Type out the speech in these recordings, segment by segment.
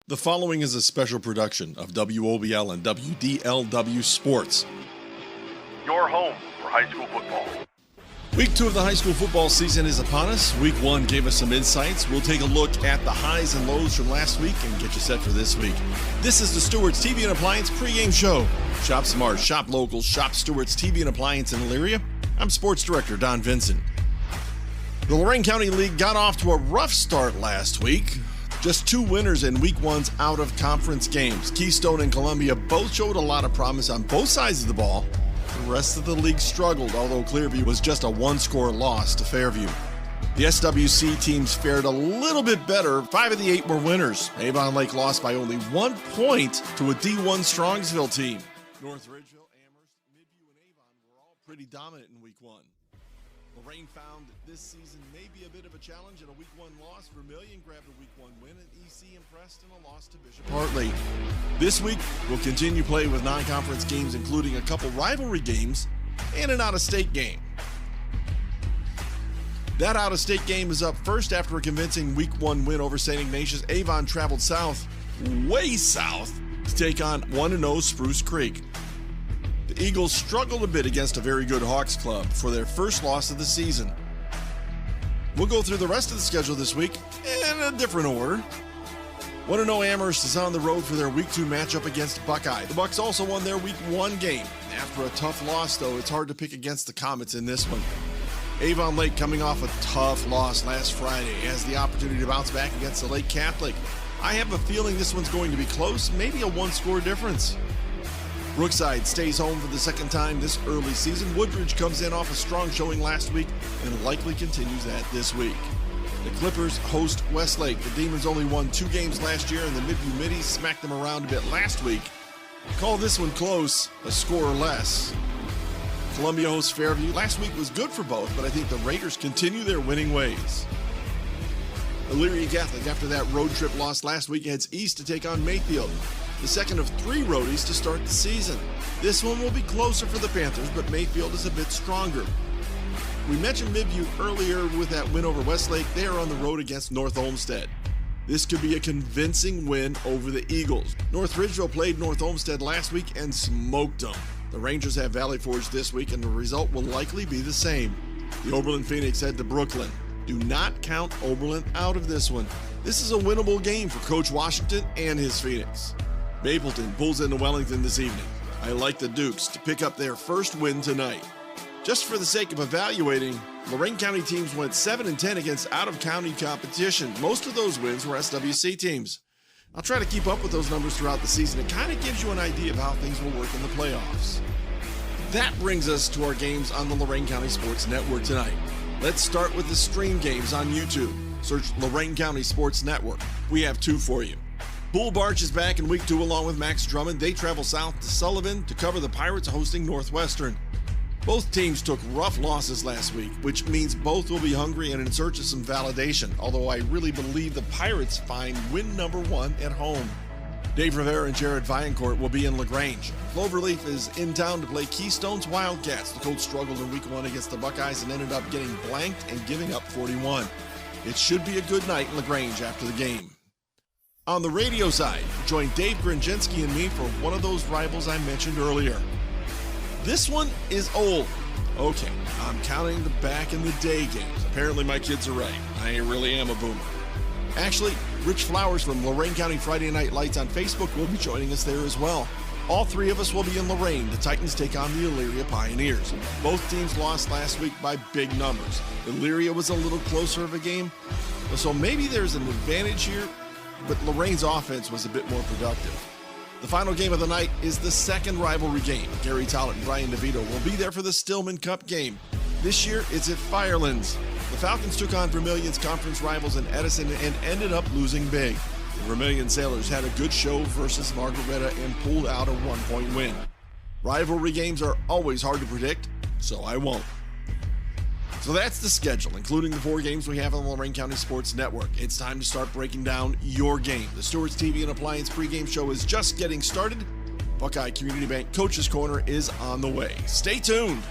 The following is a special production of WOBL and WDLW Sports. Your home for high school football. Week 2 of the high school football season is upon us. Week 1 gave us some insights. We'll take a look at the highs and lows from last week and get you set for this week. This is the Stewart's TV and Appliance pregame show. Shop smart, shop local, shop Stewart's TV and Appliance in Elyria. I'm Sports Director Don Vincent. The Lorain County League got off to a rough start last week. Just 2 winners in Week 1's out-of-conference games. Keystone and Columbia both showed a lot of promise on both sides of the ball. The rest of the league struggled, although Clearview was just a 1-score loss to Fairview. The SWC teams fared a little bit better. 5 of the 8 were winners. Avon Lake lost by only 1 point to a D1 Strongsville team. North Ridgeville, Amherst, Midview, and Avon were all pretty dominant in Week 1. Lorain found that this season may be a bit of a challenge in a Week 1 loss. Vermilion grabbed a Week 1 win, and EC impressed in a loss to Bishop Hartley. This week, we'll continue play with non-conference games, including a couple rivalry games and an out-of-state game. That out-of-state game is up first after a convincing Week 1 win over St. Ignatius. Avon traveled south, way south, to take on 1-0 Spruce Creek. The Eagles struggled a bit against a very good Hawks club for their first loss of the season. We'll go through the rest of the schedule this week in a different order. 1-0 Amherst is on the road for their Week 2 matchup against Buckeye. The Bucks also won their Week 1 game. After a tough loss, though, it's hard to pick against the Comets in this one. Avon Lake coming off a tough loss last Friday has the opportunity to bounce back against the Lake Catholic. I have a feeling this one's going to be close, maybe a 1-score difference. Brookside stays home for the second time this early season. Woodridge comes in off a strong showing last week and likely continues that this week. The Clippers host Westlake. The Demons only won 2 games last year, and the Midview Middies smacked them around a bit last week. Call this one close, a score or less. Columbia hosts Fairview. Last week was good for both, but I think the Raiders continue their winning ways. Elyria Catholic, after that road trip loss last week, heads east to take on Mayfield, the second of 3 roadies to start the season. This one will be closer for the Panthers, but Mayfield is a bit stronger. We mentioned Midview earlier with that win over Westlake. They are on the road against North Olmsted. This could be a convincing win over the Eagles. North Ridgeville played North Olmsted last week and smoked them. The Rangers have Valley Forge this week, and the result will likely be the same. The Oberlin Phoenix head to Brooklyn. Do not count Oberlin out of this one. This is a winnable game for Coach Washington and his Phoenix. Mapleton pulls into Wellington this evening. I like the Dukes to pick up their first win tonight. Just for the sake of evaluating, Lorain County teams went 7-10 against out-of-county competition. Most of those wins were SWC teams. I'll try to keep up with those numbers throughout the season. It kind of gives you an idea of how things will work in the playoffs. That brings us to our games on the Lorain County Sports Network tonight. Let's start with the stream games on YouTube. Search Lorain County Sports Network. We have 2 for you. Bull Barge is back in Week 2 along with Max Drummond. They travel south to Sullivan to cover the Pirates hosting Northwestern. Both teams took rough losses last week, which means both will be hungry and in search of some validation, although I really believe the Pirates find win number 1 at home. Dave Rivera and Jared Viancourt will be in LaGrange. Cloverleaf is in town to play Keystone's Wildcats. The Colts struggled in Week 1 against the Buckeyes and ended up getting blanked and giving up 41. It should be a good night in LaGrange after the game. On the radio side, join Dave Grinjinski and me for one of those rivals I mentioned earlier. This one is old. Okay, I'm counting the back in the day games. Apparently my kids are right. I really am a boomer. Actually, Rich Flowers from Lorain County Friday Night Lights on Facebook will be joining us there as well. All 3 of us will be in Lorain. The Titans take on the Elyria Pioneers. Both teams lost last week by big numbers. Elyria was a little closer of a game, so maybe there's an advantage here, but Lorain's offense was a bit more productive. The final game of the night is the second rivalry game. Gary Tollett and Brian DeVito will be there for the Stillman Cup game. This year, it's at Firelands. The Falcons took on Vermilion's conference rivals in Edison and ended up losing big. The Vermilion Sailors had a good show versus Margaretta and pulled out a 1-point win. Rivalry games are always hard to predict, so I won't. So that's the schedule, including the 4 games we have on the Lorain County Sports Network. It's time to start breaking down your game. The Stewart's TV and Appliance pregame show is just getting started. Buckeye Community Bank Coach's Corner is on the way. Stay tuned.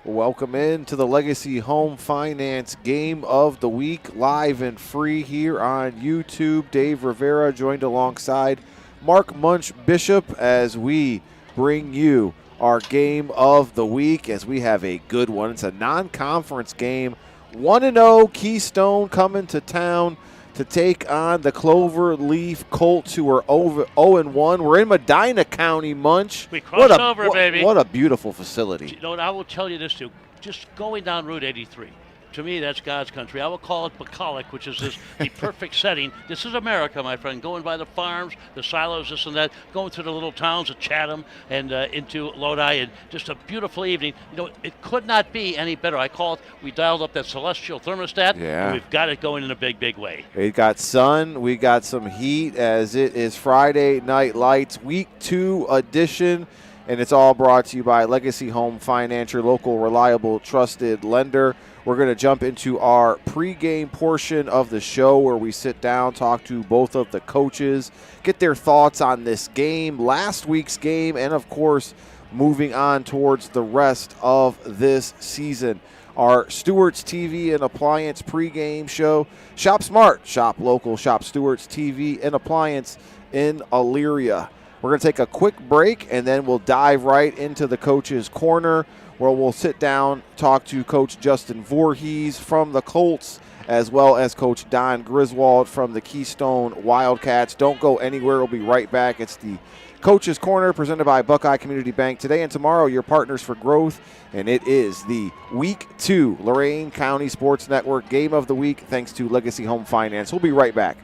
Welcome in to the Legacy Home Finance Game of the Week, live and free here on YouTube. Dave Rivera joined alongside Mark Munch Bishop as we bring you our Game of the Week, as we have a good one. It's a non-conference game. 1-0 Keystone coming to town to take on the Cloverleaf Colts, who are 0-1. We're in Medina County, Munch. We crossed over, what, baby. What a beautiful facility. You know, I will tell you this, too. Just going down Route 83, to me, that's God's country. I will call it bucolic, which is the perfect setting. This is America, my friend, going by the farms, the silos, this and that, going through the little towns of Chatham and into Lodi, and just a beautiful evening. You know, it could not be any better. I call it, we dialed up that celestial thermostat, and we've got it going in a big, big way. We got sun, we got some heat, as it is Friday Night Lights, Week 2 edition, and it's all brought to you by Legacy Home Finance, your local, reliable, trusted lender. We're going to jump into our pregame portion of the show where we sit down, talk to both of the coaches, get their thoughts on this game, last week's game, and, of course, moving on towards the rest of this season. Our Stewart's TV and Appliance pregame show. Shop smart, shop local, shop Stewart's TV and Appliance in Elyria. We're going to take a quick break, and then we'll dive right into the Coach's Corner, where we'll sit down, talk to Coach Justin Voorhees from the Colts, as well as Coach Don Griswold from the Keystone Wildcats. Don't go anywhere. We'll be right back. It's the Coach's Corner presented by Buckeye Community Bank. Today and tomorrow, your partners for growth, and it is the Week 2 Lorain County Sports Network Game of the Week, thanks to Legacy Home Finance. We'll be right back.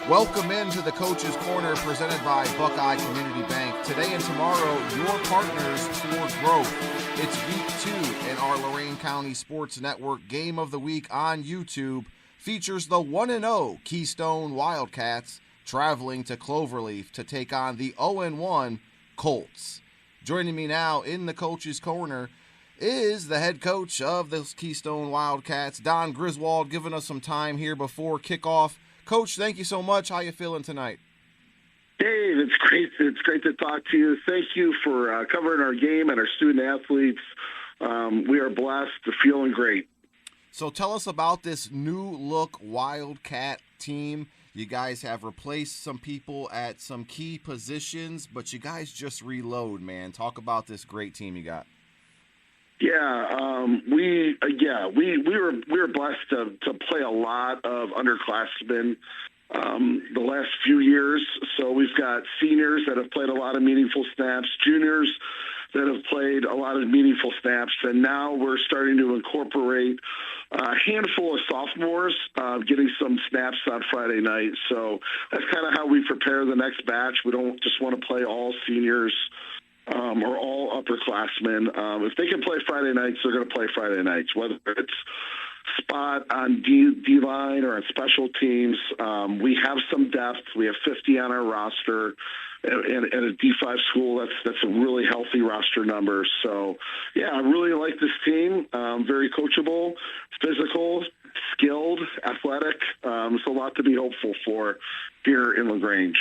Welcome into the Coach's Corner presented by Buckeye Community Bank. Today and tomorrow, your partners for growth. It's Week 2 in our Lorain County Sports Network Game of the Week on YouTube. Features the 1-0 Keystone Wildcats traveling to Cloverleaf to take on the 0-1 Colts. Joining me now in the Coach's Corner is the head coach of the Keystone Wildcats, Don Griswold, giving us some time here before kickoff. Coach, thank you so much. How you feeling tonight? Dave, it's great. It's great to talk to you. Thank you for covering our game and our student athletes. We are blessed, feeling great. So tell us about this new look Wildcat team. You guys have replaced some people at some key positions, but you guys just reload, man. Talk about this great team you got. Yeah, we were blessed to play a lot of underclassmen the last few years. So we've got seniors that have played a lot of meaningful snaps, juniors that have played a lot of meaningful snaps, and now we're starting to incorporate a handful of sophomores getting some snaps on Friday night. So that's kind of how we prepare the next batch. We don't just want to play all seniors or all upperclassmen. If they can play Friday nights, they're going to play Friday nights, whether it's spot on D-line or on special teams. We have some depth. We have 50 on our roster. And at a D5 school, that's a really healthy roster number. So, yeah, I really like this team. Very coachable, physical, skilled, athletic. There's a lot to be hopeful for here in LaGrange.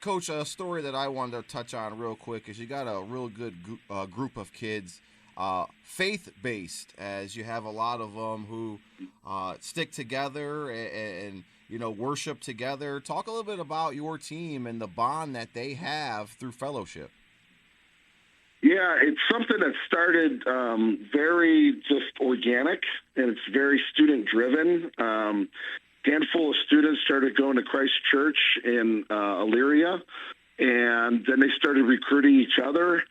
Coach, a story that I wanted to touch on real quick is you got a real good group of kids, faith-based, as you have a lot of them who stick together and worship together. Talk a little bit about your team and the bond that they have through fellowship. Yeah, it's something that started very just organic, and it's very student-driven. Handful of students started going to Christ Church in Elyria, and then they started recruiting each other.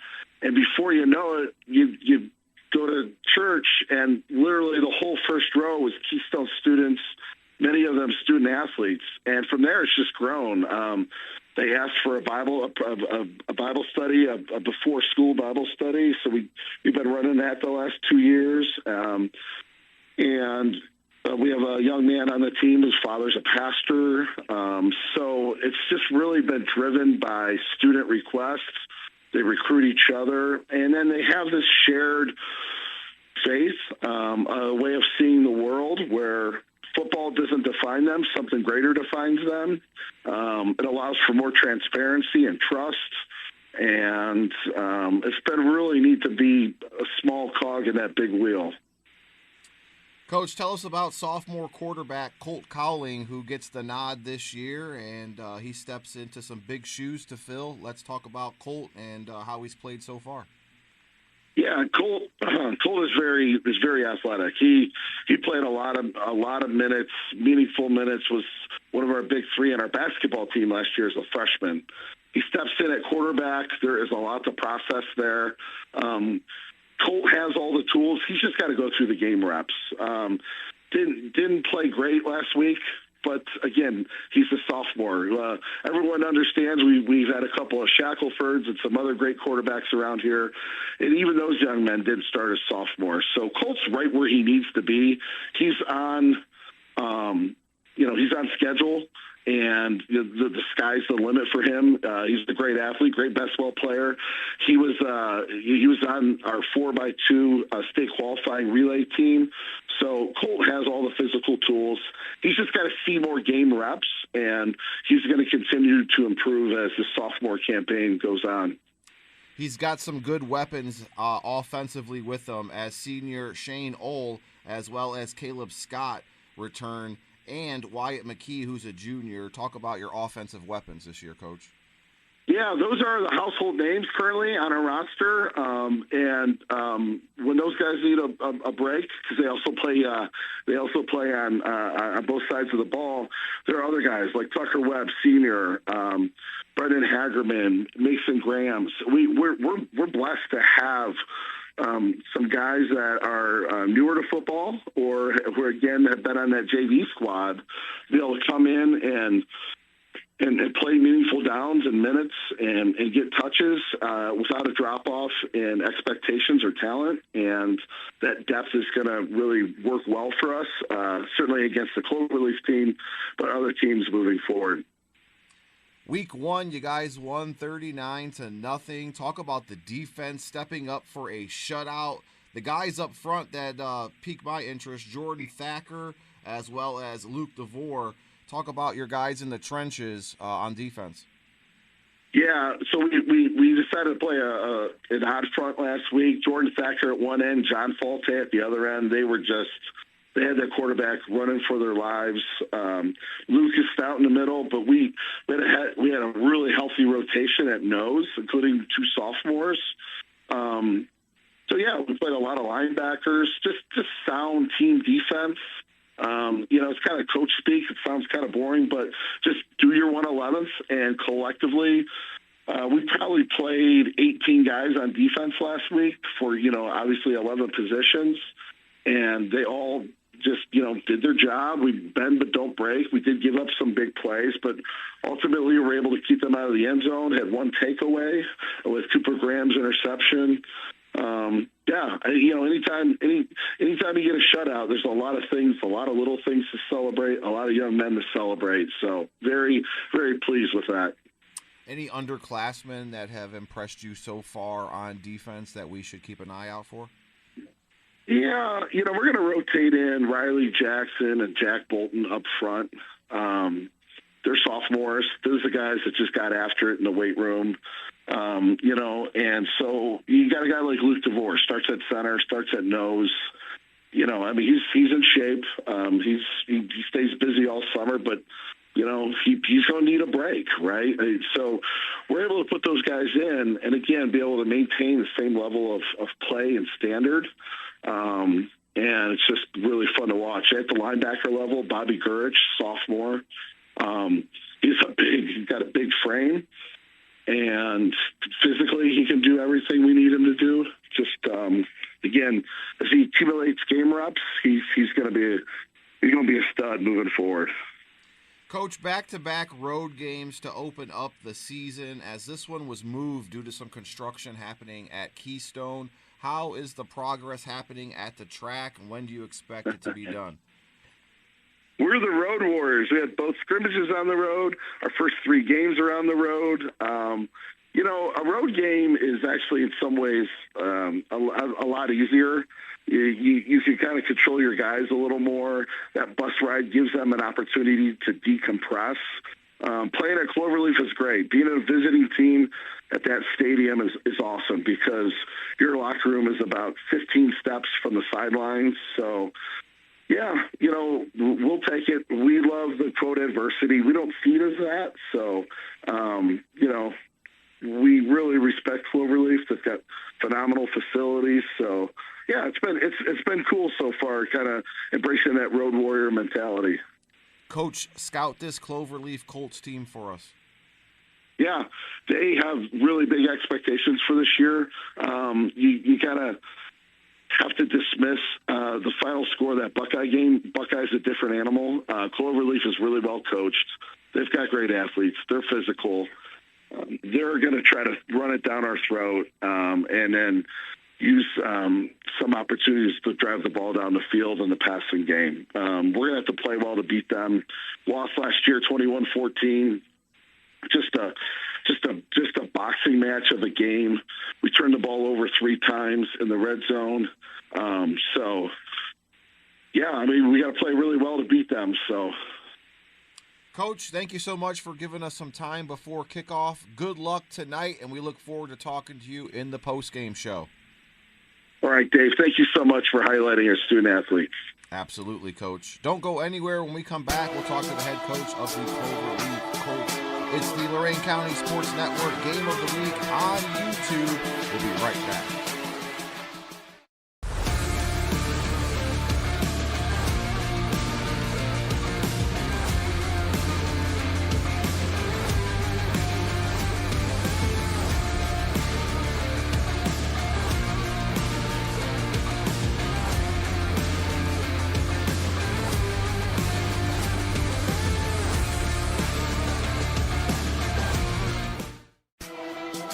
And before you know it, you go to church, and literally the whole first row was Keystone students, many of them student athletes. And from there, it's just grown. They asked for a Bible study, a before school Bible study. So we've been running that the last 2 years. And we have a young man on the team whose father's a pastor. So it's just really been driven by student requests. They recruit each other, and then they have this shared faith, a way of seeing the world where football doesn't define them, something greater defines them. It allows for more transparency and trust, and it's been really neat to be a small cog in that big wheel. Coach, tell us about sophomore quarterback Colt Cowling, who gets the nod this year, and he steps into some big shoes to fill. Let's talk about Colt and how he's played so far. Yeah, Colt is very athletic. He played a lot of minutes, meaningful minutes. Was one of our big three in our basketball team last year as a freshman. He steps in at quarterback. There is a lot to process there. Colt has all the tools. He's just got to go through the game reps. Didn't play great last week, but again, he's a sophomore. Everyone understands we've had a couple of Shacklefords and some other great quarterbacks around here, and even those young men didn't start as sophomores. So Colt's right where he needs to be. He's on, he's on schedule. And the sky's the limit for him. He's a great athlete, great basketball player. He was on our 4x2 state qualifying relay team. So Colt has all the physical tools. He's just got to see more game reps, and he's going to continue to improve as the sophomore campaign goes on. He's got some good weapons offensively with him, as senior Shane Ohl as well as Caleb Scott return, and Wyatt McKee, who's a junior. Talk about your offensive weapons this year, Coach. Yeah, those are the household names currently on our roster, and when those guys need a break, because they also play on both sides of the ball, there are other guys like Tucker Webb, senior, Brendan Hagerman, Mason Grahams. We're blessed to have some guys that are newer to football or who, again, have been on that JV squad, be able to come in and play meaningful downs and minutes and get touches without a drop-off in expectations or talent. And that depth is going to really work well for us, certainly against the Cloverleaf team, but other teams moving forward. Week 1, you guys won 39-0. Talk about the defense stepping up for a shutout. The guys up front that piqued my interest, Jordan Thacker as well as Luke DeVore. Talk about your guys in the trenches on defense. Yeah, so we decided to play an odd front last week. Jordan Thacker at one end, John Falte at the other end. They had their quarterback running for their lives. Luke is stout in the middle, but we had a really healthy rotation at nose, including 2 sophomores. So yeah, we played a lot of linebackers, just sound team defense. It's kind of coach speak. It sounds kind of boring, but just do your 111th, and collectively, we probably played 18 guys on defense last week for, obviously 11 positions, and they all just, did their job. We bend but don't break. We did give up some big plays, but ultimately we were able to keep them out of the end zone, had 1 takeaway with Cooper Graham's interception. Anytime you get a shutout, there's a lot of things, a lot of little things to celebrate, a lot of young men to celebrate. So very, very pleased with that. Any underclassmen that have impressed you so far on defense that we should keep an eye out for? Yeah, we're going to rotate in Riley Jackson and Jack Bolton up front. They're sophomores. Those are the guys that just got after it in the weight room. And so you got a guy like Luke DeVore, starts at center, starts at nose. He's in shape. He stays busy all summer, but he's going to need a break, right? So we're able to put those guys in, and again, be able to maintain the same level of play and standard. And it's just really fun to watch. At the linebacker level, Bobby Gurich, sophomore. He's got a big frame, and physically he can do everything we need him to do. Just again, as he accumulates game reps, he's going to be a stud moving forward. Coach, back-to-back road games to open up the season, as this one was moved due to some construction happening at Keystone. How is the progress happening at the track, and when do you expect it to be done? We're the Road Warriors. We had both scrimmages on the road. Our first 3 games are on the road. A road game is actually in some ways a lot easier. You can kind of control your guys a little more. That bus ride gives them an opportunity to decompress. Playing at Cloverleaf is great. Being a visiting team at that stadium is awesome because your locker room is about 15 steps from the sidelines. So, yeah, we'll take it. We love the quote adversity. We don't see it as that. So, we really respect Cloverleaf. They've got phenomenal facilities. So, yeah, it's been cool so far, kind of embracing that Road Warrior mentality. Coach, scout this Cloverleaf Colts team for us. Yeah, they have really big expectations for this year. You kind of have to dismiss the final score of that Buckeye game. Buckeye's a different animal. Cloverleaf is really well coached. They've got great athletes. They're physical. They're going to try to run it down our throat and then use some opportunities to drive the ball down the field in the passing game. We're going to have to play well to beat them. Lost last year, 21-14. Just a boxing match of a game. We turned the ball over 3 times in the red zone. We got to play really well to beat them. So. Coach, thank you so much for giving us some time before kickoff. Good luck tonight, and we look forward to talking to you in the postgame show. All right, Dave, thank you so much for highlighting our student-athletes. Absolutely, Coach. Don't go anywhere. When we come back, we'll talk to the head coach of the Cloverleaf Colts. It's the Lorain County Sports Network Game of the Week on YouTube. We'll be right back.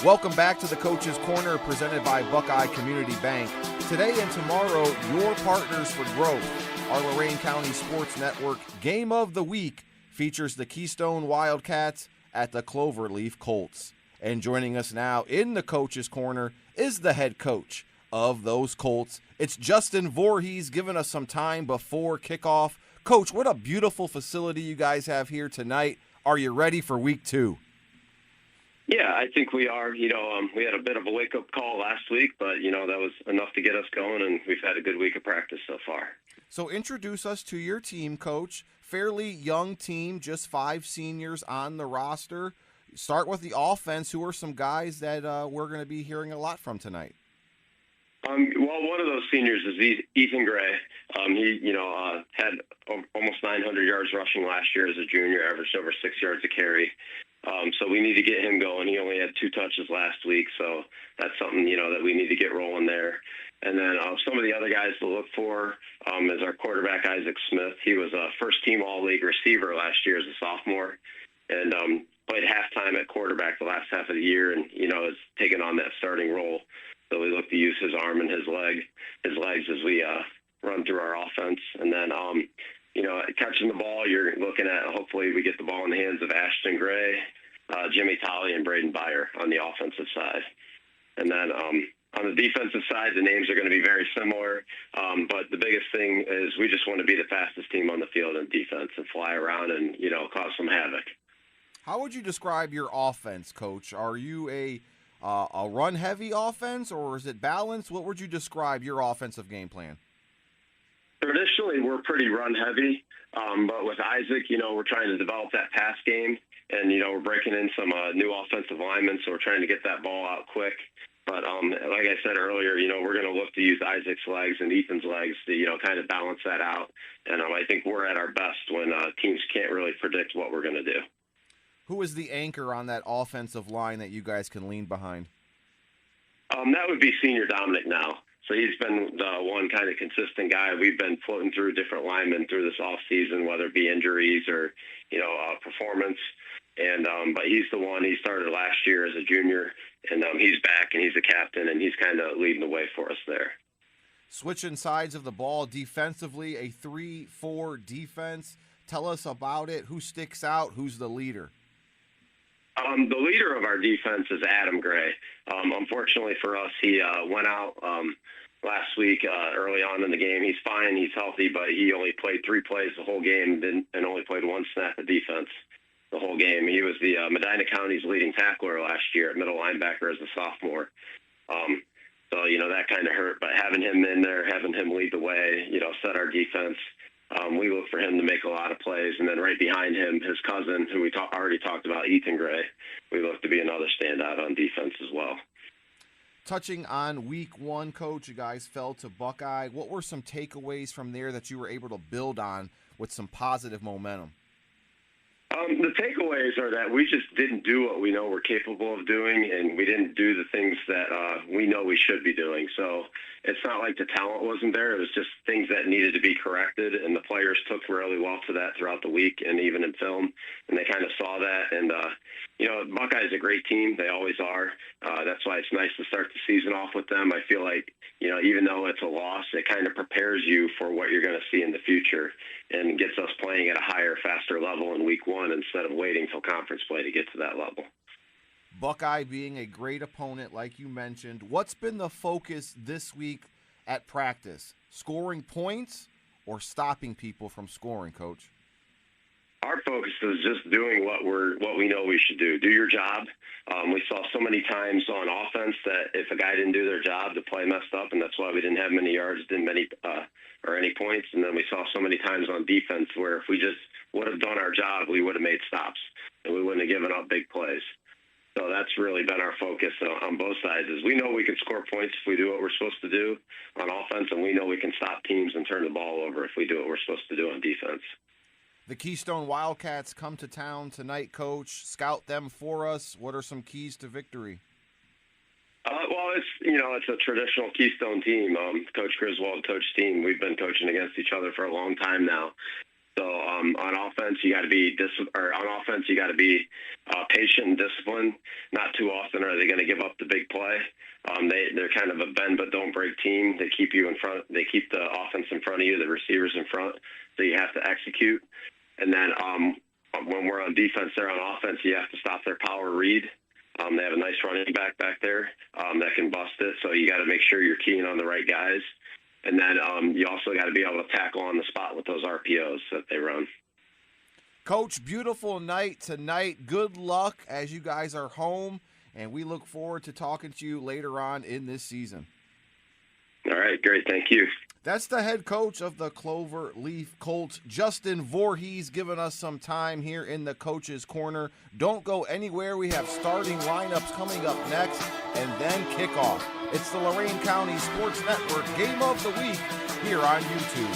Welcome back to the Coach's Corner, presented by Buckeye Community Bank. Today and tomorrow, your partners for growth. Our Lorain County Sports Network Game of the Week features the Keystone Wildcats at the Cloverleaf Colts. And joining us now in the Coach's Corner is the head coach of those Colts. It's Justin Voorhees giving us some time before kickoff. Coach, what a beautiful facility you guys have here tonight. Are you ready for week 2? Yeah, I think we are. We had a bit of a wake-up call last week, but, that was enough to get us going, and we've had a good week of practice so far. So introduce us to your team, Coach. Fairly young team, just 5 seniors on the roster. Start with the offense. Who are some guys that we're going to be hearing a lot from tonight? One of those seniors is Ethan Gray. He had almost 900 yards rushing last year as a junior, averaged over 6 yards a carry. So we need to get him going. He only had 2 touches last week, so that's something, that we need to get rolling there. And then some of the other guys to look for is our quarterback, Isaac Smith. He was a first-team All-League receiver last year as a sophomore and played halftime at quarterback the last half of the year and, has taken on that starting role. So we look to use his arm and his legs as we run through our offense. And then, catching the ball, you're looking at hopefully we get the ball in the hands of Ashton Gray, Jimmy Tolley, and Braden Byer on the offensive side. And then on the defensive side, the names are going to be very similar. But the biggest thing is we just want to be the fastest team on the field in defense and fly around and, cause some havoc. How would you describe your offense, Coach? Are you a run-heavy offense, or is it balanced? What would you describe your offensive game plan? Traditionally, we're pretty run-heavy, but with Isaac, we're trying to develop that pass game, and, we're breaking in some new offensive linemen, so we're trying to get that ball out quick. But like I said earlier, we're going to look to use Isaac's legs and Ethan's legs to, kind of balance that out. And I think we're at our best when teams can't really predict what we're going to do. Who is the anchor on that offensive line that you guys can lean behind? That would be senior Dominic now. So he's been the one kind of consistent guy. We've been floating through different linemen through this off season, whether it be injuries or, performance. And but he's the one. He started last year as a junior, and he's back, and he's a captain, and he's kind of leading the way for us there. Switching sides of the ball defensively, a 3-4 defense. Tell us about it. Who sticks out? Who's the leader? The leader of our defense is Adam Gray. Unfortunately for us, he went out last week early on in the game. He's fine. He's healthy, but he only played 3 plays the whole game and only played 1 snap of defense the whole game. He was the Medina County's leading tackler last year at middle linebacker as a sophomore. So, that kind of hurt. But having him in there, having him lead the way, set our defense, we look for him to make a lot of plays. And then right behind him, his cousin, who we already talked about, Ethan Gray, we look to be another standout on defense as well. Touching on week 1, Coach, you guys fell to Buckeye. What were some takeaways from there that you were able to build on with some positive momentum? The takeaways are that we just didn't do what we know we're capable of doing, and we didn't do the things that we know we should be doing. So it's not like the talent wasn't there. It was just things that needed to be corrected, and the players took really well to that throughout the week and even in film, and they kind of saw that. And, Buckeye's a great team. They always are. That's why it's nice to start the season off with them. I feel like, even though it's a loss, it kind of prepares you for what you're going to see in the future and gets us playing at a higher, faster level in week 1 instead of waiting till conference play to get to that level. Buckeye being a great opponent, like you mentioned, what's been the focus this week at practice? Scoring points or stopping people from scoring, Coach? Our focus is just doing what we know we should do. Do your job. We saw so many times on offense that if a guy didn't do their job, the play messed up, and that's why we didn't have many yards, any points. And then we saw so many times on defense where if we just would have done our job, we would have made stops and we wouldn't have given up big plays. So that's really been our focus on both sides. Is we know we can score points if we do what we're supposed to do on offense, and we know we can stop teams and turn the ball over if we do what we're supposed to do on defense. The Keystone Wildcats come to town tonight, Coach. Scout them for us. What are some keys to victory? Well, it's a traditional Keystone team. Coach Griswold coached team. We've been coaching against each other for a long time now. So on offense, you got to be patient and disciplined. Not too often are they going to give up the big play. They're kind of a bend but don't break team. They keep you in front. They keep the offense in front of you, the receivers in front. So you have to execute. And then when we're on defense, they're on offense. You have to stop their power read. They have a nice running back there that can bust it. So you got to make sure you're keying on the right guys. And then you also got to be able to tackle on the spot with those RPOs that they run. Coach, beautiful night tonight. Good luck as you guys are home, and we look forward to talking to you later on in this season. All right, great. Thank you. That's the head coach of the Cloverleaf Colts, Justin Voorhees, giving us some time here in the Coach's Corner. Don't go anywhere. We have starting lineups coming up next, and then kickoff. It's the Lorain County Sports Network Game of the Week here on YouTube.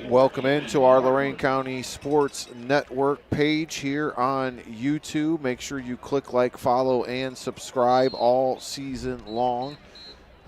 Welcome into our Lorain County Sports Network page here on YouTube. Make sure you click like, follow, and subscribe all season long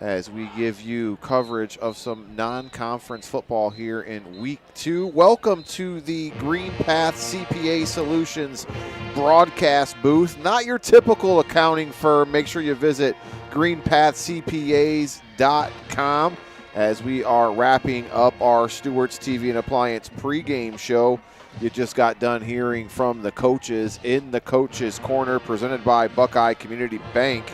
as we give you coverage of some non-conference football here in Week 2. Welcome to the Green Path CPA Solutions broadcast booth. Not your typical accounting firm. Make sure you visit greenpathcpas.com. as we are wrapping up our Stewart's TV and Appliance pregame show. You just got done hearing from the coaches in the Coach's Corner, presented by Buckeye Community Bank.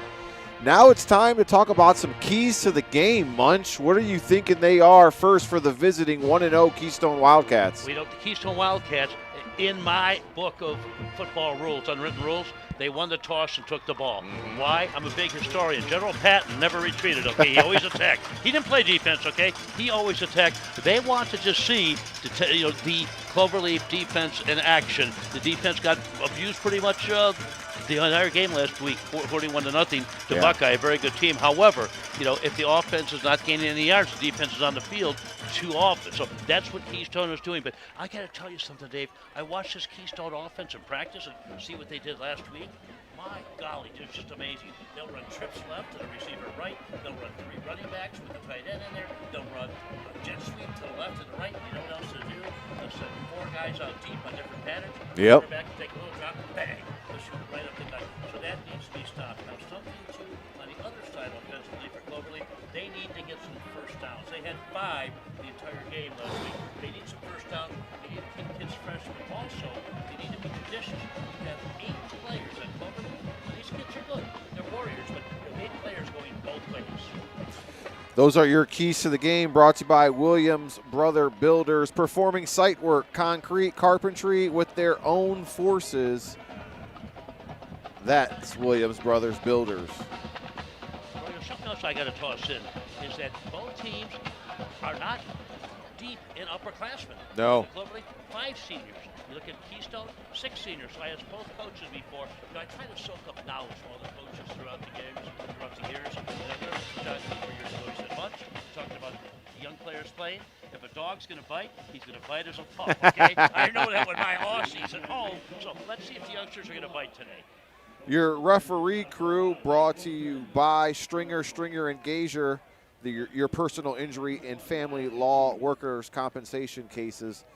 Now it's time to talk about some keys to the game, Munch. What are you thinking they are first for the visiting 1-0 Keystone Wildcats? The Keystone Wildcats, In my book of football rules, unwritten rules, they won the toss and took the ball. Why? I'm a big historian. General Patton never retreated, okay? He always attacked. He didn't play defense, okay? He always attacked. They wanted to see the Cloverleaf defense in action. The defense got abused pretty much the entire game last week, 41-0 to Buckeye, a very good team. However, if the offense is not gaining any yards, the defense is on the field too often. So that's what Keystone is doing. But I got to tell you something, Dave. I watched this Keystone offense in practice and see what they did last week. My golly, it's just amazing. They'll run trips left to the receiver right. They'll run 3 running backs with the tight end in there. They'll run a jet sweep to the left and the right. You know what else to do? They'll send 4 guys out deep on different patterns. Yep. Quarterback can take a little drop, bang. They'll shoot right up the gut. So that needs to be stopped. Now, something too on the other side offensively for Cloverleaf, they need to get some first downs. They had 5 the entire game last week. They need some first downs. They need to keep kids fresh, but also they need to be judicious. You have 8 players at Cloverleaf. These kids are good. They're warriors, but you have 8 players going both ways. Those are your keys to the game, brought to you by Williams Brother Builders, performing site work, concrete, carpentry with their own forces. That's Williams Brothers Builders. Well, something else I got to toss in is that both teams are not deep in upperclassmen. No. Globally, 5 seniors. You look at Keystone, 6 seniors. So I asked both coaches before. I try to soak up knowledge from all the coaches throughout the games, throughout the years. And I learned from John 4 years ago. He said, Bunch, talking about young players playing. If a dog's going to bite, he's going to bite as a pup, okay? I know that with my Aussies at home. So let's see if the youngsters are going to bite today. Your referee crew brought to you by Stringer and Gager, your personal injury and family law workers' compensation cases.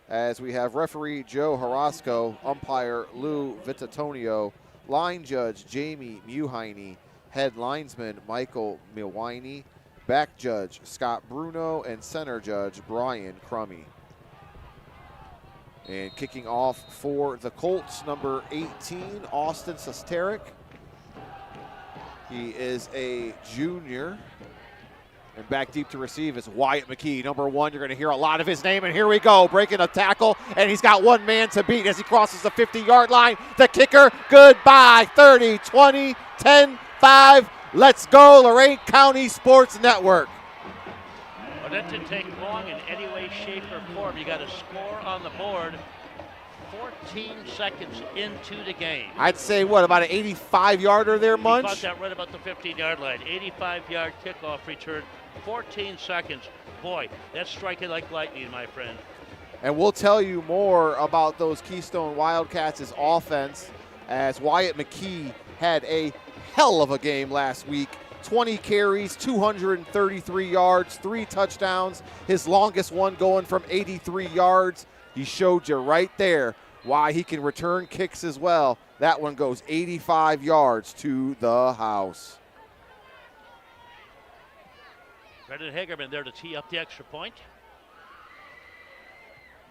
As we have referee Joe Harasco, umpire Lou Vitatonio, line judge Jamie Muhine, head linesman Michael Milwine, back judge Scott Bruno, and center judge Brian Crummy. And kicking off for the Colts, number 18, Austin Sesteric. He is a junior. And back deep to receive is Wyatt McKee, number 1. You're going to hear a lot of his name, and here we go, breaking a tackle, and he's got one man to beat as he crosses the 50-yard line. The kicker, goodbye, 30, 20, 10, 5. Let's go, Lorain County Sports Network. Well, that didn't take long in any way, shape, or form. You got a score on the board 14 seconds into the game. I'd say, about an 85-yarder there, Munch? He caught that right about the 15-yard line. 85-yard kickoff return, 14 seconds. Boy, that's striking like lightning, my friend. And we'll tell you more about those Keystone Wildcats' offense, as Wyatt McKee had a hell of a game last week. 20 carries, 233 yards, 3 touchdowns. His longest one going from 83 yards. He showed you right there why he can return kicks as well. That one goes 85 yards to the house. Brendan Hagerman there to tee up the extra point.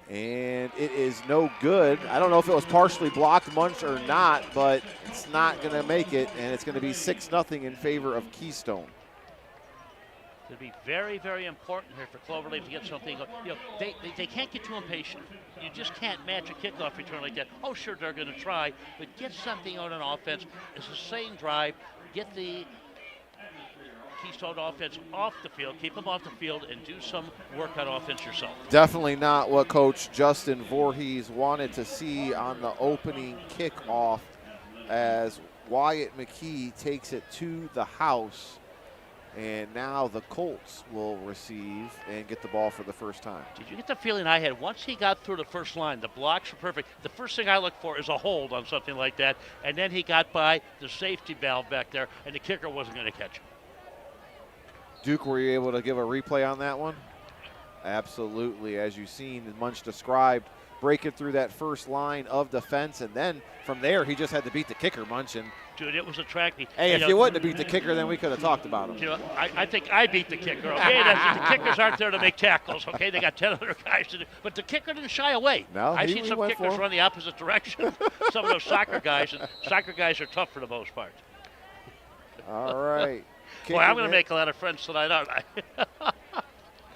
And it is no good. I don't know if it was partially blocked, Munch, or not, but it's not going to make it, and it's going to be 6-0 in favor of Keystone. It'll be very, very important here for Cloverleaf to get something. They can't get too impatient. You just can't match a kickoff return like that. Oh, sure, they're going to try, but get something out on offense. It's the same drive. Get the Keystone offense off the field, keep them off the field, and do some work on offense yourself. Definitely not what Coach Justin Voorhees wanted to see on the opening kickoff, as Wyatt McKee takes it to the house. And now the Colts will receive and get the ball for the first time. Did you get the feeling I had? Once he got through the first line, the blocks were perfect. The first thing I look for is a hold on something like that. And then he got by the safety valve back there, and the kicker wasn't going to catch him. Duke, were you able to give a replay on that one? Absolutely. As you've seen, Munch described, breaking through that first line of defense. And then from there, he just had to beat the kicker, Munch. And dude, it was a tragedy. Hey, if you wouldn't have beat the kicker, then we could have talked about him. You know, I think I beat the kicker. Okay, the kickers aren't there to make tackles. Okay, they got 10 other guys to do. But the kicker didn't shy away. No, I've seen some kickers run the opposite direction. Some of those soccer guys, and soccer guys are tough for the most part. All right. Boy, I'm going to make a lot of friends tonight, aren't I?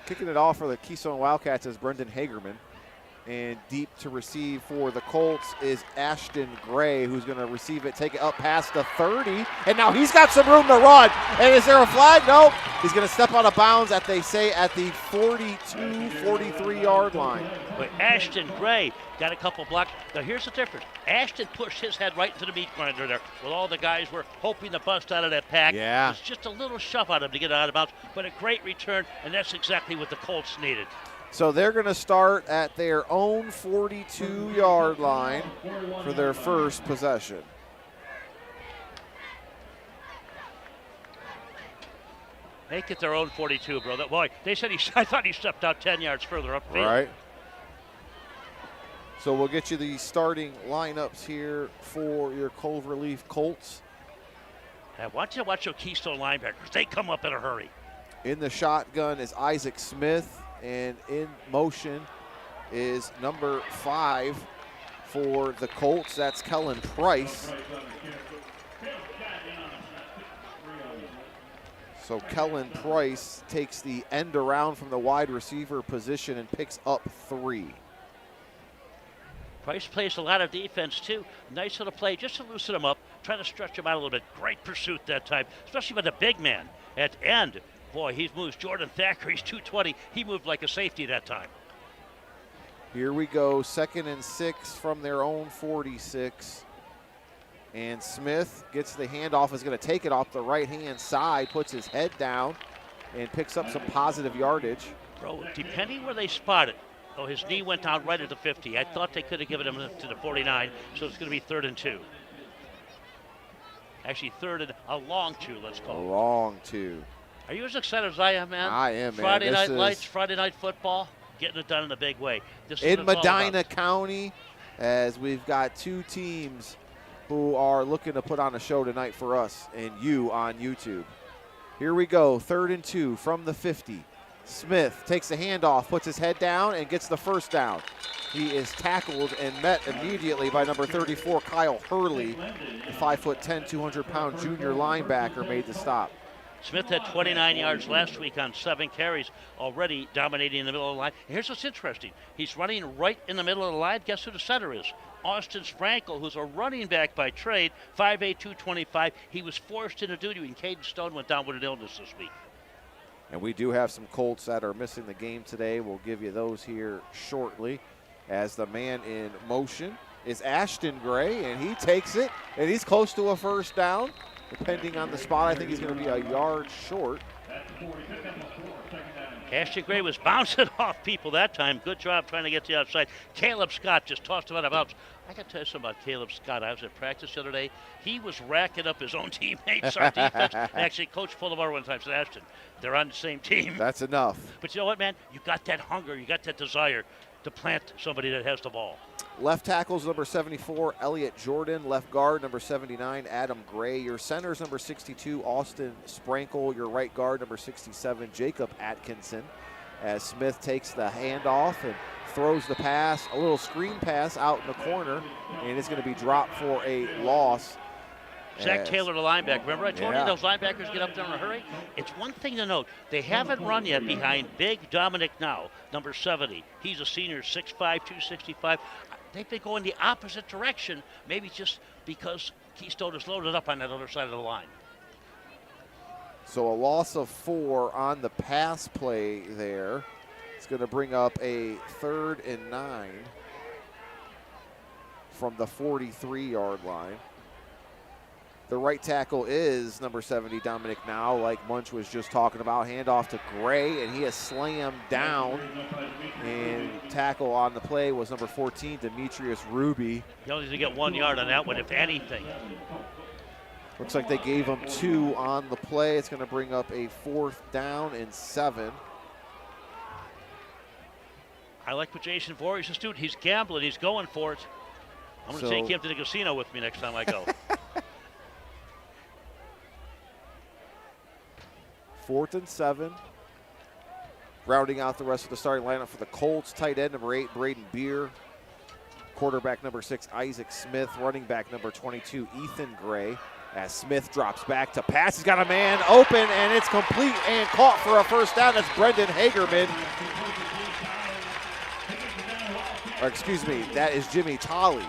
Kicking it off for the Keystone Wildcats is Brendan Hagerman. And deep to receive for the Colts is Ashton Gray, who's going to receive it, take it up past the 30. And now he's got some room to run. And is there a flag? Nope. He's going to step out of bounds at the 42, 43-yard line. But Ashton Gray got a couple blocks. Now, here's the difference. Ashton pushed his head right into the meat grinder there, while all the guys were hoping to bust out of that pack. Yeah. It's just a little shove on him to get out of bounds, but a great return, and that's exactly what the Colts needed. So they're going to start at their own 42-yard line for their first possession. Make it their own 42, bro. Boy, they said I thought he stepped out 10 yards further upfield. Right. So we'll get you the starting lineups here for your Cloverleaf Colts. I want you to watch those Keystone linebackers. They come up in a hurry. In the shotgun is Isaac Smith, and in motion is number 5 for the Colts. That's Kellen Price. So Kellen Price takes the end around from the wide receiver position and picks up 3. Price plays a lot of defense, too. Nice little play just to loosen him up, trying to stretch him out a little bit. Great pursuit that time, especially with a big man at end. Boy, he moves. Jordan Thacker, he's 220. He moved like a safety that time. Here we go, 2nd and 6 from their own 46. And Smith gets the handoff, is going to take it off the right-hand side, puts his head down, and picks up some positive yardage. Bro, depending where they spot it. Oh, his knee went down right at the 50. I thought they could have given him to the 49, so it's going to be 3rd and 2. Actually, 3rd and a long 2, let's call it. A long 2. Are you as excited as I am, man? I am, man. Friday night lights, Friday night football, getting it done in a big way. This is in Medina County, as we've got 2 teams who are looking to put on a show tonight for us and you on YouTube. Here we go, 3rd and 2 from the 50. Smith takes the handoff, puts his head down, and gets the first down. He is tackled and met immediately by number 34, Kyle Hurley. The 5'10", 200-pound junior linebacker made the stop. Smith had 29 yards last week on 7 carries, already dominating in the middle of the line. And here's what's interesting. He's running right in the middle of the line. Guess who the center is? Austin Sprankle, who's a running back by trade, 5'8", 225. He was forced into duty when Caden Stone went down with an illness this week. And we do have some Colts that are missing the game today. We'll give you those here shortly. As the man in motion is Ashton Gray, and he takes it, and he's close to a first down. Depending on the spot, I think he's going to be a yard short. Ashton Gray was bouncing off people that time. Good job trying to get to the outside. Caleb Scott just tossed him out of bounds. I got to tell you something about Caleb Scott. I was at practice the other day. He was racking up his own teammates, our defense. Actually, Coach pulled him over one time and said, Ashton, they're on the same team. That's enough. But you know what, man? You got that hunger. You got that desire to plant somebody that has the ball. Left tackles, number 74, Elliott Jordan. Left guard, number 79, Adam Gray. Your centers, number 62, Austin Sprankle. Your right guard, number 67, Jacob Atkinson. As Smith takes the handoff and throws the pass, a little screen pass out in the corner, and it's going to be dropped for a loss. Zach Taylor, the linebacker. Remember I told you those linebackers get up there in a hurry? It's one thing to note. They haven't run yet behind big Dominic Now, number 70. He's a senior, 6'5", 265. They've been going the opposite direction, maybe just because Keystone is loaded up on that other side of the line. So a loss of 4 on the pass play there. It's going to bring up a 3rd and 9 from the 43-yard line. The right tackle is number 70, Dominic Now, like Munch was just talking about. Handoff to Gray, and he is slammed down. And tackle on the play was number 14, Demetrius Ruby. He only needs to get 1 yard on that one, if anything. Looks like they gave him 2 on the play. It's going to bring up a 4th down and 7. I like what Jason Voorhees is doing. He's gambling. He's going for it. I'm going to take him to the casino with me next time I go. 4th and 7. Rounding out the rest of the starting lineup for the Colts. Tight end number 8, Braden Beer. Quarterback number 6, Isaac Smith. Running back number 22, Ethan Gray. As Smith drops back to pass, he's got a man open, and it's complete and caught for a first down. That's Brendan Hagerman. or excuse me, that is Jimmy Tolley.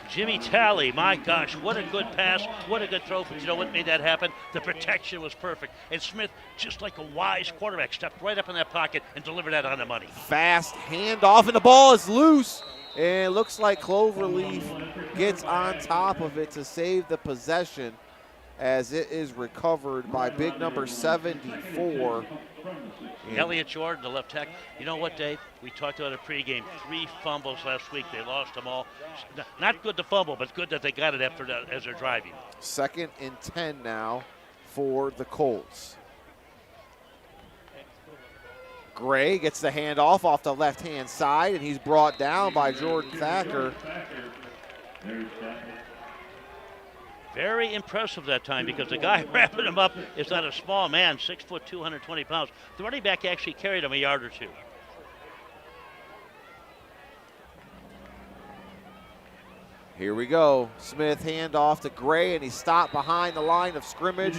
Jimmy Talley, my gosh, what a good pass, what a good throw, but you know what made that happen? The protection was perfect. And Smith, just like a wise quarterback, stepped right up in that pocket and delivered that on the money. Fast handoff, and the ball is loose. And it looks like Cloverleaf gets on top of it to save the possession as it is recovered by big number 74. Elliott Jordan, the left tackle. You know what, Dave? We talked about a pregame. 3 fumbles last week. They lost them all. Not good to fumble, but good that they got it after that as they're driving. 2nd and 10 now for the Colts. Gray gets the handoff off the left-hand side, and he's brought down by Jordan Thacker. Very impressive that time because the guy wrapping him up is not a small man, 6 foot, 220 pounds. The running back actually carried him a yard or two. Here we go. Smith handoff to Gray, and he's stopped behind the line of scrimmage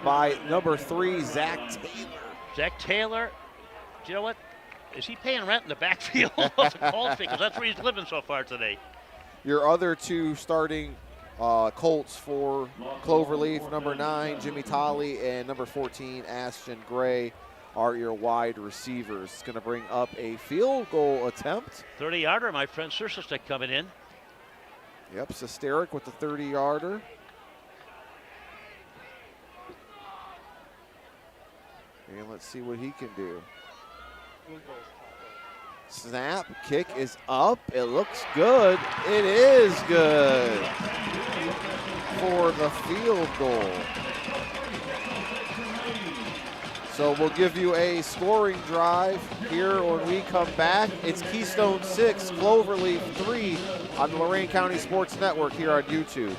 by number 3, Zach Taylor. Zach Taylor, do you know what? Is he paying rent in the backfield of the Colts? Because that's where he's living so far today. Your other 2 starting Colts for Cloverleaf, number 9, Jimmy Tolley, and number 14, Ashton Gray, are your wide receivers. It's going to bring up a field goal attempt. 30-yarder, my friend Sersistek coming in. Yep, Sesteric with the 30-yarder. And let's see what he can do. Snap, kick is up. It looks good. It is good for the field goal. So we'll give you a scoring drive here when we come back. It's Keystone 6, Cloverleaf 3 on the Lorain County Sports Network here on YouTube.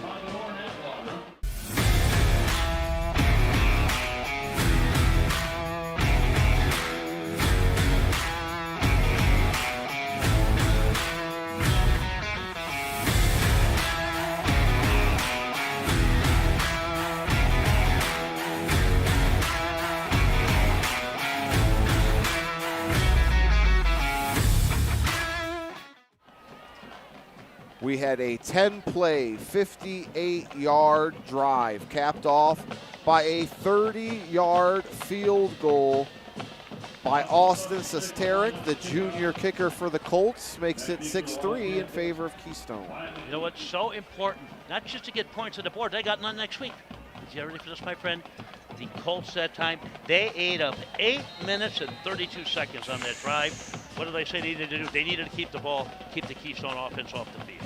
We had a 10-play, 58-yard drive capped off by a 30-yard field goal by Austin Sesteric. The junior kicker for the Colts makes it 6-3 in favor of Keystone. You know what's so important? Not just to get points on the board. They got none next week. You ready for this, my friend? The Colts that time, they ate up 8 minutes and 32 seconds on that drive. What did they say they needed to do? They needed to keep the ball, keep the Keystone offense off the field.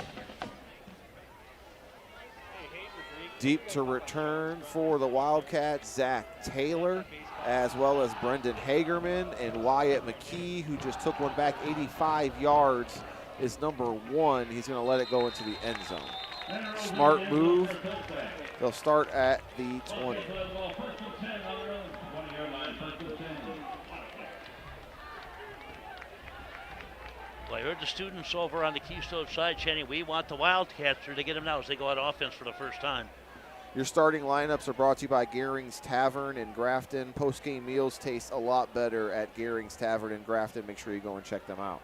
Deep to return for the Wildcats, Zach Taylor, as well as Brendan Hagerman and Wyatt McKee, who just took one back 85 yards, is number 1. He's going to let it go into the end zone. Smart move. They'll start at the 20. Well, I heard the students over on the Keystone side chanting, "We want the Wildcats," to get them now as they go out offense for the first time. Your starting lineups are brought to you by Gehring's Tavern in Grafton. Post-game meals taste a lot better at Gehring's Tavern in Grafton. Make sure you go and check them out.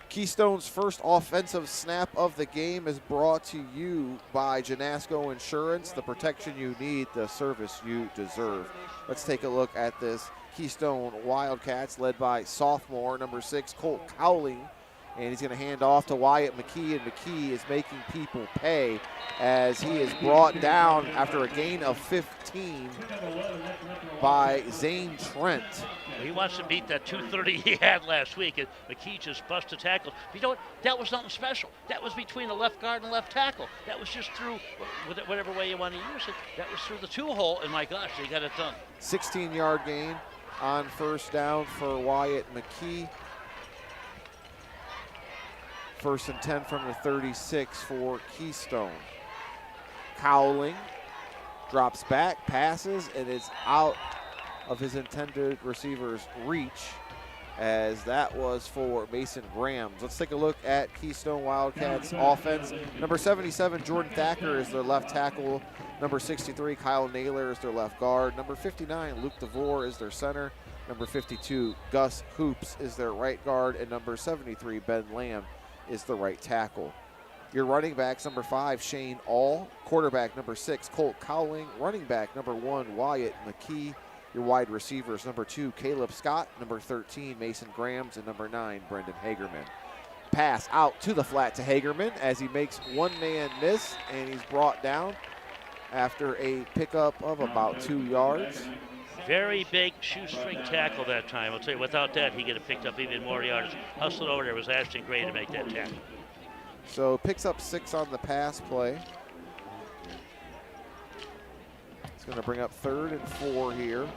Keystone's first offensive snap of the game is brought to you by Janasco Insurance. The protection you need, the service you deserve. Let's take a look at this Keystone Wildcats led by sophomore number 6, Colt Cowling. And he's going to hand off to Wyatt McKee, and McKee is making people pay as he is brought down after a gain of 15 by Zane Trent. He wants to beat that 230 he had last week, and McKee just busted tackles. But you know what? That was nothing special. That was between the left guard and left tackle. That was just through, whatever way you want to use it, that was through the 2-hole, and my gosh, they got it done. 16-yard gain on first down for Wyatt McKee. 1st and 10 from the 36 for Keystone. Cowling drops back, passes, and is out of his intended receiver's reach. as that was for Mason Grams. Let's take a look at Keystone Wildcats offense. Number 77, Jordan Thacker, is their left tackle. Number 63, Kyle Naylor, is their left guard. Number 59, Luke DeVore, is their center. Number 52, Gus Hoops, is their right guard. And number 73, Ben Lamb, is the right tackle. Your running backs, number 5, Shane All. Quarterback, number 6, Colt Cowling. Running back, number 1, Wyatt McKee. Your wide receivers, number 2, Caleb Scott. Number 13, Mason Grams. And number 9, Brendan Hagerman. Pass out to the flat to Hagerman as he makes one man miss, and he's brought down after a pickup of about 2 yards. Very big shoestring tackle that time. I'll tell you, without that, he could have picked up even more yards. Hustled over there was Ashton Gray to make that tackle. So picks up 6 on the pass play. It's going to bring up 3rd and 4 here.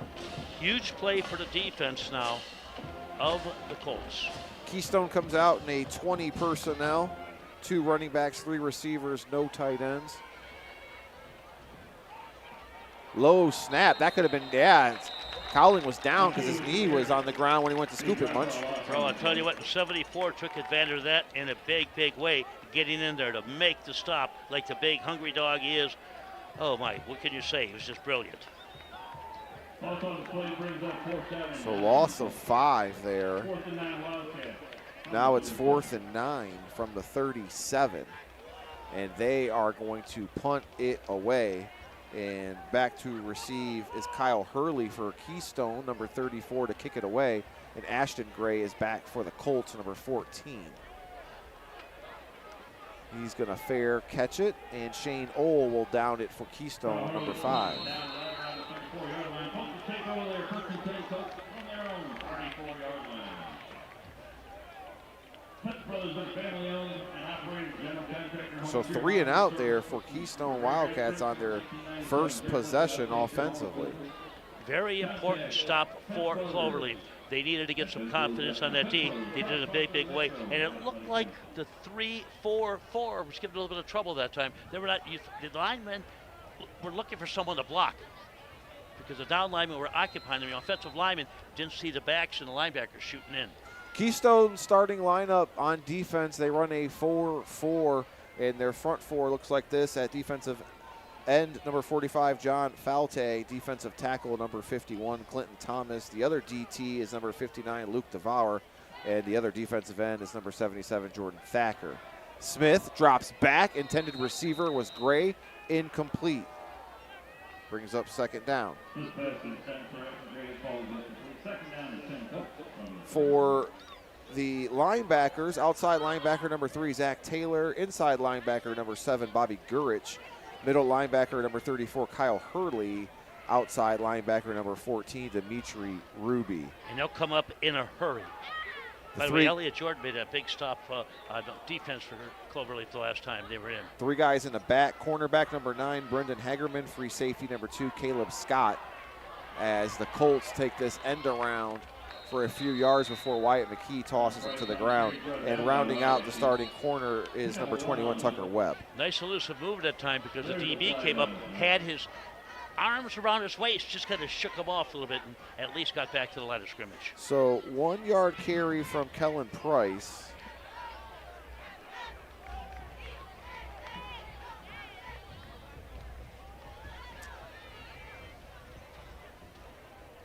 Huge play for the defense now of the Colts. Keystone comes out in a 20 personnel. 2 running backs, 3 receivers, no tight ends. Low snap. That could have been, Cowling was down because his knee was on the ground when he went to scoop it, Munch. Bro, I'll tell you what, 74 took advantage of that in a big, big way, getting in there to make the stop like the big hungry dog he is. Oh, my, what can you say? It was just brilliant. So loss of 5 there. Now it's 4th and 9 from the 37. And they are going to punt it away. And back to receive is Kyle Hurley for Keystone, number 34, to kick it away. And Ashton Gray is back for the Colts, number 14. He's going to fair catch it, and Shane Ohl will down it for Keystone, number 5. So 3 and out there for Keystone Wildcats on their first possession offensively. Very important stop for Cloverleaf. They needed to get some confidence on that team. They did it a big, big way. And it looked like the 3-4-4 was giving a little bit of trouble that time. They were not, the linemen were looking for someone to block because the down linemen were occupying them. The offensive linemen didn't see the backs and the linebackers shooting in. Keystone starting lineup on defense, they run a 4-4, and their front 4 looks like this. At defensive end, number 45, John Falte. Defensive tackle, number 51, Clinton Thomas. The other DT is number 59, Luke DeVour. And the other defensive end is number 77, Jordan Thacker. Smith drops back. Intended receiver was Gray. Incomplete. Brings up 2nd down. For the linebackers, outside linebacker number 3, Zach Taylor. Inside linebacker number 7, Bobby Gurich. Middle linebacker number 34, Kyle Hurley. Outside linebacker number 14, Dimitri Ruby. And they'll come up in a hurry. By the way, Elliott Jordan made a big stop on defense for Cloverleaf the last time they were in. 3 guys in the back. Cornerback number 9, Brendan Hagerman. Free safety number 2, Caleb Scott. As the Colts take this end around for a few yards before Wyatt McKee tosses him to the ground. And rounding out the starting corner is number 21, Tucker Webb. Nice elusive move that time because the DB came up, had his arms around his waist, just kind of shook him off a little bit and at least got back to the line of scrimmage. So 1 yard carry from Kellen Price.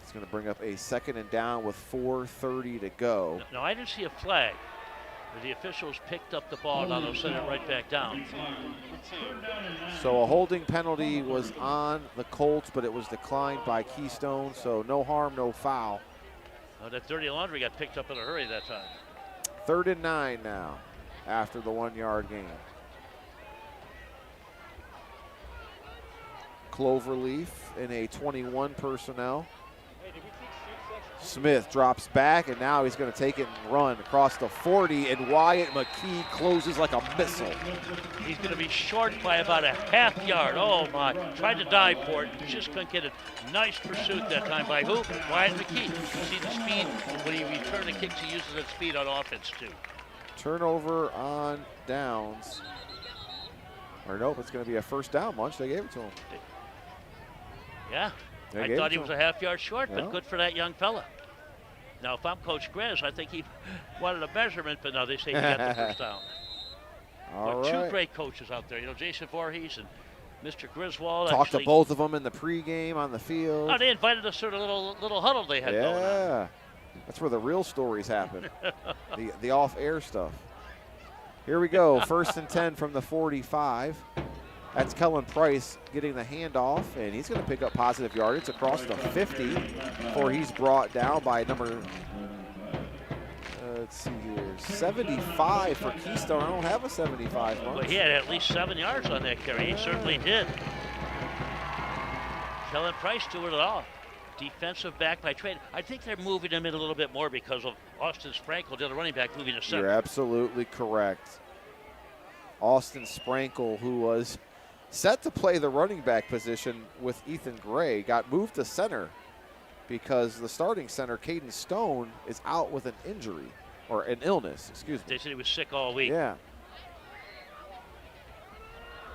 It's going to bring up a 2nd and down with 4:30 to go. No, I didn't see a flag. The officials picked up the ball and now sent it right back down. So a holding penalty was on the Colts, but it was declined by Keystone, so no harm, no foul. That dirty laundry got picked up in a hurry that time. 3rd and 9 now after the 1 yard gain. Cloverleaf in a 21 personnel. Smith drops back, and now he's going to take it and run across the 40, and Wyatt McKee closes like a missile. He's going to be short by about a ½ yard. Oh, my. Tried to dive for it. Just couldn't get it. Nice pursuit that time by who? Wyatt McKee. You see the speed. When he returns the kicks, he uses that speed on offense, too. Turnover on downs. Or nope, it's going to be a 1st down, Munch. They gave it to him. Yeah. I thought he was a ½ yard short, but good for that young fella. Now, if I'm Coach Grizz, I think he wanted a measurement, but no, they say he got the first down. All But right. two great coaches out there. Jason Voorhees and Mr. Griswold. Talked to both of them in the pregame on the field. Oh, they invited us to the little huddle they had going on. Yeah, that's where the real stories happen. the off-air stuff. Here we go. 1st and 10 from the 45. That's Kellen Price getting the handoff, and he's going to pick up positive yardage across the 50 before he's brought down by number, let's see here, 75 for Keystone. I don't have a 75 much. Well, he had at least 7 yards on that carry. He certainly did. Kellen Price doing it all. Defensive back by trade. I think they're moving him in a little bit more because of Austin Sprankle, the other running back, moving to center. You're absolutely correct. Austin Sprankle, who was set to play the running back position with Ethan Gray, got moved to center because the starting center, Caden Stone, is out with an injury, or an illness, excuse me. They said he was sick all week. Yeah.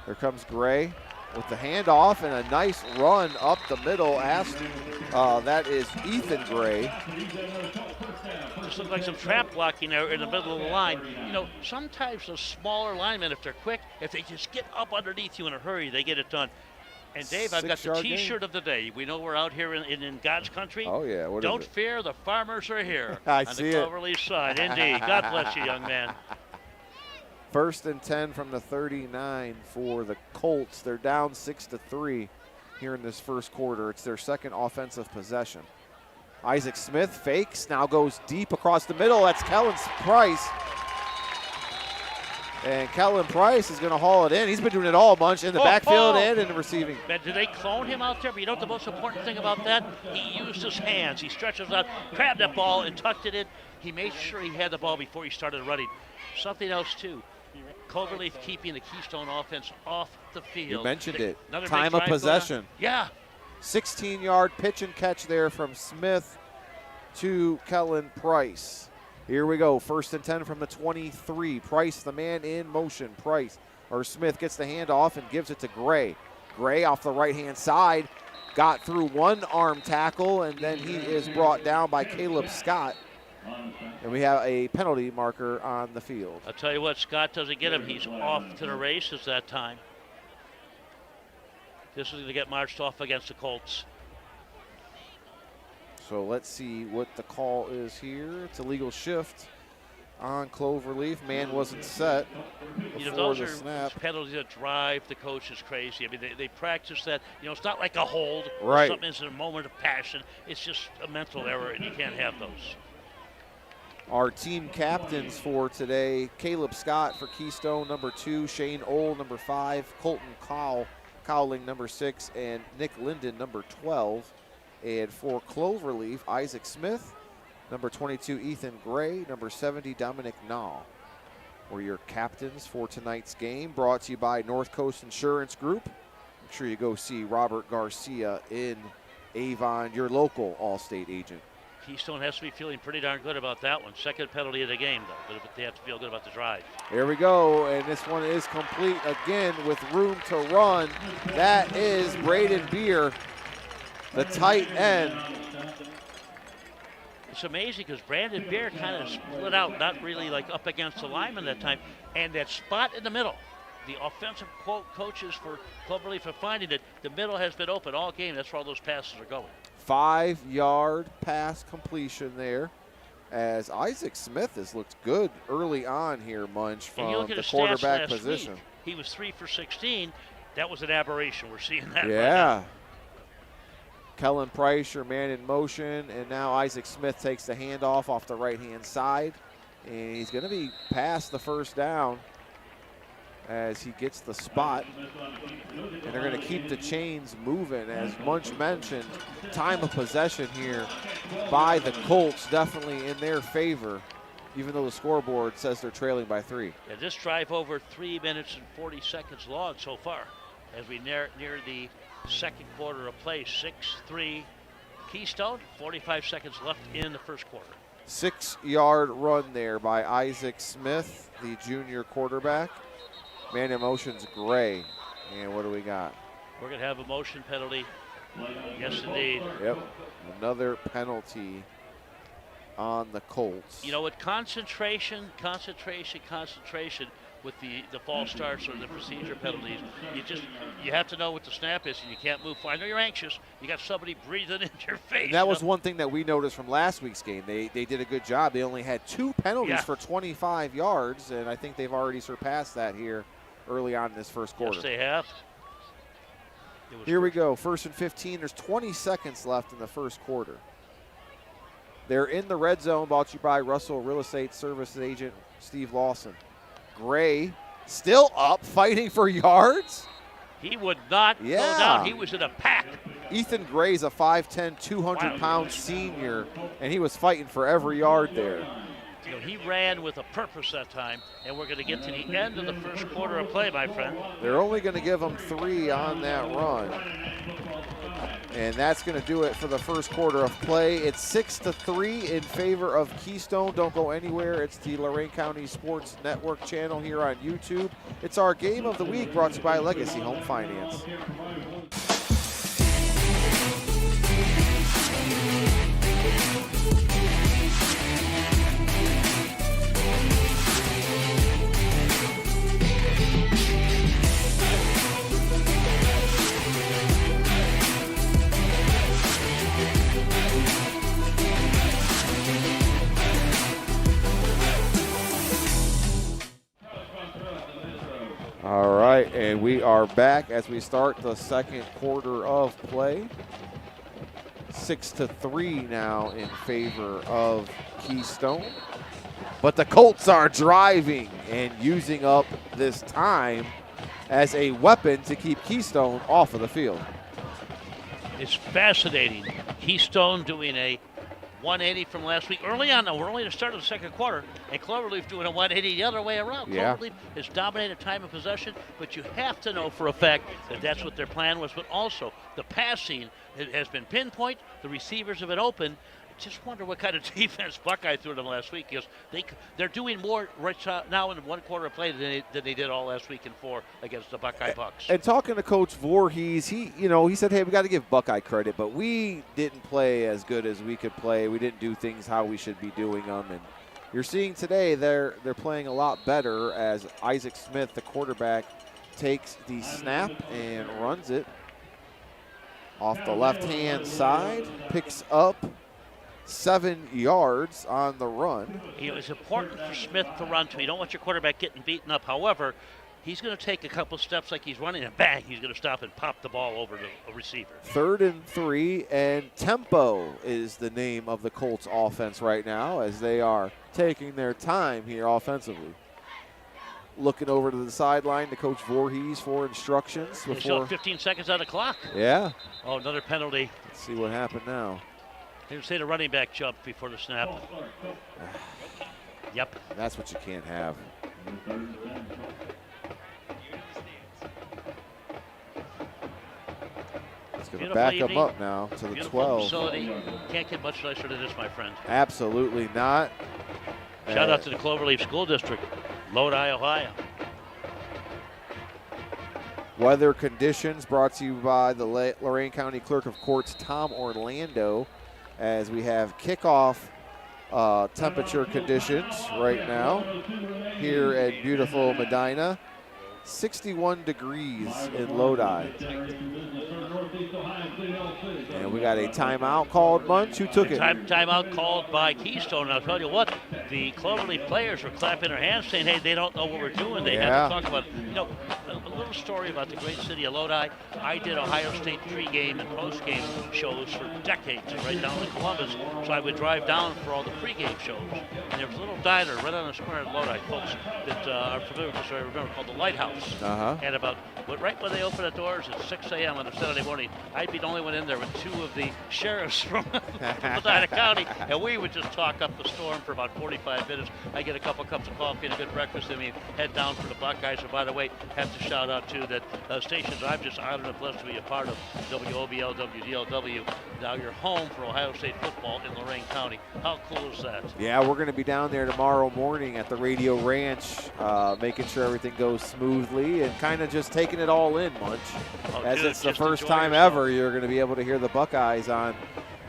Here comes Gray with the handoff and a nice run up the middle. That is Ethan Gray. Just looked like some trap blocking there in the middle of the line. Sometimes the smaller linemen, if they're quick, if they just get up underneath you in a hurry, they get it done. And Dave, I've got the T-shirt of the day. We know we're out here in God's country. Oh yeah, what Don't is it? fear, the farmers are here. I on see the it. Cloverleaf side. Indeed. God bless you, young man. 1st and 10 from the 39 for the Colts. They're down 6-3 here in this first quarter. It's their second offensive possession. Isaac Smith fakes, now goes deep across the middle. That's Kellen Price. And Kellen Price is going to haul it in. He's been doing it all bunch in the backfield and in the receiving. But did they clone him out there? But you know what the most important thing about that? He used his hands. He stretches out, grabbed that ball, and tucked it in. He made sure he had the ball before he started running. Something else, too. Cloverleaf keeping the Keystone offense off the field. You mentioned it. Another Time of possession. Yeah. 16-yard pitch and catch there from Smith to Kellen Price. Here we go. 1st and 10 from the 23. Price, the man in motion. Smith gets the handoff and gives it to Gray. Gray off the right-hand side. Got through one arm tackle, and then he is brought down by Caleb Scott. And we have a penalty marker on the field. I'll tell you what, Scott doesn't get him. He's off to the races that time. This is going to get marched off against the Colts. So let's see what the call is here. It's a legal shift on Cloverleaf. Man wasn't set before those the are snap. penalties that drive the coaches crazy. I mean, they practice that. It's not like a hold. Right. Something is a moment of passion. It's just a mental error, and you can't have those. Our team captains for today, Caleb Scott for Keystone, number 2, Shane Ohl, number 5, Colton Cowling, number 6, and Nick Linden, number 12. And for Cloverleaf, Isaac Smith, number 22, Ethan Gray, number 70, Dominic Nall. Were your captains for tonight's game, brought to you by North Coast Insurance Group. Make sure you go see Robert Garcia in Avon, your local Allstate agent. Keystone has to be feeling pretty darn good about that one. Second penalty of the game, though, but they have to feel good about the drive. Here we go, and this one is complete again with room to run. That is Braden Beer, the tight end. It's amazing because Brandon Beer kind of split out, not really like up against the lineman that time, and that spot in the middle. The offensive coaches for Cloverleaf are finding that the middle has been open all game. That's where all those passes are going. 5-yard pass completion there, as Isaac Smith has looked good early on here, Munch, from the quarterback position. Week, he was 3 for 16. That was an aberration. We're seeing that. Yeah. Right now. Kellen Price, your man in motion, and now Isaac Smith takes the handoff off the right-hand side, and he's going to be past the first down as he gets the spot. And they're going to keep the chains moving. As Munch mentioned, time of possession here by the Colts definitely in their favor, even though the scoreboard says they're trailing by 3. Yeah, this drive over 3 minutes and 40 seconds long so far as we near the second quarter of play. 6-3 Keystone, 45 seconds left in the first quarter. 6-yard run there by Isaac Smith, the junior quarterback. Man in motion's Gray. And what do we got? We're going to have a motion penalty. Yes, indeed. Yep, another penalty on the Colts. You know, with concentration with the false starts or the procedure penalties, you have to know what the snap is, and you can't move. I know you're anxious. You got somebody breathing in your face. And that was one thing that we noticed from last week's game. They did a good job. They only had 2 penalties for 25 yards, and I think they've already surpassed that here early on in this first quarter. Yes, they have. Here we go, 1st and 15. There's 20 seconds left in the first quarter. They're in the red zone, brought to you by Russell Real Estate Service Agent Steve Lawson. Gray still up, fighting for yards. He would not go down. He was in a pack. Ethan Gray's a 5'10", 200-pound senior, and he was fighting for every yard there. You know, he ran with a purpose that time, and we're going to get to the end of the first quarter of play, my friend. They're only going to give him 3 on that run. And that's going to do it for the first quarter of play. It's 6-3 in favor of Keystone. Don't go anywhere. It's the Lorain County Sports Network channel here on YouTube. It's our game of the week brought to you by Legacy Home Finance. All right, and we are back as we start the second quarter of play. 6-3 now in favor of Keystone. But the Colts are driving and using up this time as a weapon to keep Keystone off of the field. It's fascinating. Keystone doing a 180 from last week. Early on, we're only at the start of the second quarter, and Cloverleaf doing a 180 the other way around. Yeah. Cloverleaf has dominated time of possession, but you have to know for a fact that that's what their plan was. But also, the passing has been pinpoint. The receivers have been open. Just wonder what kind of defense Buckeye threw them last week, because they're doing more right now in one quarter of play than they did all last week in 4 against the Buckeye Bucks. And talking to Coach Voorhees, he said, hey, we got to give Buckeye credit, but we didn't play as good as we could play. We didn't do things how we should be doing them. And you're seeing today they're playing a lot better as Isaac Smith, the quarterback, takes the snap and runs it off the left-hand side, picks up 7 yards on the run. It was important for Smith to run to. You don't want your quarterback getting beaten up. However, he's going to take a couple steps like he's running, and bang, he's going to stop and pop the ball over to a receiver. 3rd and 3, and tempo is the name of the Colts offense right now as they are taking their time here offensively. Looking over to the sideline to Coach Voorhees for instructions. They still have 15 seconds on the clock. Yeah. Oh, another penalty. Let's see what happened now. They say the running back jumped before the snap. Yep. That's what you can't have. It's going to back them up now to the 12. Facility. Can't get much nicer than this, my friend. Absolutely not. Shout out to the Cloverleaf School District, Lodi, Ohio. Weather conditions brought to you by the Lorain County Clerk of Courts, Tom Orlando, as we have kickoff temperature conditions right now here at beautiful Medina. 61 degrees in Lodi. And we got a timeout called, Munch. Who took it? Timeout called by Keystone. And I'll tell you what, the Cloverleaf players were clapping their hands saying, hey, they don't know what we're doing. They have to talk about it. You know, a little story about the great city of Lodi. I did Ohio State pregame and postgame shows for decades right down in Columbus. So I would drive down for all the pregame shows. And there was a little diner right on the square in Lodi, folks, that are familiar with this, I remember, called the Lighthouse. And right when they opened the doors at 6 a.m. on a Saturday morning, I'd be the only one in there with 2 of the sheriffs from Medina County, and we would just talk up the storm for about 45 minutes. I get a couple cups of coffee and a good breakfast, and we head down for the Buckeyes. And by the way, have to shout out too that stations I'm just honored and blessed to be a part of, WOBL, WDLW. Now you're home for Ohio State football in Lorain County. How cool is that? Yeah, we're going to be down there tomorrow morning at the Radio Ranch, making sure everything goes smoothly and kind of just taking it all in, Munch. As it's the first time ever you're going to be able to hear the Buckeyes on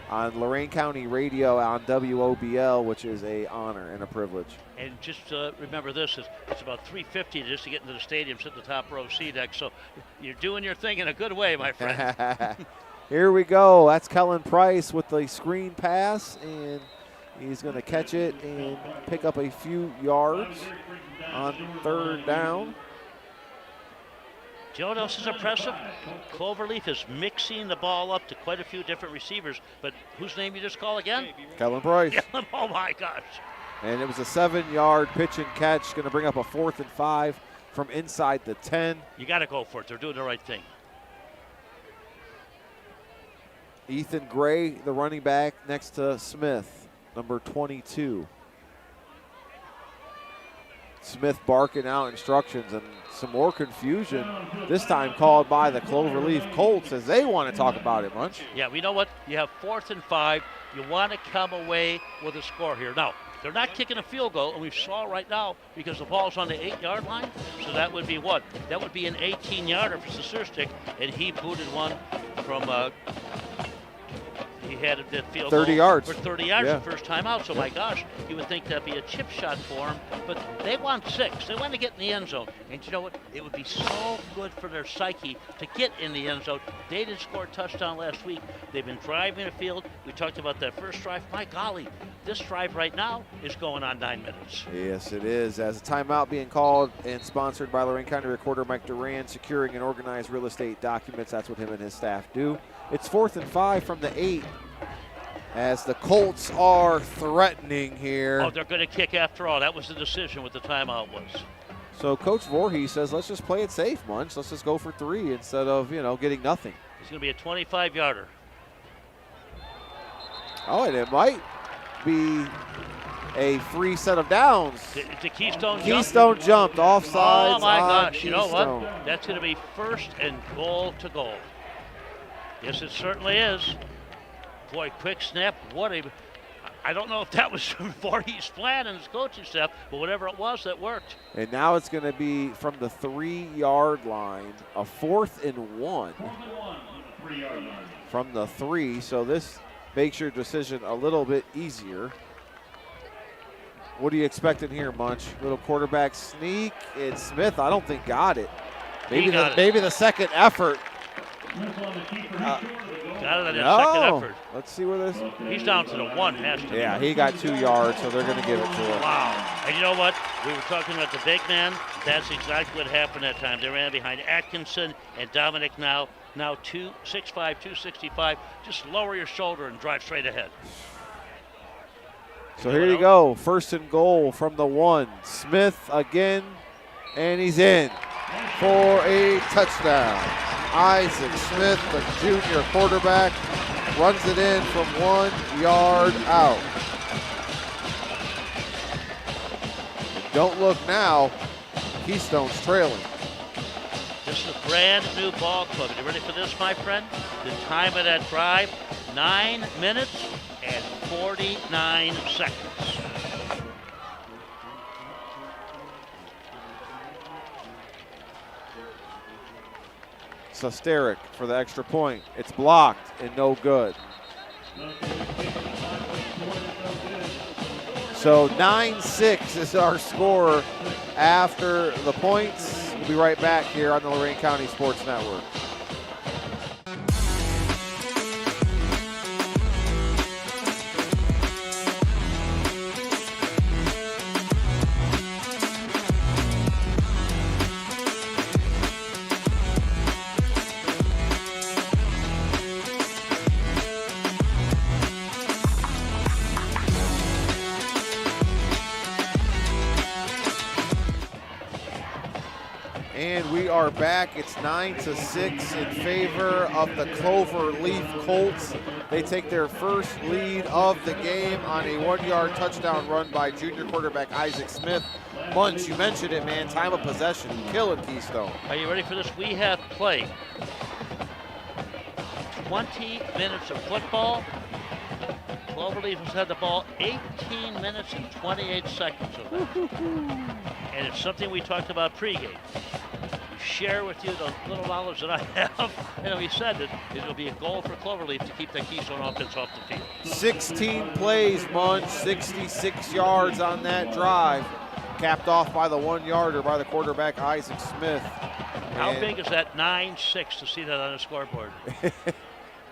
on Lorain County Radio on WOBL, which is a honor and a privilege. And just remember this, it's about $350 just to get into the stadium, sit in the top row C deck. So you're doing your thing in a good way, my friend. Here we go. That's Kellen Price with the screen pass, and he's going to catch it and pick up a few yards on third down. Do you know what else is impressive? Cloverleaf is mixing the ball up to quite a few different receivers, but whose name you just call again? Kellen Price. Oh, my gosh. And it was a 7-yard pitch and catch, going to bring up a 4th and 5 from inside the 10. You got to go for it. They're doing the right thing. Ethan Gray, the running back, next to Smith, number 22. Smith barking out instructions, and some more confusion, this time called by the Cloverleaf Colts as they want to talk about it, Munch. Yeah, we know what? You have 4th and 5. You want to come away with a score here. Now, they're not kicking a field goal, and we saw right now because the ball's on the 8-yard line. So that would be what? That would be an 18-yarder for Sasurstik, and he booted one from he had that field 30 goal yards. for 30 yards Yeah. the first time out. So, my gosh, you would think that'd be a chip shot for him. But they want 6. They want to get in the end zone. And you know what? It would be so good for their psyche to get in the end zone. They didn't score a touchdown last week. They've been driving the field. We talked about that first drive. My golly, this drive right now is going on 9 minutes. Yes, it is. As a timeout being called and sponsored by Lorain County Recorder Mike Duran, securing and organized real estate documents. That's what him and his staff do. It's 4th and 5 from the 8 as the Colts are threatening here. Oh, they're going to kick after all. That was the decision what the timeout was. So Coach Voorhees says, let's just play it safe, Munch. Let's just go for 3 instead of, getting nothing. It's going to be a 25-yarder. Oh, and it might be a free set of downs. The Keystone Jumped offsides. Oh, my gosh. Keystone. You know what? That's going to be 1st and goal to goal. Yes, it certainly is. Boy, quick snap. I don't know if that was Voorhees' plan and his coaching staff, but whatever it was, that worked. And now it's going to be from the 3-yard line, a 4th and 1 from the 3. So this makes your decision a little bit easier. What are you expecting here, Munch? Little quarterback sneak. It's Smith. I don't think got it. Maybe the second effort. Got it on his second effort. Let's see where this. He's down to the 1, has to. Yeah, he got 2 yards, so they're going to give it to him. Wow. And you know what? We were talking about the big man. That's exactly what happened that time. They ran behind Atkinson and Dominic now 6'5", 265. Just lower your shoulder and drive straight ahead. So here you go. 1st and goal from the 1. Smith again, and he's in for a touchdown. Isaac Smith, the junior quarterback, runs it in from 1 yard out. Don't look now. Keystone's trailing. This is a brand new ball club. Are you ready for this, my friend? The time of that drive, 9 minutes and 49 seconds. Sosteric for the extra point. It's blocked and no good. So 9-6 is our score after the points. We'll be right back here on the Lorain County Sports Network. And we are back. It's 9-6 in favor of the Cloverleaf Colts. They take their first lead of the game on a 1-yard touchdown run by junior quarterback Isaac Smith. Munch, you mentioned it, man. Time of possession, killing Keystone. Are you ready for this? We have played 20 minutes of football. Cloverleaf has had the ball 18 minutes and 28 seconds of that. And it's something we talked about pregame. You share with you the little knowledge that I have. He said that it'll be a goal for Cloverleaf to keep that Keystone offense off the field. 16 plays, Munch, 66 yards on that drive. Capped off by the 1-yarder by the quarterback, Isaac Smith. How big is that 9-6 to see that on the scoreboard?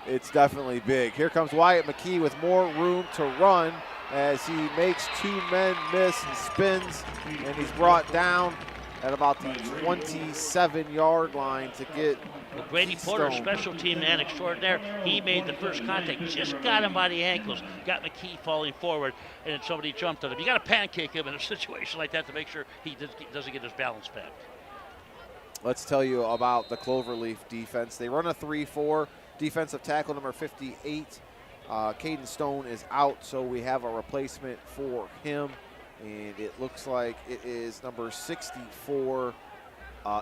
It's definitely big. Here comes Wyatt McKee with more room to run as he makes 2 men miss and spins, and he's brought down at about the 27-yard line to get Well, Grady Porter, special team man extraordinaire, he made the first contact, just got him by the ankles, got McKee falling forward, and then somebody jumped on him. You got to pancake him in a situation like that to make sure he doesn't get his balance back. Let's tell you about the Cloverleaf defense. They run a 3-4. Defensive tackle number 58, Caden Stone, is out, so we have a replacement for him. And it looks like it is number 64,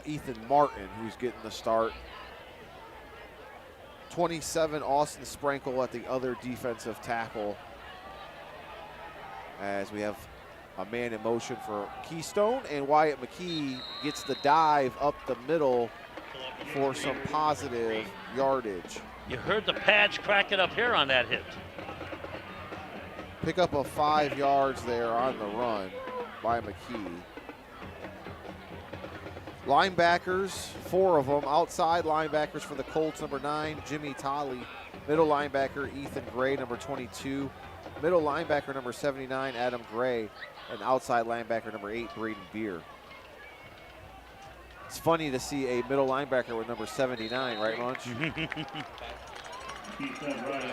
Ethan Martin, who's getting the start. 27, Austin Sprankle at the other defensive tackle. As we have a man in motion for Keystone, and Wyatt McKee gets the dive up the middle for some positive yardage. You heard the pads cracking up here on that hit. Pick up a 5 yards there on the run by McKee. Linebackers, 4 of them. Outside linebackers for the Colts, number 9, Jimmy Tolley. Middle linebacker, Ethan Gray, number 22. Middle linebacker, number 79, Adam Gray. And outside linebacker, number 8, Braden Beer. It's funny to see a middle linebacker with number 79, right, Munch?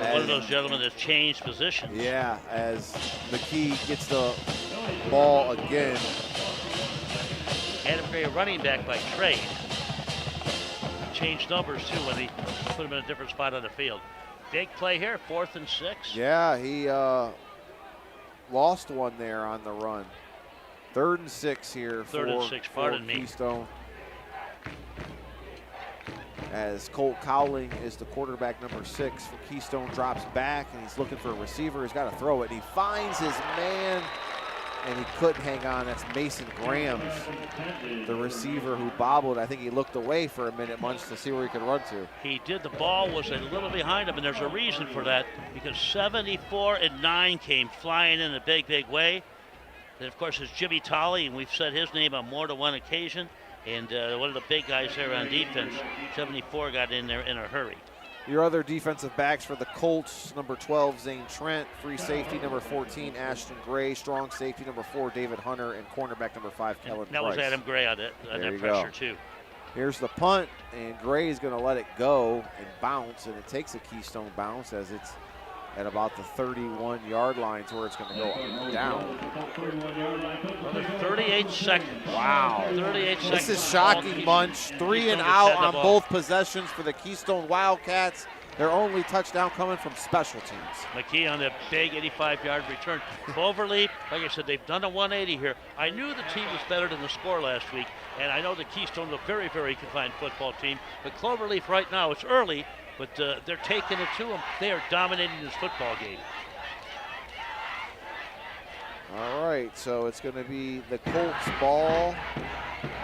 One of those gentlemen that changed positions. Yeah, as McKee gets the ball again. Adam Gray, a running back by trade. Changed numbers, too, when he put him in a different spot on the field. Big play here, 4th and 6. Yeah, he lost one there on the run. 3rd and 6 here for Keystone. As Colt Cowling is the quarterback, number 6 for Keystone, drops back and he's looking for a receiver. He's got to throw it. And he finds his man, and he couldn't hang on. That's Mason Grahams, the receiver who bobbled. I think he looked away for a minute, Munch, to see where he could run to. He did. The ball was a little behind him, and there's a reason for that, because 74-9 came flying in a big, big way. And, of course, it's Jimmy Tolley, and we've said his name on more than one occasion. And one of the big guys there on defense, 74, got in there in a hurry. Your other defensive backs for the Colts, number 12, Zane Trent. Free safety, number 14, Ashton Gray. Strong safety, number 4, David Hunter. And cornerback, number 5, Kellen Price. That was Adam Gray on that pressure, too. Here's the punt, and Gray is going to let it go and bounce. And it takes a Keystone bounce as it's at about the 31-yard line to where it's going to go down. Another 38 seconds. Wow. 38 seconds. This is shocking, Munch. 3 and out on both possessions for the Keystone Wildcats. Their only touchdown coming from special teams. McKee on the big 85-yard return. Cloverleaf, like I said, they've done a 180 here. I knew the team was better than the score last week, and I know the Keystone is a very, very confined football team. But Cloverleaf right now, it's early, but they're taking it to them. They are dominating this football game. All right, so it's going to be the Colts ball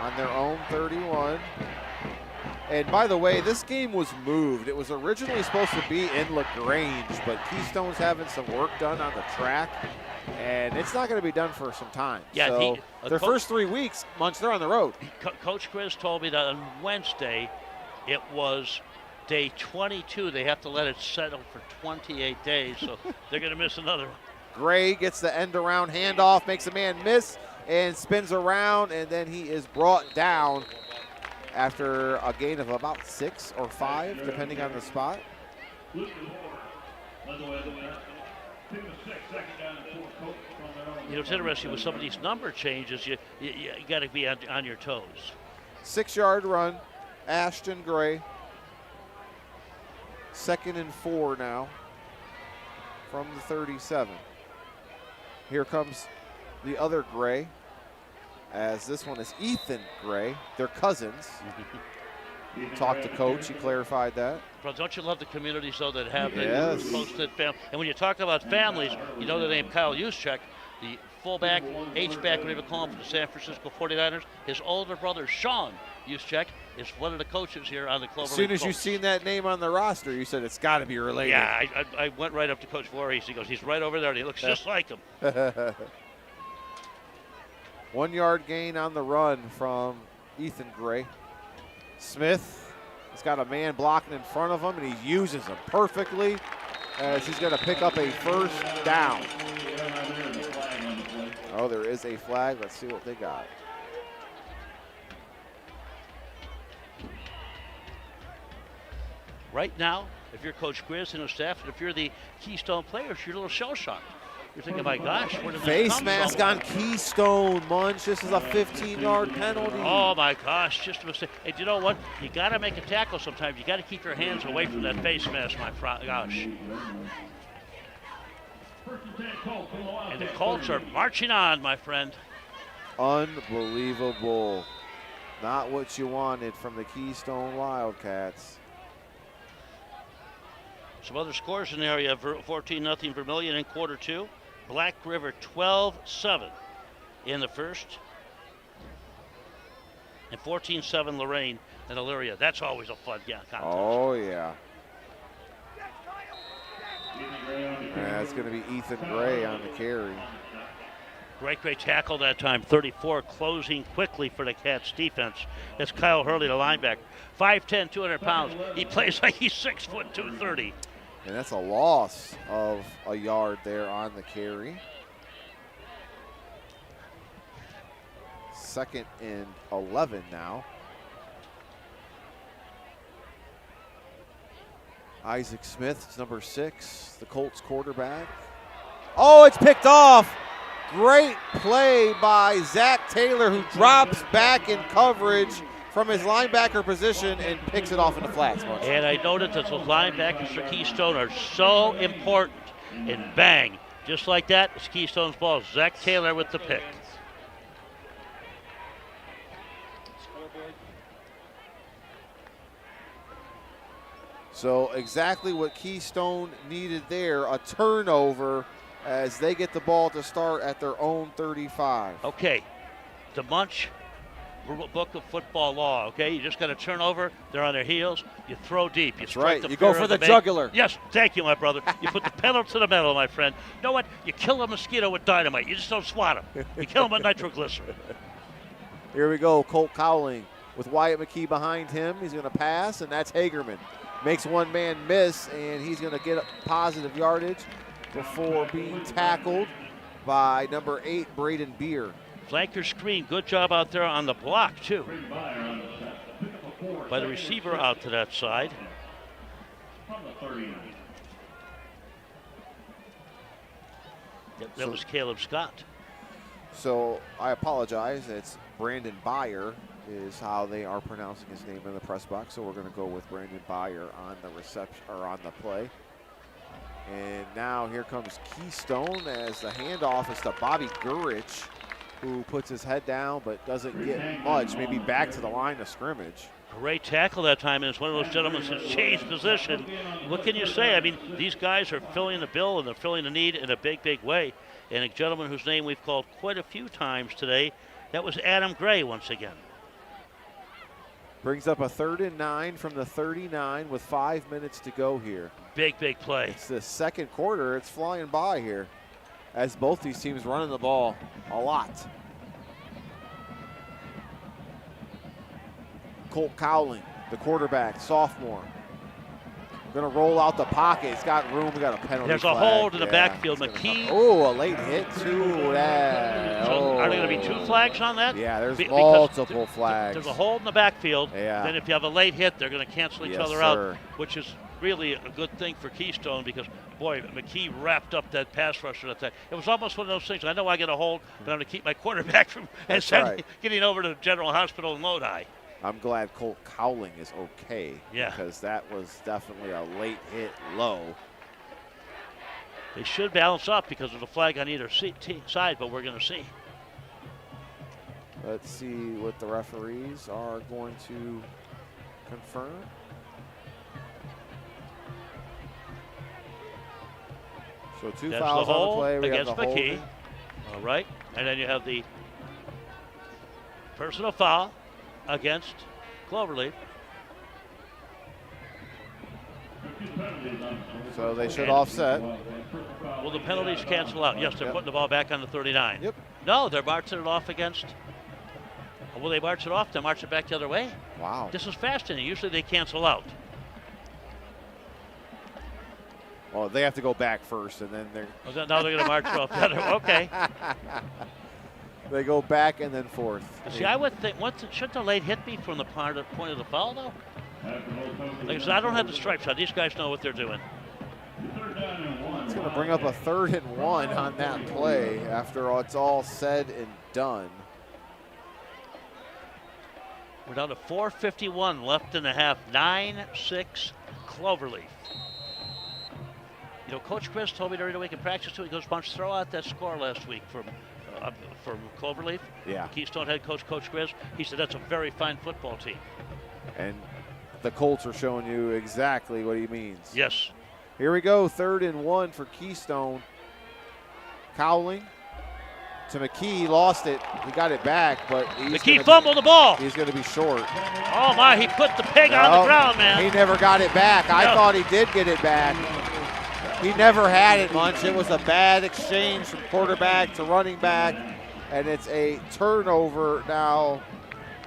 on their own 31. And by the way, this game was moved. It was originally supposed to be in LaGrange, but Keystone's having some work done on the track, and it's not going to be done for some time. Yeah, so their first 3 weeks, Munch, they're on the road. Coach Chris told me that on Wednesday it was day 22. They have to let it settle for 28 days, so they're going to miss another. Gray gets the end around handoff, makes a man miss, and spins around, and then he is brought down after a gain of about 6 or 5, depending on the spot. You know, it's interesting with some of these number changes, you got to be on your toes. 6-yard run, Ashton Gray. 2nd and 4 now from the 37. Here comes the other Gray, as this one is Ethan Gray. They're cousins. Talked to Coach, he clarified that. But don't you love the communities, though, that have yes. the close-knit family? And when you talk about families, you know the name Kyle Juszczyk, the fullback, H-back, whatever you call him, for the San Francisco 49ers. His older brother, Sean, Juszczyk is one of the coaches here on the Cloverleaf. As soon as you Colts. seen that name on the roster, you said it's got to be related. Yeah, I went right up to Coach Voorhees. He goes, he's right over there, and he looks just like him. 1 yard gain on the run from Ethan Gray. Smith has got a man blocking in front of him, and he uses him perfectly as he's going to pick up a first down. Oh, there is a flag. Let's see what they got. Right now, if you're Coach Grizz and his staff, and if you're the Keystone players, you're a little shell-shocked. You're thinking, my gosh, where did this Face come mask from? on Keystone, Munch. This is a 15-yard penalty. Oh, my gosh, just a mistake. And you know what? You got to make a tackle sometimes. You got to keep your hands away from that face mask, my gosh. And the Colts are marching on, my friend. Unbelievable. Not what you wanted from the Keystone Wildcats. Some other scores in the area: 14-0 Vermilion in quarter two. Black River 12-7 in the first. And 14-7 Lorain and Elyria. That's always a fun contest. Oh, yeah. That's going to be Ethan Gray on the carry. Great tackle that time. 34 closing quickly for the Cats defense. That's Kyle Hurley, the linebacker. 5'10", 200 pounds. He plays like he's 6 foot 230. And that's a loss of a yard there on the carry. 2nd and 11 now. Isaac Smith, it's number 6, the Colts quarterback. Oh, it's picked off. Great play by Zach Taylor, who drops back in coverage from his linebacker position and picks it off in the flats. And I noted that those linebackers for Keystone are so important. And bang, just like that, it's Keystone's ball. Zach Taylor with the pick. So exactly what Keystone needed there, a turnover as they get the ball to start at their own 35. Okay, the Munch book of football law, okay? You just got to turn over, they're on their heels, you throw deep. You strike the you go for the jugular. Yes, thank you, my brother. You put the pedal to the metal, my friend. You know what? You kill a mosquito with dynamite. You just don't swat him. You kill him with nitroglycerin. Here we go, Colt Cowling with Wyatt McKee behind him. He's going to pass, and that's Hagerman. Makes one man miss, and he's going to get positive yardage before being tackled by number 8, Braden Beer. Flanker screen, good job out there on the block, too. By the receiver out to that side. That was Caleb Scott. So I apologize. It's Brandon Beyer is how they are pronouncing his name in the press box. So we're going to go with Brandon Beyer on the reception or on the play. And now here comes Keystone as the handoff is to Bobby Gurich, who puts his head down but doesn't get much, maybe back to the line of scrimmage. Great tackle that time, and it's one of those gentlemen who's changed position. What can you say? I mean, these guys are filling the bill and they're filling the need in a big way. And a gentleman whose name we've called quite a few times today, that was Adam Gray once again. Brings up a 3rd and 9 from the 39 with 5 minutes to go here. Big play. It's the second quarter. It's flying by here as both these teams running the ball a lot. Colt Cowling, the quarterback, sophomore. Going to roll out the pocket. He's got room. We got a penalty There's flag. a hold in the backfield. McKee. Oh, a late hit to that. So are there going to be 2 flags on that? Yeah, there's multiple flags. There's a hold in the backfield. Yeah. Then if you have a late hit, they're going to cancel each other out, which is really a good thing for Keystone because, boy, McKee wrapped up that pass rusher at that. It was almost one of those things. I know I get a hold, but I'm going to keep my quarterback from getting over to General Hospital in Lodi. I'm glad Colt Cowling is okay. Yeah. Because that was definitely a late hit low. They should balance up because of the flag on either side, but we're going to see. Let's see what the referees are going to confirm. So 2 That's fouls the on the hold play. We against have the McKee. holding. All right. And then you have the personal foul against Cloverleaf. So they should offset. Will the penalties cancel out? Yes, they're putting the ball back on the 39. Yep. No, they're marching it off against. Will they march it off? They march it back the other way. Wow. This is fascinating. Usually they cancel out. Well, they have to go back first, and then they're. Now they're going to march it off the other. Okay. They go back and then forth. See, I would think, shouldn't the late hit be from the point of the foul, though? Like I said, I don't have the stripes on. These guys know what they're doing. It's going to bring up a 3rd and 1 on that play after it's all said and done. We're down to 4:51 left in the half. 9-6 Cloverleaf. You know, Coach Chris told me during the week in practice too. He goes, "Bunch, throw out that score last week from Cloverleaf." Yeah. Keystone head coach, Coach Chris. He said that's a very fine football team. And the Colts are showing you exactly what he means. Yes. Here we go, 3rd and 1 for Keystone. Cowling to McKee. He lost it. He got it back, but McKee fumbled the ball. He's going to be short. Oh, my. He put the pig on the ground, man. He never got it back. I thought he did get it back. He never had it much. It was a bad exchange from quarterback to running back, and it's a turnover now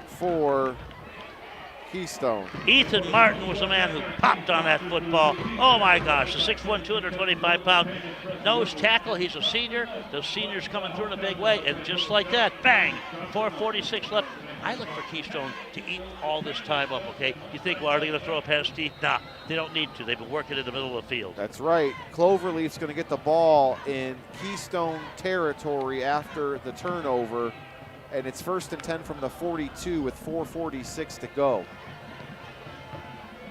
for Keystone. Ethan Martin was the man who popped on that football. Oh, my gosh. The 6'1", 225-pound nose tackle. He's a senior. The senior's coming through in a big way. And just like that, bang, 4:46 left. I look for Keystone to eat all this time up, okay? You think, well, are they going to throw a pass deep? Nah, they don't need to. They've been working in the middle of the field. That's right. Cloverleaf's going to get the ball in Keystone territory after the turnover. And it's 1st and 10 from the 42 with 4:46 to go.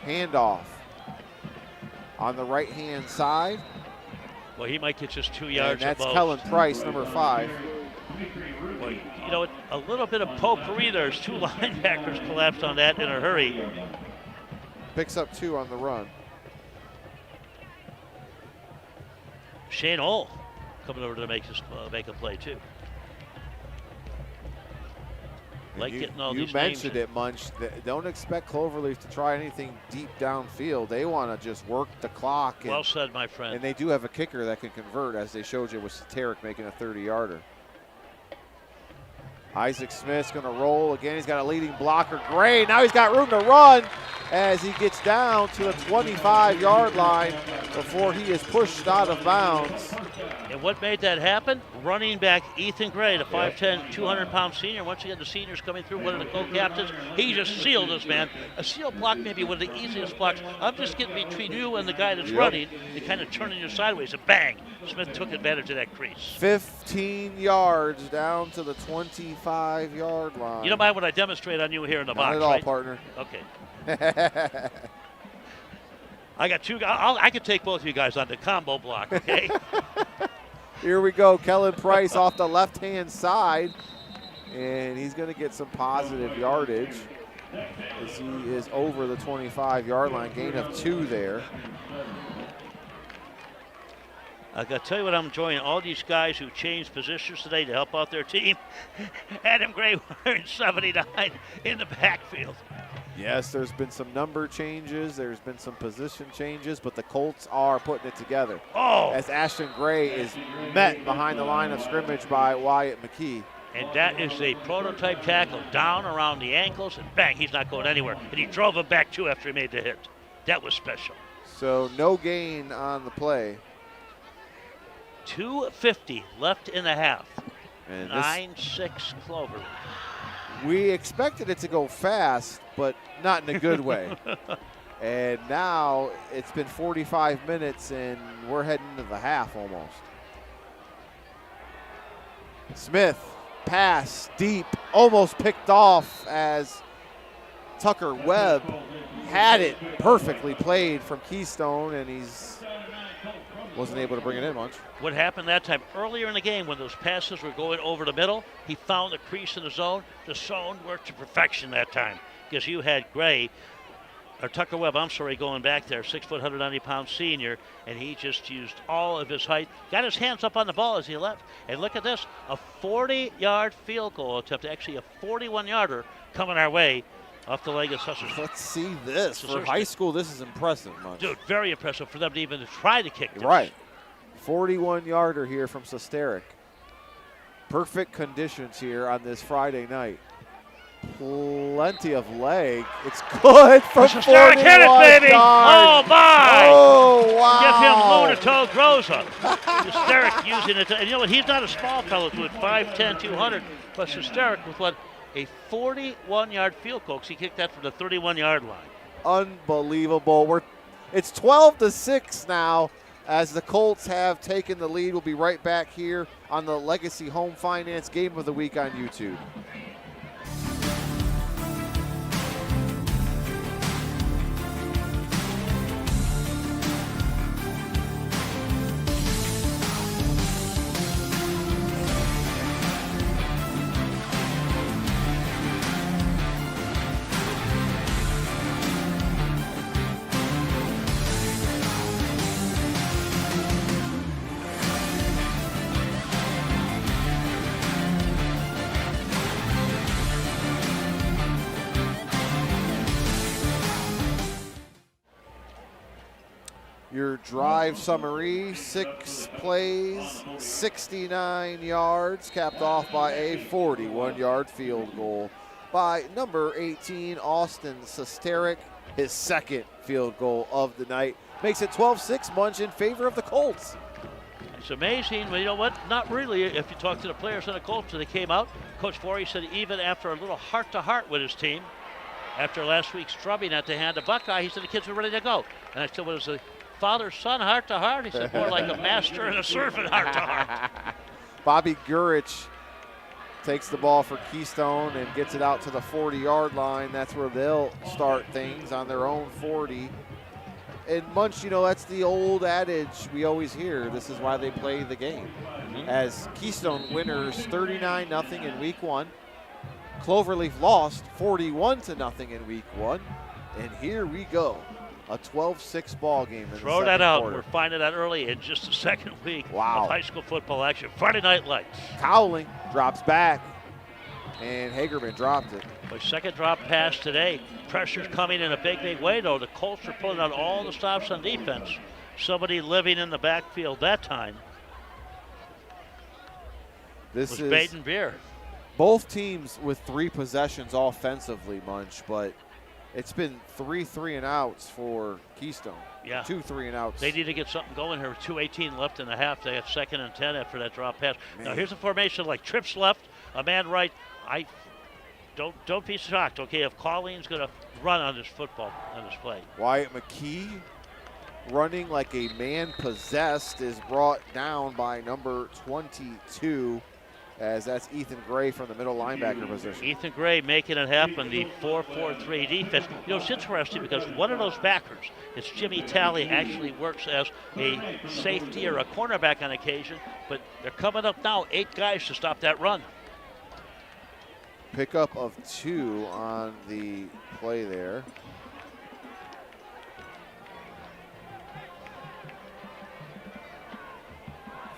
Handoff on the right-hand side. Well, he might get just 2 yards. And that's Kellen Price, number 5. Well, you know, a little bit of potpourri. There's 2 linebackers collapsed on that in a hurry. Picks up 2 on the run. Shane Ohl coming over to make a play, too. Like getting all these You mentioned it, Munch. Don't expect Cloverleaf to try anything deep downfield. They want to just work the clock. Well said, my friend. And they do have a kicker that can convert, as they showed you with Sateric making a 30-yarder. Isaac Smith's going to roll again. He's got a leading blocker, Gray. Now he's got room to run as he gets down to the 25-yard line before he is pushed out of bounds. And what made that happen? Running back Ethan Gray, the 5'10", 200-pound senior. Once again, the senior's coming through, one of the co-captains. He just sealed this, man. A seal block may be one of the easiest blocks. I'm just getting between you and the guy that's running. You're kind of turning you sideways, and bang! Smith took advantage of that crease. 15 yards down to the 25-yard line. You don't mind what I demonstrate on you here in the box, Not at all, right? partner. Okay. I got 2 guys. I could take both of you guys on the combo block, okay? Here we go. Kellen Price off the left-hand side. And he's going to get some positive yardage as he is over the 25-yard line. Gain of 2 there. I got to tell you what I'm enjoying. All these guys who changed positions today to help out their team. Adam Gray wearing 79 in the backfield. Yes, there's been some number changes. There's been some position changes, but the Colts are putting it together. Oh! As Ashton Gray is met behind the line of scrimmage by Wyatt McKee. And that is a prototype tackle down around the ankles, and bang, he's not going anywhere. And he drove him back, too, after he made the hit. That was special. So no gain on the play. 2:50 left in the half. And 9-6 Cloverleaf. We expected it to go fast, but not in a good way. And now it's been 45 minutes, and we're heading into the half almost. Smith, pass, deep, almost picked off as Tucker Webb had it perfectly played from Keystone, and he's wasn't able to bring it in much. What happened that time? Earlier in the game when those passes were going over the middle, he found the crease in the zone. The zone worked to perfection that time because you had Tucker Webb, going back there, 6', 190-pound senior, and he just used all of his height, got his hands up on the ball as he left. And look at this, a 40-yard field goal attempt, actually a 41-yarder coming our way. Off the leg of Sussex. Let's see this. For high school, this is impressive, Munch. Dude, very impressive for them to even try to kick this. Right. 41-yarder here from Sesteric. Perfect conditions here on this Friday night. Plenty of leg. It's good from 41 Sesteric hit it, baby! yards. Oh, my! Oh, wow. Give him Lunatoe Groza. Sesteric using it. And you know what? He's not a small fellow with 5'10", 200. But Sesteric with what? A 41-yard field goal. He kicked that from the 31-yard line. Unbelievable. It's 12-6 now as the Colts have taken the lead. We'll be right back here on the Legacy Home Finance Game of the Week on YouTube. Your drive summary, 6 plays, 69 yards, capped off by a 41-yard field goal by number 18, Austin Sesteric, his second field goal of the night. Makes it 12-6, Munch, in favor of the Colts. It's amazing, but you know what? Not really. If you talk to the players on the Colts, they came out. Coach Forey said even after a little heart-to-heart with his team, after last week's drubbing at the hand of Buckeye, he said the kids were ready to go. And I said, what is it? Father-son, heart-to-heart? He said, more like a master and a servant, heart-to-heart. Bobby Gurich takes the ball for Keystone and gets it out to the 40-yard line. That's where they'll start things on their own 40. And Munch, you know, that's the old adage we always hear. This is why they play the game. As Keystone winners 39-0 in week 1. Cloverleaf lost 41-0 in week 1. And here we go. A 12-6 ball game. Throw that out. We're finding that early in just the second week of high school football action. Friday Night Lights. Cowling drops back, and Hagerman dropped it. But second drop pass today. Pressure's coming in a big, big way, though. The Colts are pulling out all the stops on defense. Somebody living in the backfield that time. This is Baden Beer. Both teams with 3 possessions offensively, Munch, but it's been 3 3-and-outs for Keystone. Yeah. 2 3-and-outs. They need to get something going here. 2:18 left in the half. They have 2nd and 10 after that drop pass. Man. Now here's a formation like trips left, a man right. Don't be shocked, okay, if Colleen's going to run on this football, on this play. Wyatt McKee running like a man possessed is brought down by number 22. As that's Ethan Gray from the middle linebacker position. Ethan Gray making it happen, the 4-4-3 defense. You know, it's interesting because one of those backers, it's Jimmy Talley, actually works as a safety or a cornerback on occasion, but they're coming up now, 8 guys to stop that run. Pickup of 2 on the play there.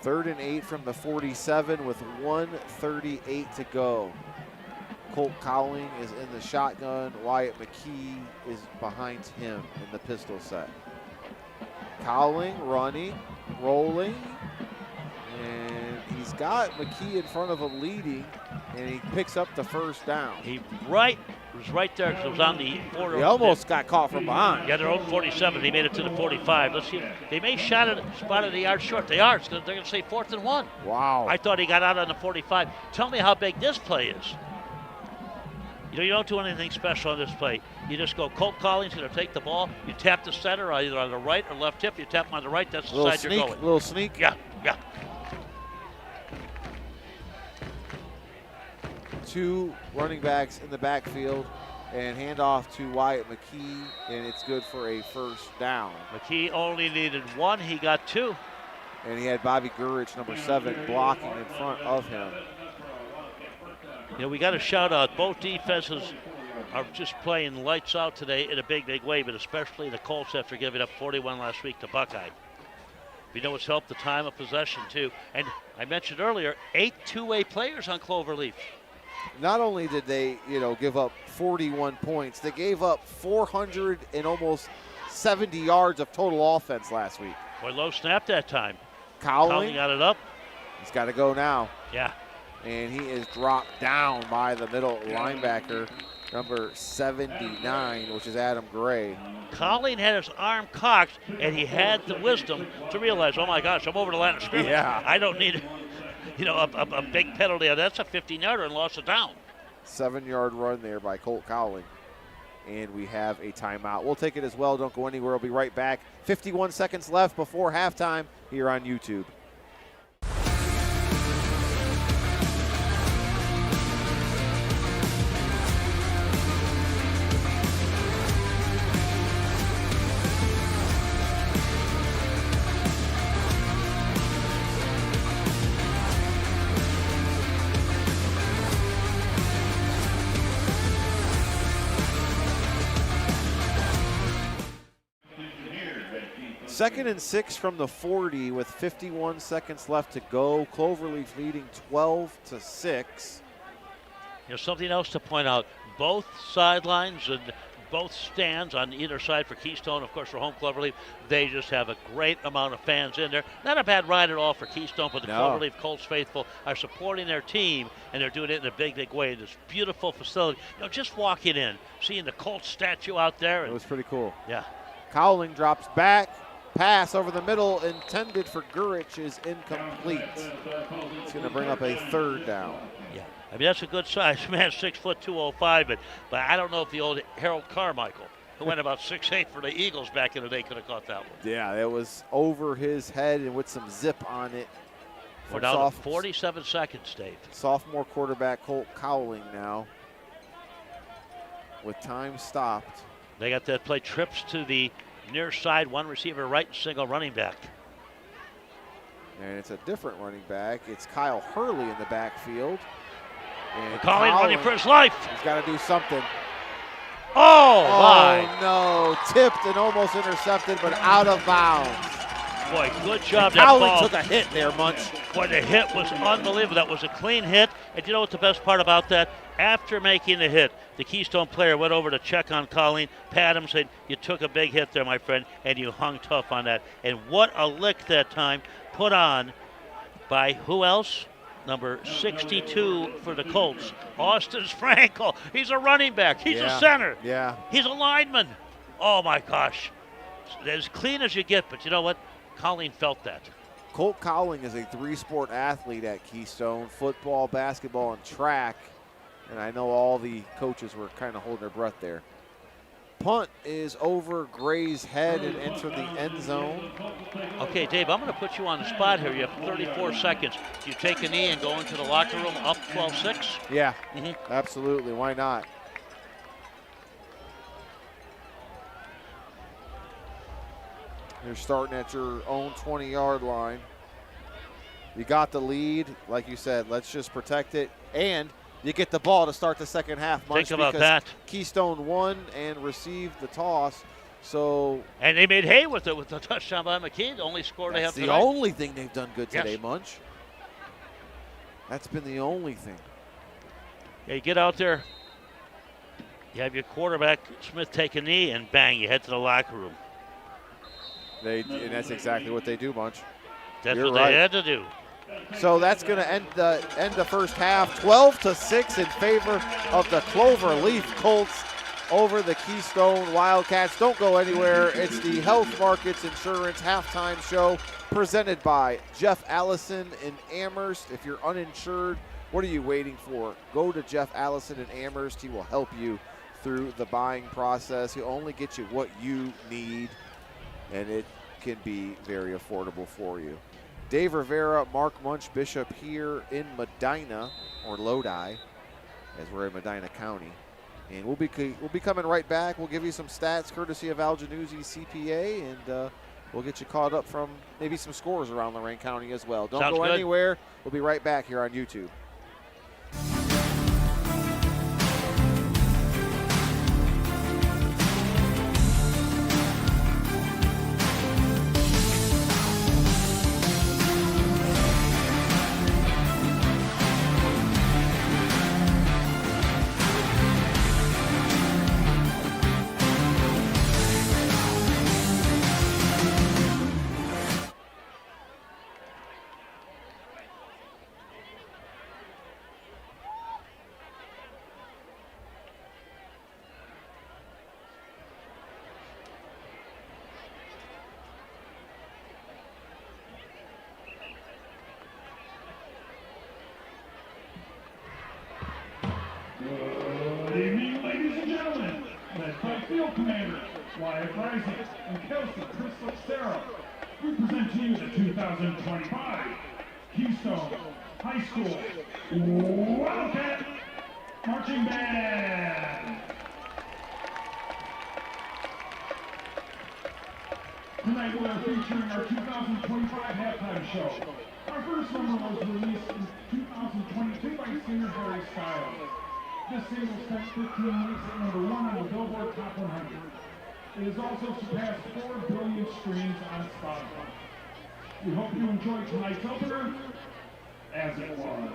Third and 8 from the 47 with 1:38 to go. Colt Cowling is in the shotgun. Wyatt McKee is behind him in the pistol set. Cowling running, rolling, and he's got McKee in front of him leading, and he picks up the first down. He was right there because it was on the 4. He almost got caught from behind. Yeah, their own 47. He made it to the 45. Let's see. They may spotted the yard short. They are. They're going to say 4th and 1. Wow. I thought he got out on the 45. Tell me how big this play is. You know, you don't do anything special on this play. You just go, Colt Collins going to take the ball. You tap the center either on the right or left hip. You tap him on the right. That's the side you're going. Little sneak. Yeah. 2 running backs in the backfield, and handoff to Wyatt McKee, and it's good for a first down. McKee only needed 1. He got 2. And he had Bobby Gurich, number 7, blocking in front of him. You know, we got to shout out both defenses are just playing lights out today in a big, big way, but especially the Colts after giving up 41 last week to Buckeye. We know it's helped the time of possession, too. And I mentioned earlier, 8 two-way players on Cloverleaf. not only did they, give up 41 points, they gave up 400 and almost 70 yards of total offense last week. Boy, low snap that time. Cowling got it up. He's got to go now. Yeah. And he is dropped down by the middle linebacker, number 79, which is Adam Gray. Colleen had his arm cocked, and he had the wisdom to realize, oh my gosh, I'm over the line of scrimmage. Yeah. I don't need, a big penalty. That's a 15-yarder and lost it down. 7-yard run there by Colt Cowling. And we have a timeout. We'll take it as well. Don't go anywhere. We'll be right back. 51 seconds left before halftime here on YouTube. Second and 6 from the 40 with 51 seconds left to go. Cloverleaf leading 12-6. Something else to point out. Both sidelines and both stands on either side for Keystone, of course, for home Cloverleaf, they just have a great amount of fans in there. Not a bad ride at all for Keystone, but the Cloverleaf Colts faithful are supporting their team, and they're doing it in a big, big way. This beautiful facility. Just walking in, seeing the Colts statue out there. It was pretty cool. Yeah. Cowling drops back. Pass over the middle intended for Gurich is incomplete. It's going to bring up a third down. Yeah, that's a good size man, 6 foot 205, but I don't know if the old Harold Carmichael, who went about 6'8" for the Eagles back in the day, could have caught that one. Yeah, it was over his head and with some zip on it. We're down to 47 seconds, Dave. Sophomore quarterback Colt Cowling now with time stopped. They got that play, trips to the near side, one receiver right, single running back. And it's a different running back. It's Kyle Hurley in the backfield. And Colleen running for his life. He's got to do something. Oh, my. No. Tipped and almost intercepted, but out of bounds. Boy, good job. Cowling took a hit there, Munch. Boy, the hit was unbelievable. That was a clean hit. And you know what the best part about that? After making the hit, the Keystone player went over to check on Colleen, pat him, said, you took a big hit there, my friend, and you hung tough on that. And what a lick that time put on by who else? Number 62 for the Colts, Austin Frankel. He's a running back. He's a center. Yeah. He's a lineman. Oh, my gosh. As clean as you get, but you know what? Colleen felt that. Colt Cowling is a three-sport athlete at Keystone, football, basketball, and track. And I know all the coaches were kind of holding their breath there. Punt is over Gray's head and enter the end zone. Okay, Dave, I'm going to put you on the spot here. You have 34 seconds. Do you take a knee and go into the locker room up 12-6? Yeah, absolutely. Why not? You're starting at your own 20-yard line. You got the lead. Like you said, let's just protect it. And you get the ball to start the second half. Think about that. Keystone won and received the toss. And they made hay with it with the touchdown by McKee. The only score they have tonight. That's the only thing they've done good today, Munch. That's been the only thing. Yeah, you get out there. You have your quarterback, Smith, take a knee, and bang, you head to the locker room. And that's exactly what they do, Munch. That's what they had to do. So that's going to end the first half, 12-6 in favor of the Cloverleaf Colts over the Keystone Wildcats. Don't go anywhere. It's the Health Markets Insurance halftime show presented by Jeff Allison in Amherst. If you're uninsured, what are you waiting for? Go to Jeff Allison in Amherst. He will help you through the buying process. He'll only get you what you need, and it can be very affordable for you. Dave Rivera, Mark Munch Bishop here in Medina, or Lodi, as we're in Medina County. And we'll be coming right back. We'll give you some stats courtesy of Al Januzzi CPA, and we'll get you caught up from maybe some scores around Lorain County as well. Don't go anywhere. We'll be right back here on YouTube. led by field commanders Wyatt Rising and Kelsey Crystal Sarah. We present to you the 2025 Keystone High School Wildcat Marching Band. Tonight we are featuring our 2025 halftime show. Our first number was released in 2022 by singer Harry Styles. This single spent 15 weeks at number 1 on the Billboard Top 100. It has also surpassed 4 billion streams on Spotify. We hope you enjoyed tonight's opener, As It Was.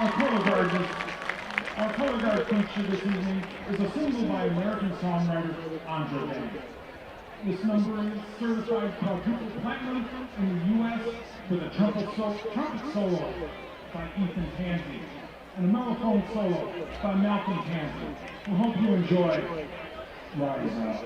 Our color guard feature this evening is a single by American songwriter Andre Bennett. This number is certified quadruple platinum in the U.S. with a trumpet solo by Ethan Tansey and a mellophone solo by Malcolm Tansey. We hope you enjoy Rise Up.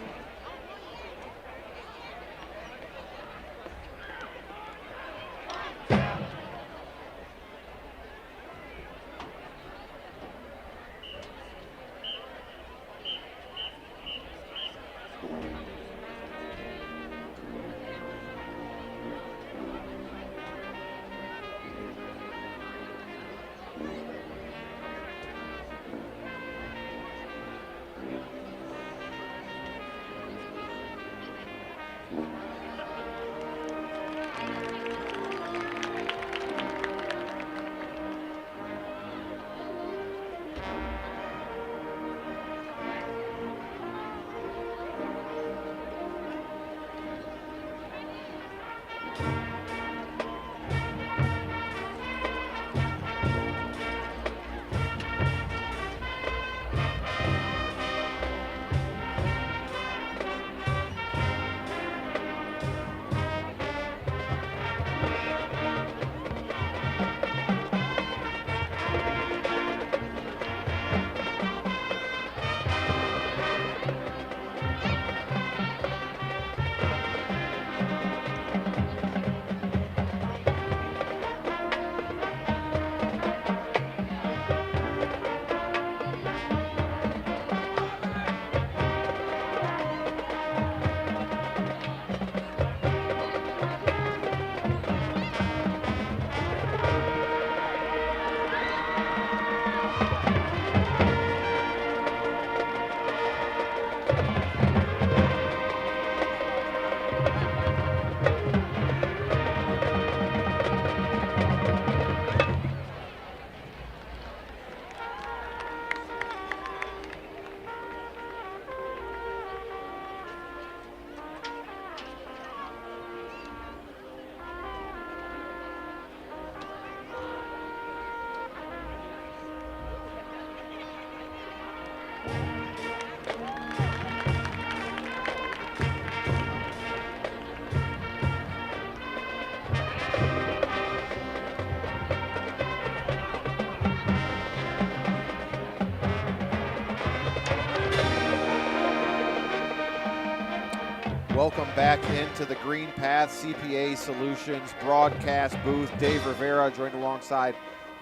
Welcome back into the Green Path CPA Solutions broadcast booth. Dave Rivera joined alongside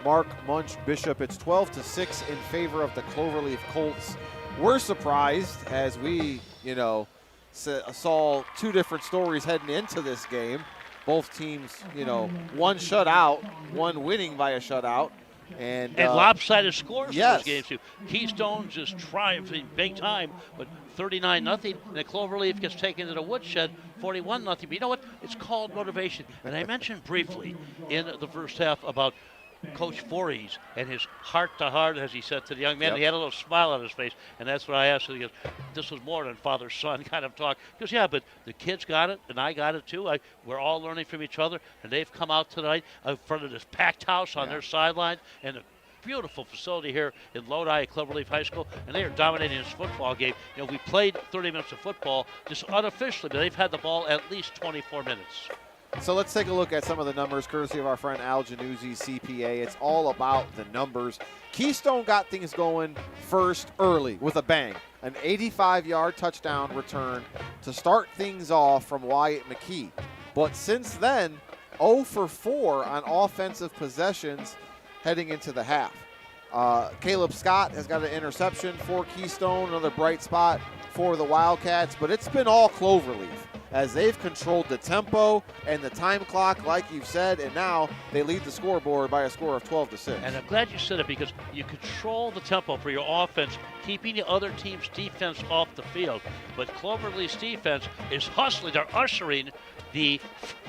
Mark Munch Bishop. It's 12-6 in favor of the Cloverleaf Colts. We're surprised as we, saw two different stories heading into this game. Both teams, one shutout, one winning by a shutout. And lopsided scores yes. in those games, too. Keystone just triumphing big time, but 39-0. And the Cloverleaf gets taken to the woodshed, 41-0. But you know what? It's called motivation. And I mentioned briefly in the first half about Coach Voorhees and his heart-to-heart, as he said to the young man. Yep. He had a little smile on his face, and that's what I asked him. He goes, this was more than father-son kind of talk. He goes, yeah, but the kids got it, and I got it too. We're all learning from each other, and they've come out tonight in front of this packed house on their sideline, and a beautiful facility here in Lodi at Cloverleaf High School, and they are dominating this football game. We played 30 minutes of football just unofficially, but they've had the ball at least 24 minutes. So let's take a look at some of the numbers, courtesy of our friend Al Januzzi, CPA. It's all about the numbers. Keystone got things going first early with a bang. An 85-yard touchdown return to start things off from Wyatt McKee. But since then, 0 for 4 on offensive possessions heading into the half. Caleb Scott has got an interception for Keystone, another bright spot for the Wildcats, but it's been all Cloverleaf as they've controlled the tempo and the time clock, like you've said, and now they lead the scoreboard by a score of 12-6. And I'm glad you said it because you control the tempo for your offense, keeping the other team's defense off the field. But Cloverleaf's defense is hustling. They're ushering the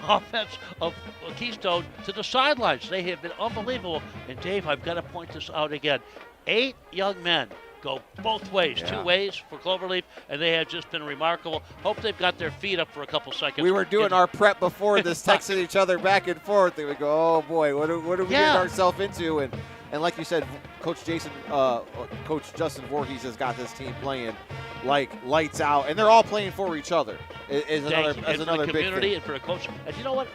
offense of Keystone to the sidelines. They have been unbelievable. And Dave, I've got to point this out again. 8 young men go both ways, two ways for Cloverleaf, and they have just been remarkable. Hope they've got their feet up for a couple seconds. We were doing our prep before this, texting each other back and forth, and we go, oh boy, what are we getting ourselves into? And like you said, Coach Justin Voorhees has got this team playing like lights out, and they're all playing for each other. Is another the big community thing. And for the coach. And you know what?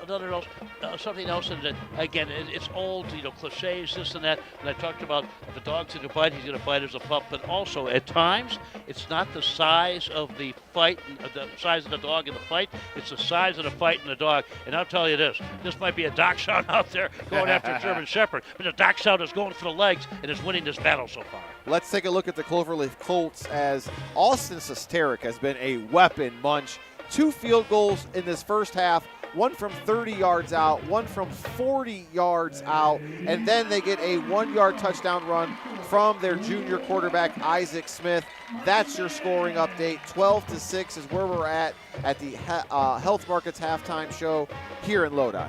Something else. And again, it's old, cliches, this and that. And I talked about if a dog's going to bite, he's going to bite as a pup. But also, at times, it's not the size of the fight, the size of the dog in the fight. It's the size of the fight in the dog. And I'll tell you this might be a dachshund out there going after a German Shepherd, but the dachshund is going for the legs and is winning this battle so far. Let's take a look at the Cloverleaf Colts as Austin Sesteric has been a weapon, Munch. 2 field goals in this first half, one from 30 yards out, one from 40 yards out, and then they get a 1-yard touchdown run from their junior quarterback, Isaac Smith. That's your scoring update. 12-6 is where we're at the Health Markets halftime show here in Lodi.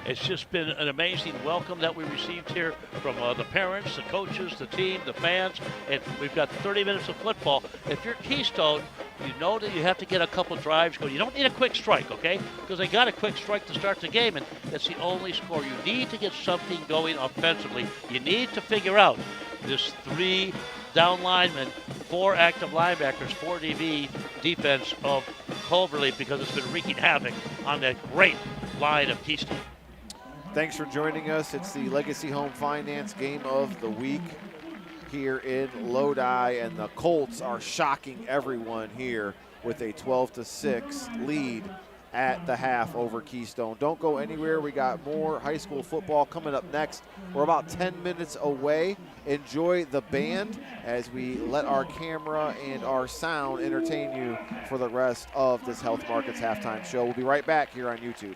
It's just been an amazing welcome that we received here from the parents, the coaches, the team, the fans, and we've got 30 minutes of football. If you're Keystone, you know that you have to get a couple drives going. You don't need a quick strike, okay? Because they got a quick strike to start the game, and that's the only score. You need to get something going offensively. You need to figure out this 3 down linemen, 4 active linebackers, 4 DB defense of Cloverleaf because it's been wreaking havoc on that great line of Keystone. Thanks for joining us. It's the Legacy Home Finance Game of the Week here in Lodi, and the Colts are shocking everyone here with a 12-6 lead at the half over Keystone. Don't go anywhere. We got more high school football coming up next. We're about 10 minutes away. Enjoy the band as we let our camera and our sound entertain you for the rest of this Health Markets halftime show. We'll be right back here on YouTube.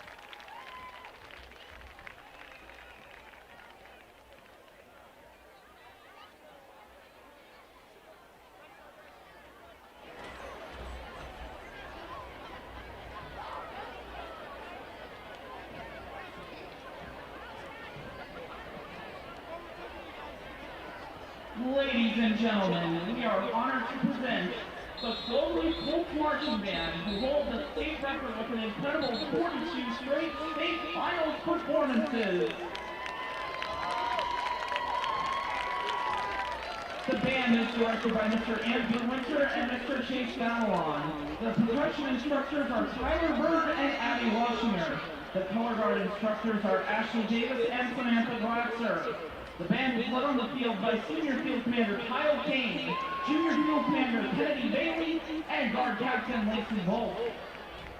Ladies and gentlemen, we are honored to present the Cloverleaf Colts Marching Band, who holds a state record with an incredible 42 straight state finals performances. The band is directed by Mr. Andrew Winter and Mr. Chase Fallon. The percussion instructors are Tyler Bird and Abby Washinger. The color guard instructors are Ashley Davis and Samantha Glatzer. The band is led on the field by Senior Field Commander Kyle Kane, Junior Field Commander Kennedy Bailey, and Guard Captain Lacey Holt.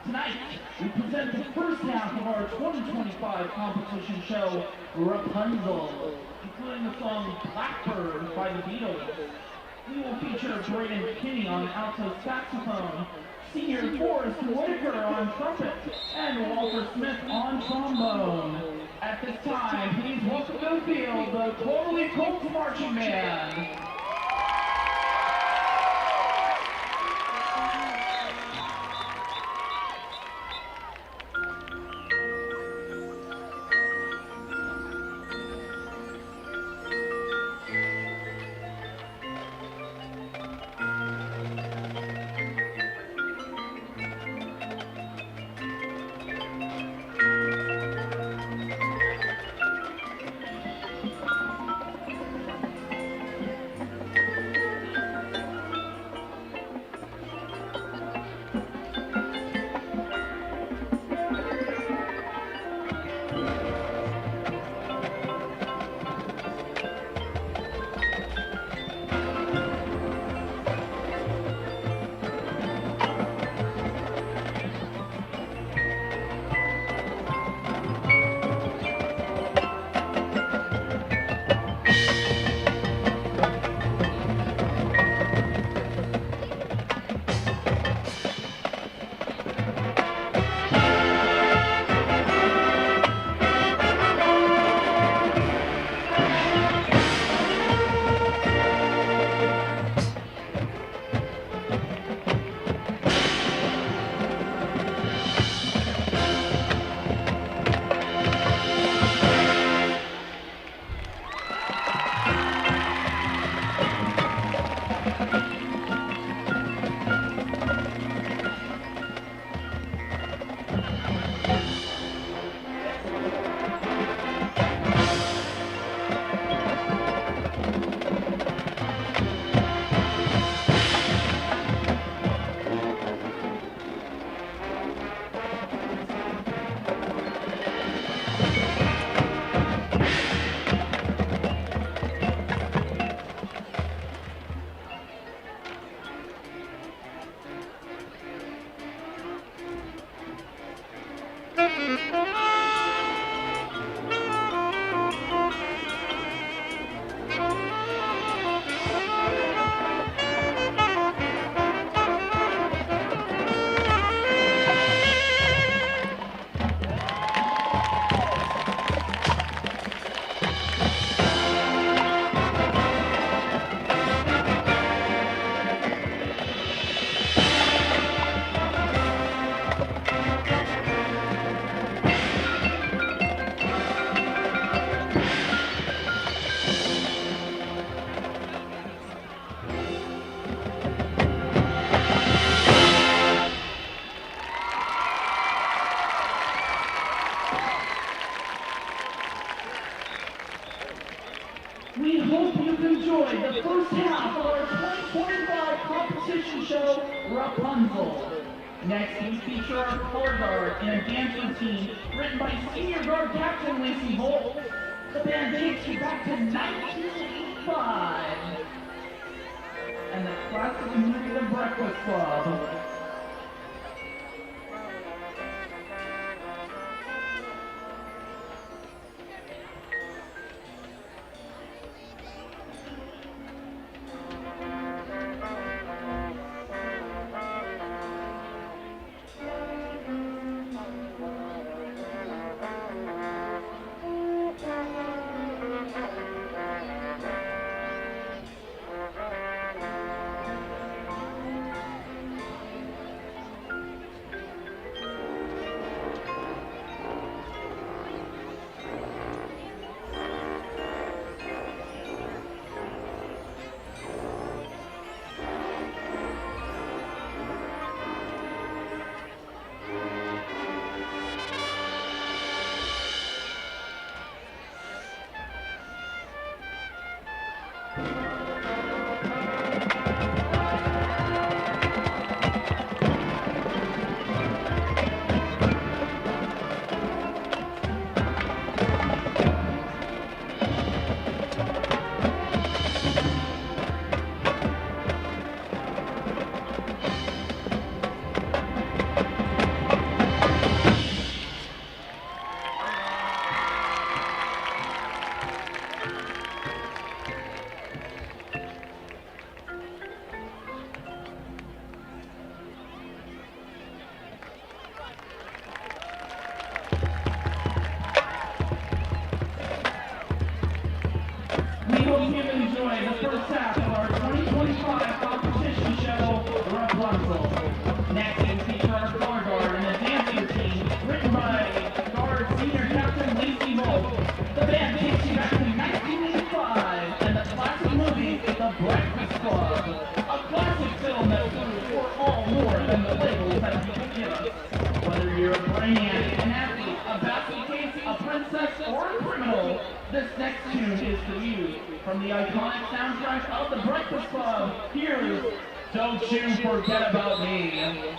Tonight, we present the first half of our 2025 competition show, Rapunzel, including the song Blackbird by the Beatles. We will feature Braden Kinney on alto saxophone, senior Forrest Whitaker on trumpet, and Walter Smith on trombone. At this time, please welcome to the field the Cloverleaf Colts Marching Band. We hope you've enjoyed the first half of our 2025 competition show, Rapunzel. Next, we feature our color guard and a dance routine written by senior guard captain Lacey Holt. The band takes you back to 1985 and the classic movie The Breakfast Club. the Breakfast Club, a classic film that stands for all more than the labels that people give us. Whether you're a brainiac, an athlete, a basket case, a princess, or a criminal, this next tune is for you. From the iconic soundtrack of the Breakfast Club, here is Don't You Forget About Me.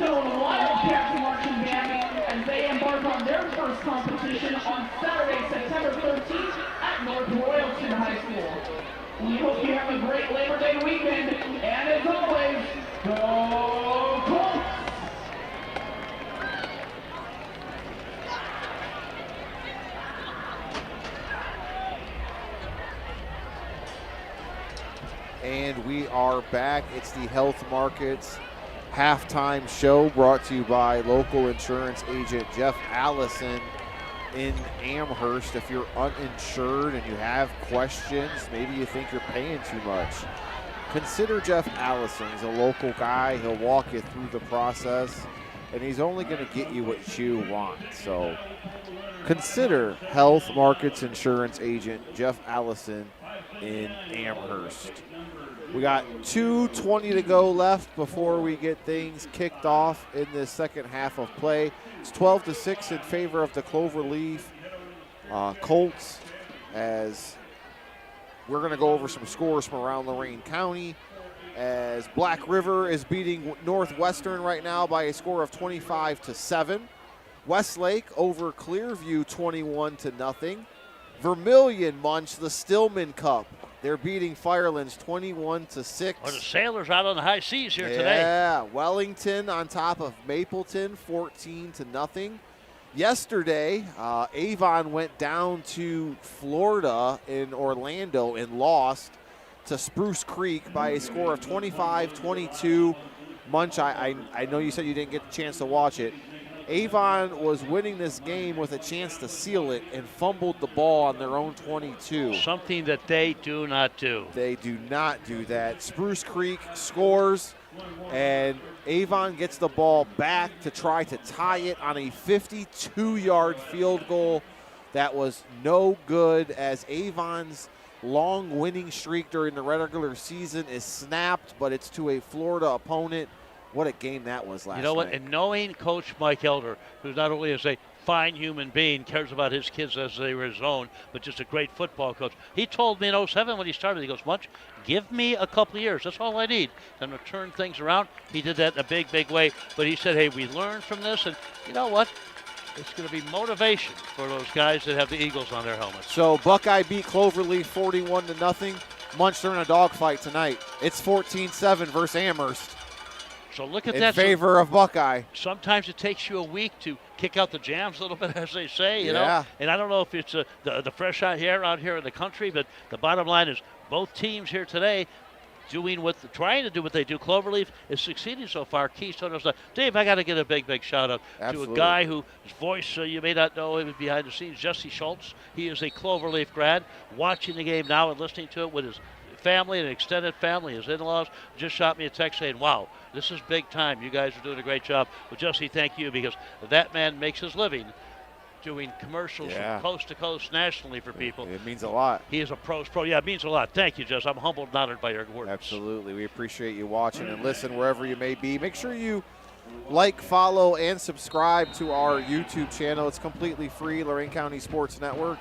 Wildcats marching band as they embark on their first competition on Saturday, September 13th at North Royalton High School. We hope you have a great Labor Day weekend, and as always, go Colts! And we are back. It's the Health Markets halftime show brought to you by local insurance agent Jeff Allison in Amherst. If you're uninsured and you have questions, maybe you think you're paying too much, consider Jeff Allison. He's a local guy. He'll walk you through the process, and he's only going to get you what you want. So consider Health Markets insurance agent Jeff Allison in Amherst. We got 2:20 to go left before we get things kicked off in this second half of play. It's 12-6 in favor of the Cloverleaf Colts, as we're going to go over some scores from around Lorain County, as Black River is beating Northwestern right now by a score of 25-7. Westlake over Clearview 21-0. Vermilion Munch, the Stillman Cup. They're beating Firelands 21-6. Well, the Sailors out on the high seas here today. Yeah, Wellington on top of Mapleton, 14-0. Yesterday, Avon went down to Florida in Orlando and lost to Spruce Creek by a score of 25-22. Munch, I know you said you didn't get the chance to watch it. Avon was winning this game with a chance to seal it and fumbled the ball on their own 22. Something that they do not do. They do not do that. Spruce Creek scores, and Avon gets the ball back to try to tie it on a 52-yard field goal. That was no good, as Avon's long winning streak during the regular season is snapped, but it's to a Florida opponent. What a game that was last night. You know what? And knowing Coach Mike Elder, who not only is a fine human being, cares about his kids as they were his own, but just a great football coach. He told me in 2007 when he started, he goes, Munch, give me a couple of years. That's all I need. And to turn things around. He did that in a big, big way. But he said, hey, we learned from this. And you know what? It's going to be motivation for those guys that have the Eagles on their helmets. So Buckeye beat Cloverleaf 41-0. Munch, they're in a dogfight tonight. It's 14-7 versus Amherst. So look at in that. favor of Buckeye. Sometimes it takes you a week to kick out the jams a little bit, as they say, you know. And I don't know if it's the fresh out here in the country, but the bottom line is both teams here today trying to do what they do. Cloverleaf is succeeding so far. Keystone is Dave, I got to get a big, big shout out to a guy whose voice you may not know him behind the scenes, Jesse Schultz. He is a Cloverleaf grad, watching the game now and listening to it with his family and extended family. His in-laws just shot me a text saying, wow, this is big time. You guys are doing a great job. Well, Jesse, thank you, because that man makes his living doing commercials from coast to coast nationally for people. It means a lot. He is a pro. Yeah, it means a lot. Thank you, Jess. I'm humbled and honored by your words. Absolutely. We appreciate you watching and listen wherever you may be. Make sure you like, follow, and subscribe to our YouTube channel. It's completely free, Lorain County Sports Network,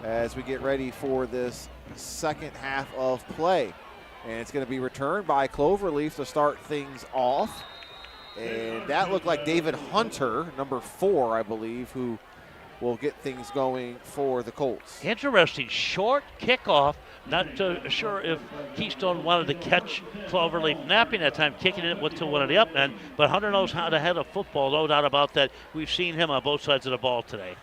as we get ready for this second half of play. And it's going to be returned by Cloverleaf to start things off. And that looked like David Hunter, number 4, I believe, who will get things going for the Colts. Interesting. Short kickoff. Not sure if Keystone wanted to catch Cloverleaf napping that time, kicking it to one of the up men. But Hunter knows how to head a football, no doubt about that. We've seen him on both sides of the ball today.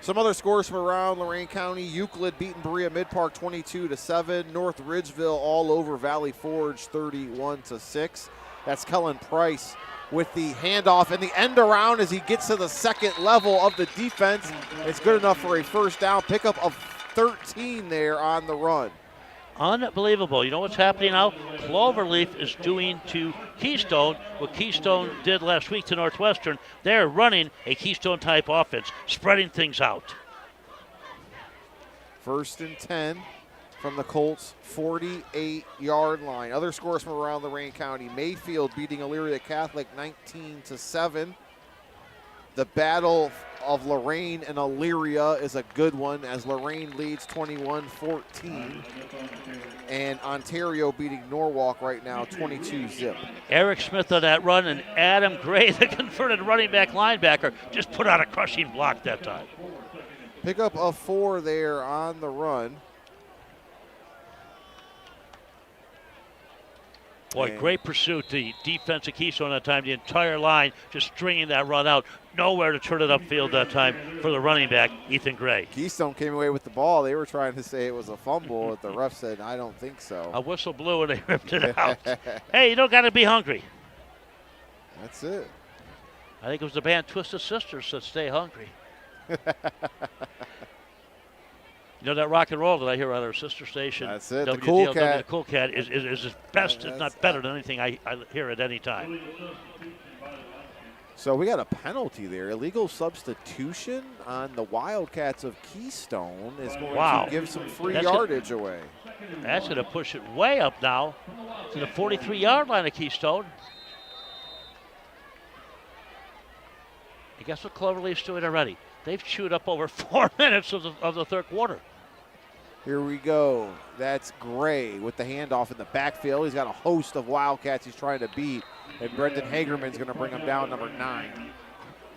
Some other scores from around Lorain County. Euclid beating Berea Mid-Park 22-7. North Ridgeville all over Valley Forge 31-6. That's Kellen Price with the handoff and the end around as he gets to the second level of the defense. It's good enough for a first down. Pickup of 13 there on the run. Unbelievable. You know what's happening now? Cloverleaf is doing to Keystone what Keystone did last week to Northwestern. They're running a Keystone-type offense, spreading things out. 1st and 10 from the Colts' 48-yard line. Other scores from around Lorain County. Mayfield beating Elyria Catholic 19-7. The battle of Lorain and Elyria is a good one, as Lorain leads 21-14. And Ontario beating Norwalk right now 22-0. Eric Smith on that run, and Adam Gray, the converted running back linebacker, just put out a crushing block that time. Pickup of 4 there on the run. Boy, great pursuit. The defense of Keystone that time, the entire line just stringing that run out. Nowhere to turn it upfield that time for the running back, Ethan Gray. Keystone came away with the ball. They were trying to say it was a fumble, but the ref said, I don't think so. A whistle blew and they ripped it out. Hey, you don't got to be hungry. That's it. I think it was the band Twisted Sisters that stay hungry. You know that rock and roll that I hear on our sister station? That's it. WDLW, the Cool Cat. The Cool Cat is as best, if not better than anything I hear at any time. So we got a penalty there. Illegal substitution on the Wildcats of Keystone is going to give some free yardage away. That's going to push it way up now to the 43-yard line of Keystone. And guess what Cloverleaf's doing already? They've chewed up over 4 minutes of the third quarter. Here we go. That's Gray with the handoff in the backfield. He's got a host of Wildcats he's trying to beat, and Brendan Hagerman's going to bring him down, number 9.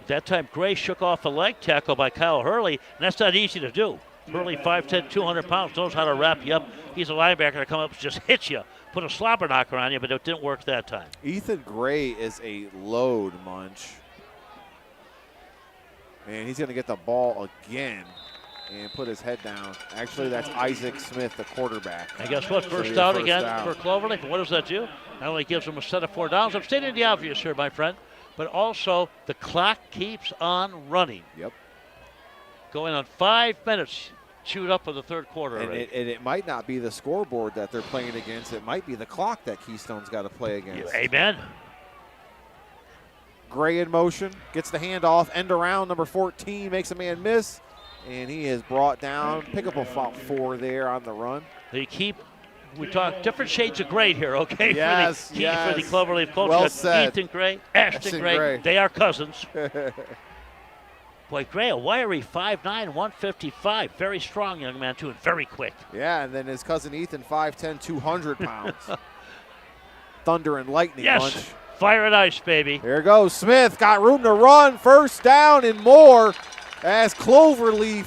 That time, Gray shook off a leg tackle by Kyle Hurley, and that's not easy to do. Hurley, 5'10", 200 pounds, knows how to wrap you up. He's a linebacker to come up and just hit you, put a slobber knocker on you, but it didn't work that time. Ethan Gray is a load, Munch. And he's going to get the ball again and put his head down. Actually, that's Isaac Smith, the quarterback. And guess what? First down again for Cloverleaf. What does that do? Not only gives them a set of 4 downs. I'm stating the obvious here, my friend, but also the clock keeps on running. Yep. Going on 5 minutes, chewed up for the third quarter. And it might not be the scoreboard that they're playing against. It might be the clock that Keystone's got to play against. Amen. Gray in motion, gets the handoff, end around, number 14, makes a man miss, and he is brought down. Pick up about 4 there on the run. We talk different shades of gray here, okay? Yes, for the Cloverleaf Colts. Well said. Ethan Gray, Ashton Gray. They are cousins. Boy, Gray, a wiry 5'9", 155. Very strong young man, too, and very quick. Yeah, and then his cousin Ethan, 5'10", 200 pounds. Thunder and lightning bunch. Fire and ice, baby. There goes Smith. Got room to run. First down and more as Cloverleaf.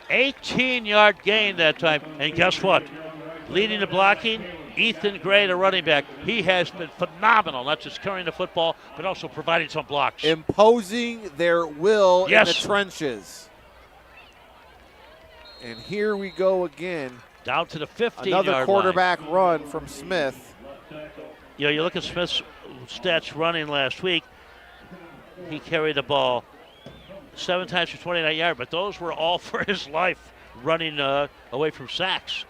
18-yard gain that time. And guess what? Leading the blocking, Ethan Gray, the running back. He has been phenomenal, not just carrying the football, but also providing some blocks. Imposing their will in the trenches. And here we go again. Down to the 15-yard line. Another quarterback run from Smith. You know, you look at Smith's stats running last week. He carried the ball 7 times for 29 yards, but those were all for his life running away from sacks.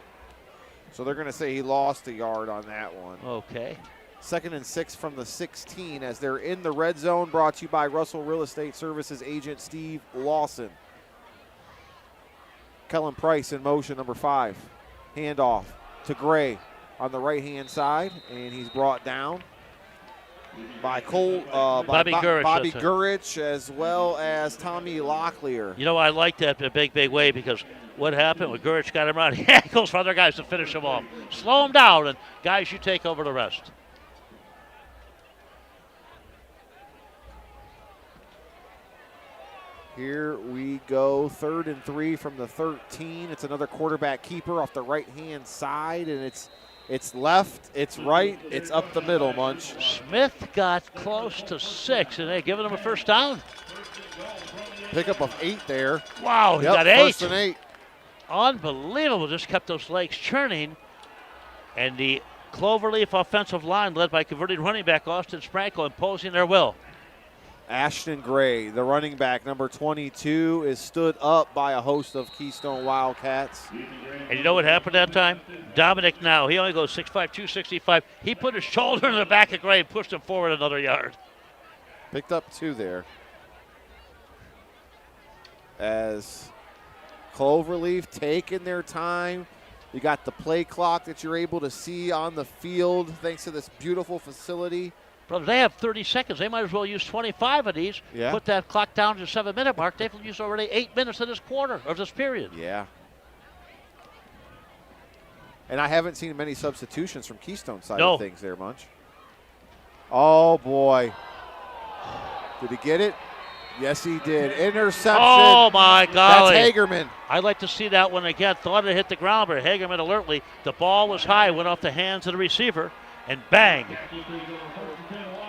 So they're going to say he lost a yard on that one. Okay. 2nd and 6 from the 16 as they're in the red zone, brought to you by Russell Real Estate Services agent Steve Lawson. Kellen Price in motion, number 5. Handoff to Gray on the right-hand side, and he's brought down by Bobby Gurich, as well as Tommy Locklear. You know, I like that in a big way because what happened when Gurich got him around, he goes for other guys to finish him off. Slow him down, and guys, you take over the rest. Here we go, 3rd and 3 from the 13. It's another quarterback keeper off the right-hand side, and it's left, it's right, it's up the middle, Munch. Smith got close to 6, and they're giving him a first down. Pickup of 8 there. Wow, he got 8. 1st and 8. Unbelievable, just kept those legs churning. And the Cloverleaf offensive line, led by converted running back Austin Sprankle, imposing their will. Ashton Gray, the running back, number 22, is stood up by a host of Keystone Wildcats. And you know what happened that time? Dominic now, he only goes 6'5", 265. He put his shoulder in the back of Gray and pushed him forward another yard. Picked up 2 there. As Cloverleaf taking their time. You got the play clock that you're able to see on the field thanks to this beautiful facility. Brother, they have 30 seconds. They might as well use 25 of these. Yeah. Put that clock down to the 7-minute mark. They've used already 8 minutes of this quarter, of this period. Yeah. And I haven't seen many substitutions from Keystone side of things there, Munch. Oh, boy. Did he get it? Yes, he did. Interception. Oh, my golly. That's Hagerman. I'd like to see that one again. Thought it hit the ground, but Hagerman alertly. The ball was high, went off the hands of the receiver, and bang.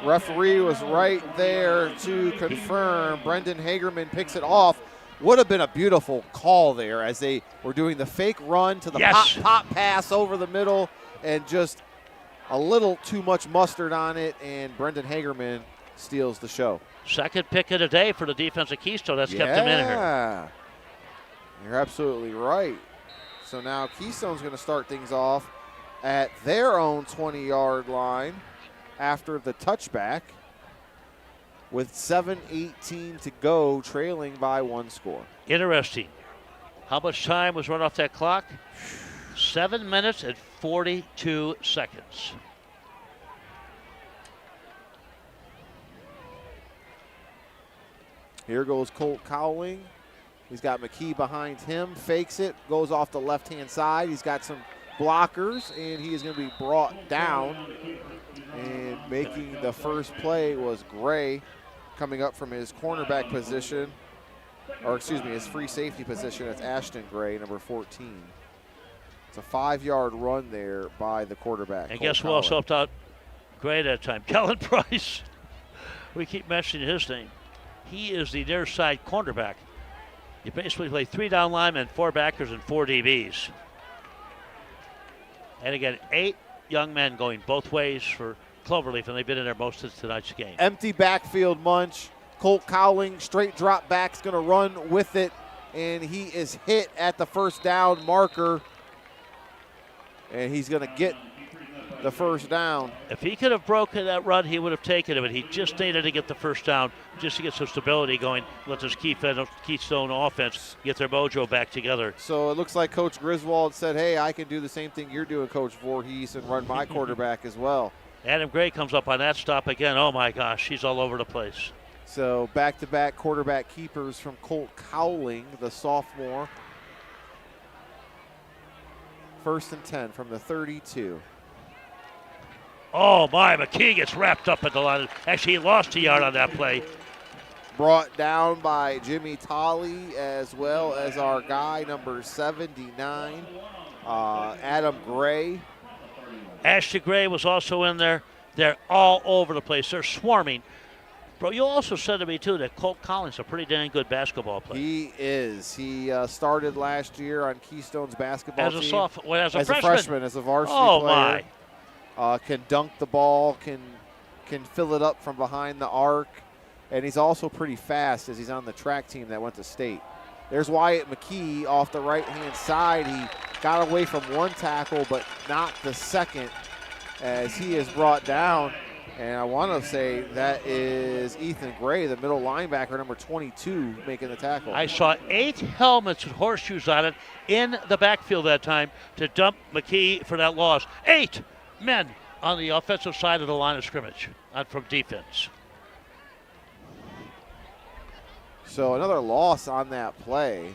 Referee was right there to confirm. Brendan Hagerman picks it off. Would have been a beautiful call there as they were doing the fake run to the pop pass over the middle, and just a little too much mustard on it, and Brendan Hagerman steals the show. Second pick of the day for the defense of Keystone. That's kept him in here. Yeah, you're absolutely right. So now Keystone's going to start things off at their own 20-yard line after the touchback with 7:18 to go, trailing by 1 score. Interesting. How much time was run off that clock? 7 minutes and 42 seconds. Here goes Colt Cowling. He's got McKee behind him, fakes it, goes off the left-hand side. He's got some blockers, and he is going to be brought down. And making the first play was Gray, coming up from his cornerback position, or excuse me, his free safety position. It's Ashton Gray, number 14. It's a 5-yard run there by the quarterback. And guess who else helped out Gray that time? Kellen Price. We keep mentioning his name. He is the near side cornerback. You basically play 3 down linemen, 4 backers, and 4 DBs. And again, 8 young men going both ways for Cloverleaf, and they've been in there most of tonight's game. Empty backfield, Munch. Colt Cowling, straight drop back's going to run with it, and he is hit at the first down marker. And he's going to get the first down. If he could have broken that run, he would have taken it, but he just needed to get the first down just to get some stability going, let this Keystone offense get their mojo back together. So it looks like Coach Griswold said, hey, I can do the same thing you're doing, Coach Voorhees, and run my quarterback as well. Adam Gray comes up on that stop again. Oh, my gosh, he's all over the place. So back-to-back quarterback keepers from Colt Cowling, the sophomore. 1st and 10 from the 32. Oh, my, McKee gets wrapped up at the line. Actually, he lost a yard on that play. Brought down by Jimmy Tolley as well as our guy, number 79, Adam Gray. Ashley Gray was also in there. They're all over the place. They're swarming. Bro, you also said to me, too, that Colt Collins is a pretty dang good basketball player. He is. He started last year on Keystone's basketball team. As a freshman, as a varsity player. My. Oh, Can dunk the ball, can fill it up from behind the arc, and he's also pretty fast as he's on the track team that went to state. There's Wyatt McKee off the right-hand side. He got away from one tackle, but not the second, as he is brought down. And I want to say that is Ethan Gray, the middle linebacker, number 22, making the tackle. I saw 8 helmets with horseshoes on it in the backfield that time to dump McKee for that loss. 8 men on the offensive side of the line of scrimmage from defense. So another loss on that play.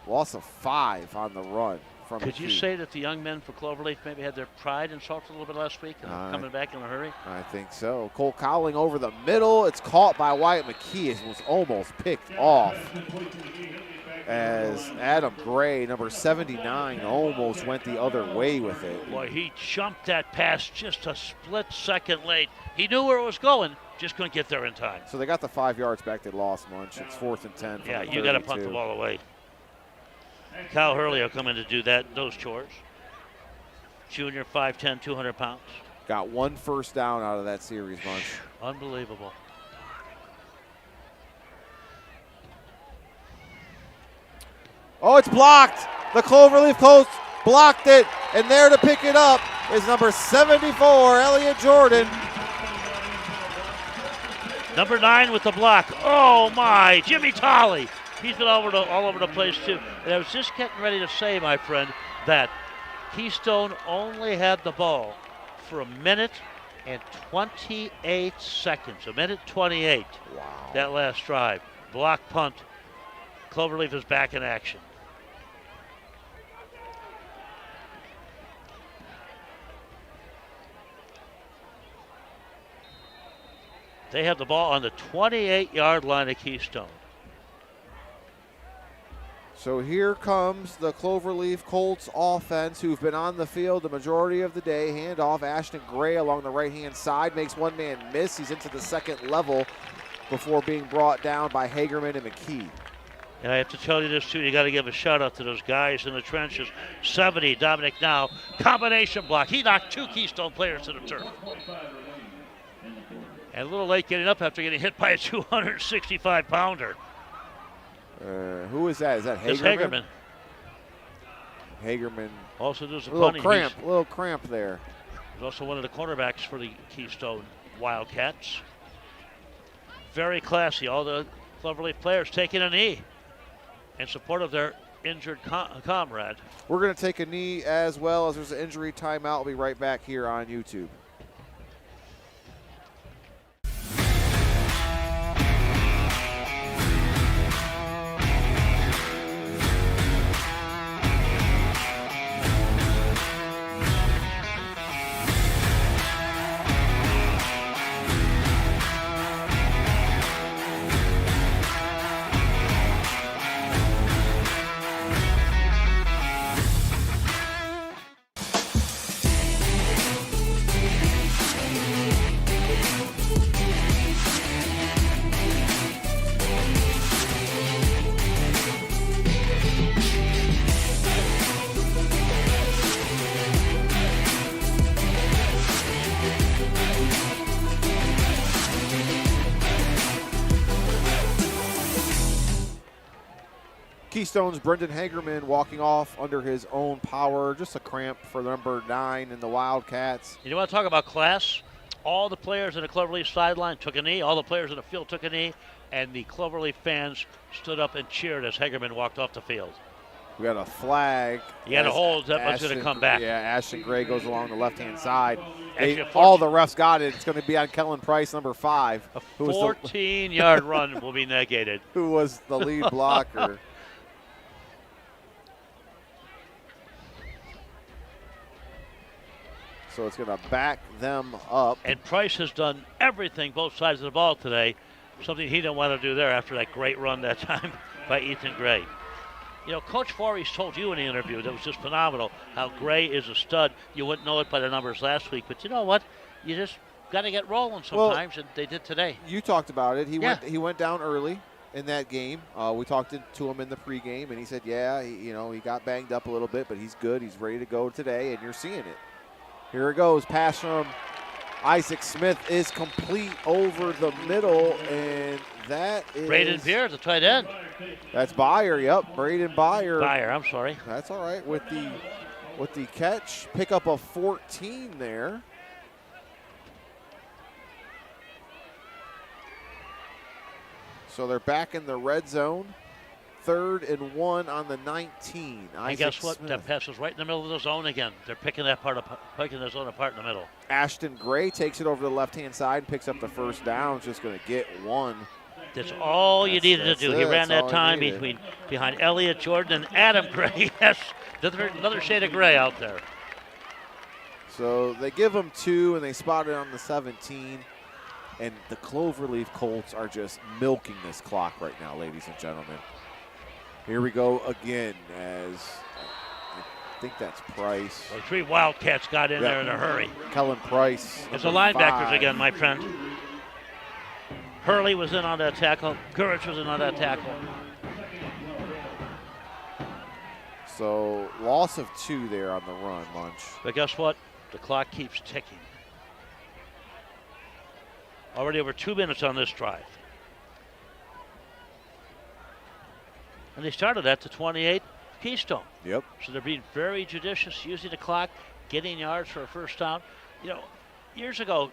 Loss of 5 on the run from Could McKee. you say that the young men for Cloverleaf maybe had their pride insulted a little bit last week and coming back in a hurry? I think so. Cole Cowling over the middle. It's caught by Wyatt McKee. It was almost picked off as Adam Gray, number 79, almost went the other way with it. Boy, he jumped that pass just a split second late. He knew where it was going, just couldn't get there in time. So they got the 5 yards back they lost, Munch. It's 4th and 10. Yeah, you got to punt the ball away. Kyle Hurley will come in to do those chores. Junior, 5'10", 200 pounds. Got 1 first down out of that series, Munch. Unbelievable. Oh, it's blocked. The Cloverleaf Colts blocked it, and there to pick it up is number 74, Elliot Jordan. Number 9 with the block. Oh, my, Jimmy Tolley. He's been all over the place, too. And I was just getting ready to say, my friend, that Keystone only had the ball for 1 minute and 28 seconds. 1 minute 28. Wow. That last drive. Block punt. Cloverleaf is back in action. They have the ball on the 28-yard line of Keystone. So here comes the Cloverleaf Colts offense, who've been on the field the majority of the day. Handoff, Ashton Gray along the right-hand side, makes one man miss. He's into the second level before being brought down by Hagerman and McKee. And I have to tell you this, too. You got to give a shout-out to those guys in the trenches. 70, Dominic Now, combination block. He knocked 2 Keystone players to the turf. And a little late getting up after getting hit by a 265-pounder. Who is that? Is that Hagerman? It's Hagerman. Hagerman. Also does a little cramp there. He's also one of the cornerbacks for the Keystone Wildcats. Very classy. All the Cloverleaf players taking a knee in support of their injured comrade. We're going to take a knee as well as there's an injury timeout. We'll be right back here on YouTube. Keystone's Brendan Hagerman walking off under his own power. Just a cramp for number 9 in the Wildcats. You want to talk about class? All the players in the Cloverleaf sideline took a knee. All the players in the field took a knee. And the Cloverleaf fans stood up and cheered as Hagerman walked off the field. We got a flag. He had a hold. That was going to come back. Yeah, Ashton Gray goes along the left-hand side. Actually, All the refs got it. It's going to be on Kellen Price, number 5. A 14-yard run will be negated. Who was the lead blocker. So it's going to back them up. And Price has done everything, both sides of the ball today, something he didn't want to do there after that great run that time by Ethan Gray. You know, Coach Voorhees told you in the interview that was just phenomenal how Gray is a stud. You wouldn't know it by the numbers last week, but you know what? You just got to get rolling sometimes, and they did today. You talked about it. He went down early in that game. We talked to him in the pregame, and he said, yeah, he got banged up a little bit, but he's good. He's ready to go today, and you're seeing it. Here it goes. Pass from Isaac Smith is complete over the middle, and that is Braden Beer, the tight end. That's Byer. Yep, Braden Byer. I'm sorry. That's all right with the catch. Pick up a 14 there. So they're back in the red zone. 3rd and 1 on the 19. And guess what? Smith. That pass is right in the middle of the zone again. They're picking the zone apart in the middle. Ashton Gray takes it over the left-hand side and picks up the first down. Just going to get 1. That's all you needed to do. He ran that time behind Elliott Jordan and Adam Gray. Yes, another shade of gray out there. So they give him 2, and they spot it on the 17. And the Cloverleaf Colts are just milking this clock right now, ladies and gentlemen. Here we go again as I think that's Price. The 3 Wildcats got in there in a hurry. Kellen Price. It's the linebackers again, my friend. Hurley was in on that tackle. Gurich was in on that tackle. So loss of 2 there on the run, Munch. But guess what? The clock keeps ticking. Already over 2 minutes on this drive. And they started at the 28 Keystone. Yep. So they're being very judicious, using the clock, getting yards for a first down. You know, years ago,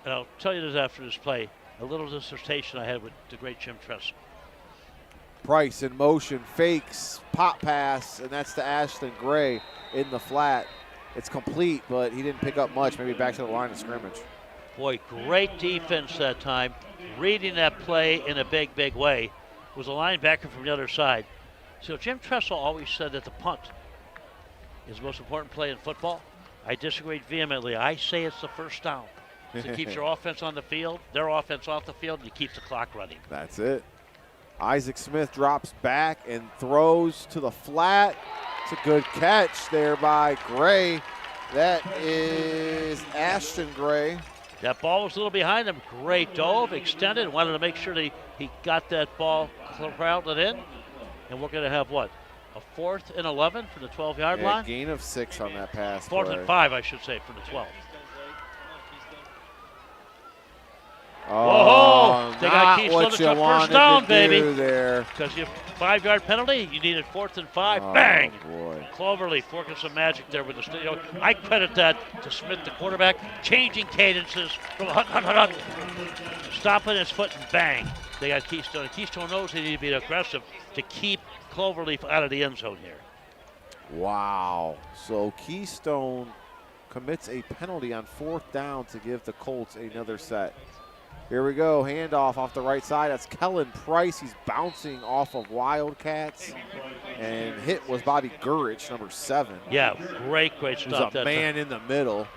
and I'll tell you this after this play, a little dissertation I had with the great Jim Tressel. Price in motion, fakes, pop pass, and that's to Ashton Gray in the flat. It's complete, but he didn't pick up much, maybe back to the line of scrimmage. Boy, great defense that time, reading that play in a big, big way. Was a linebacker from the other side. So Jim Tressel always said that the punt is the most important play in football. I disagreed vehemently. I say it's the first down. It keeps your offense on the field, their offense off the field, and you keep the clock running. That's it. Isaac Smith drops back and throws to the flat. It's a good catch there by Gray. That is Ashton Gray. That ball was a little behind him. Great dove, extended, wanted to make sure that he got that ball crowded in. And we're going to have what? A 4th and 11 from the 12-yard line? Gain of 6 on that pass. 4th and 5, I should say, from the 12. Oh, they got Keystone. It's a first down, baby. Because you have 5-yard penalty, you needed 4th and 5. Bang! Boy. Cloverleaf working some magic there with the. I credit that to Smith, the quarterback, changing cadences from stopping his foot and bang. They got Keystone. And Keystone knows they need to be aggressive to keep Cloverleaf out of the end zone here. Wow. So Keystone commits a penalty on 4th down to give the Colts another set. Here we go, handoff off the right side. That's Kellen Price. He's bouncing off of Wildcats. And hit was Bobby Gurich, number 7. Yeah, great stop. There's a man in the middle.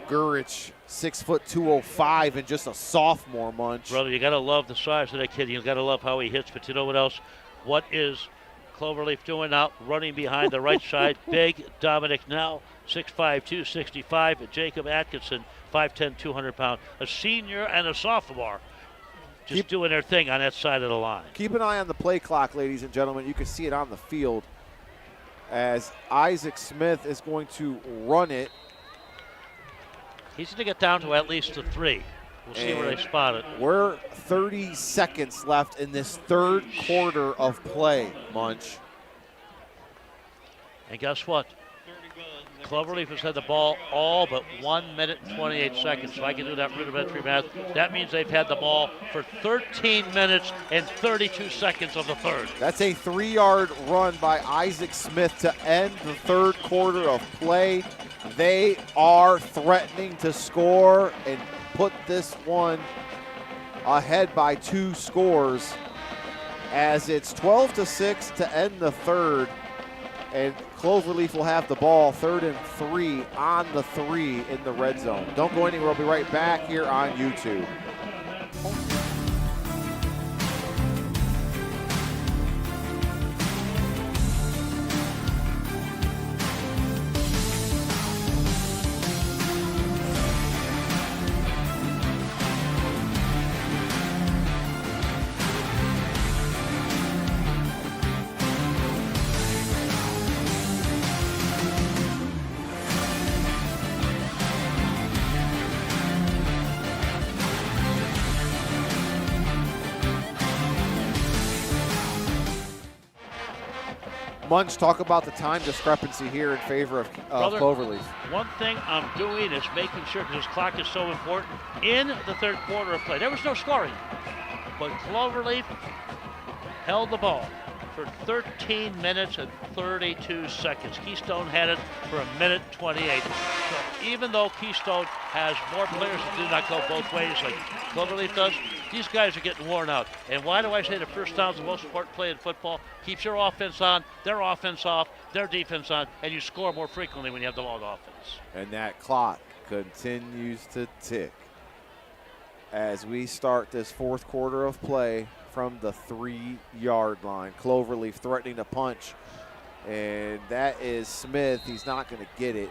Gurich, 6 foot 205, and just a sophomore, Munch. Brother, you got to love the size of that kid. You got to love how he hits. But you know what else? What is Cloverleaf doing out? Running behind the right side. Big Dominic now, 6'5", 265. And Jacob Atkinson, 5'10", 200 pounds. A senior and a sophomore just doing their thing on that side of the line. Keep an eye on the play clock, ladies and gentlemen. You can see it on the field as Isaac Smith is going to run it. He's going to get down to at least a 3. We'll see where they spot it. We're 30 seconds left in this third quarter of play, Munch. And guess what? Cloverleaf has had the ball all but 1 minute and 28 seconds. So I can do that rudimentary math. That means they've had the ball for 13 minutes and 32 seconds of the third. That's a 3-yard run by Isaac Smith to end the third quarter of play. They are threatening to score and put this one ahead by 2 scores as it's 12-6 to end the third. And Cloverleaf will have the ball 3rd and 3 on the 3 in the red zone. Don't go anywhere. We'll be right back here on YouTube. Munch, talk about the time discrepancy here in favor of Cloverleaf. One thing I'm doing is making sure, because this clock is so important, in the third quarter of play, there was no scoring, but Cloverleaf held the ball for 13 minutes and 32 seconds. Keystone had it for 1 minute 28. So even though Keystone has more players that do not go both ways like Cloverleaf does, these guys are getting worn out. And why do I say the first down is the most important play in football? Keeps your offense on, their offense off, their defense on, and you score more frequently when you have the long offense. And that clock continues to tick as we start this fourth quarter of play from the 3-yard line. Cloverleaf threatening to punch, and that is Smith. He's not going to get it,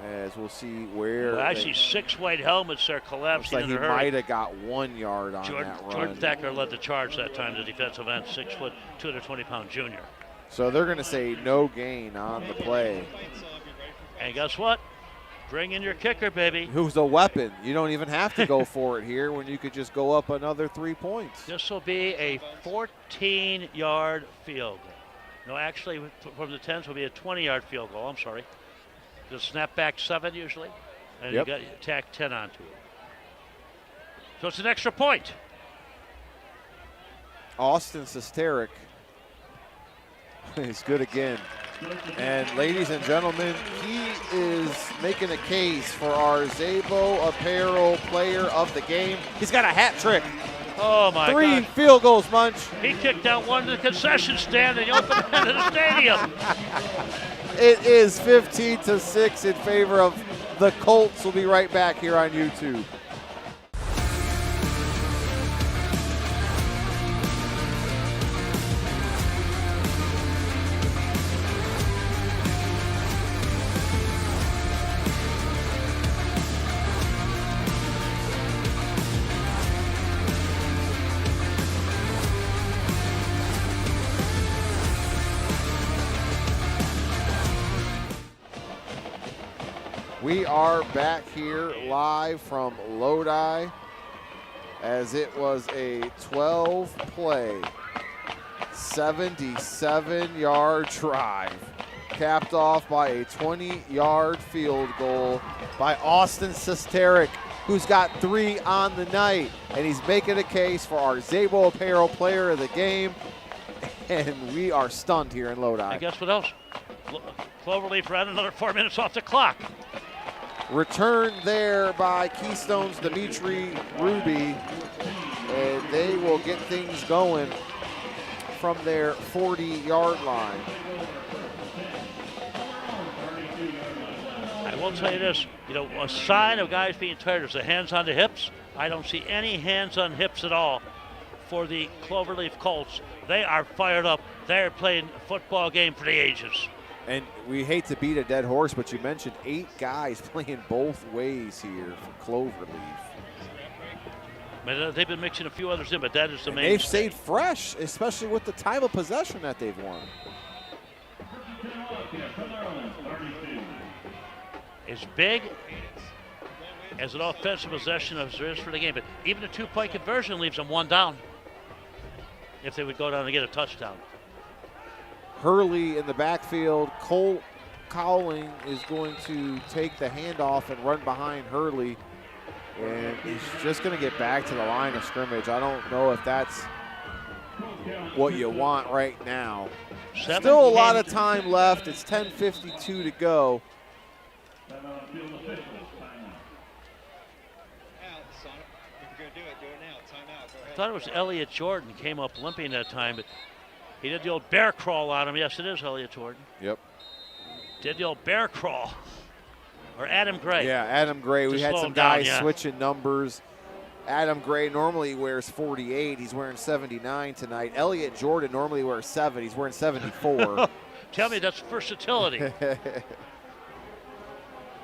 as we'll see where. Well, I see 6 white helmets there collapsing in a hurry. He might have got 1 yard on that run. Jordan Thacker led the charge that time, the defensive end, 6 foot, 220-pound junior. So they're going to say no gain on the play. And guess what? Bring in your kicker, baby. Who's a weapon. You don't even have to go for it here when you could just go up another 3 points. This will be a 14-yard field goal. No, actually, from the 10s will be a 20-yard field goal. I'm sorry. The snap back 7 usually, and you got tack 10 onto it. So it's an extra point. Austin Sesteric is good again. And ladies and gentlemen, he is making a case for our Zabo Apparel Player of the Game. He's got a hat trick. Oh my 3 God. field goals, Munch. He kicked out one to the concession stand and the open end of the stadium. It is 15-6 in favor of the Colts. We'll be right back here on YouTube. We are back here live from Lodi as it was a 12-play, 77-yard drive, capped off by a 20-yard field goal by Austin Sesteric, who's got 3 on the night, and he's making a case for our Zabo Apparel Player of the Game, and we are stunned here in Lodi. And guess what else? Cloverleaf ran another 4 minutes off the clock. Return there by Keystone's Dimitri Ruby, and they will get things going from their 40-yard line. I will tell you this, a sign of guys being tired is the hands on the hips. I don't see any hands on hips at all for the Cloverleaf Colts. They are fired up. They're playing a football game for the ages. And we hate to beat a dead horse, but you mentioned 8 guys playing both ways here for Cloverleaf. They've been mixing a few others in, but that is the main. They've stayed fresh, especially with the time of possession that they've won. It's big. as an offensive possession as there is for the game. But even a 2-point conversion leaves them 1 down if they would go down and get a touchdown. Hurley in the backfield. Colt Cowling is going to take the handoff and run behind Hurley. And he's just going to get back to the line of scrimmage. I don't know if that's what you want right now. Still a lot of time left. It's 10:52 to go. I thought it was Elliott Jordan came up limping that time, but he did the old bear crawl on him. Yes, it is Elliott Jordan. Yep. Did the old bear crawl. Or Adam Gray. Yeah, Adam Gray. We had some guys switching numbers. Adam Gray normally wears 48. He's wearing 79 tonight. Elliott Jordan normally wears 7. He's wearing 74. Tell me that's versatility.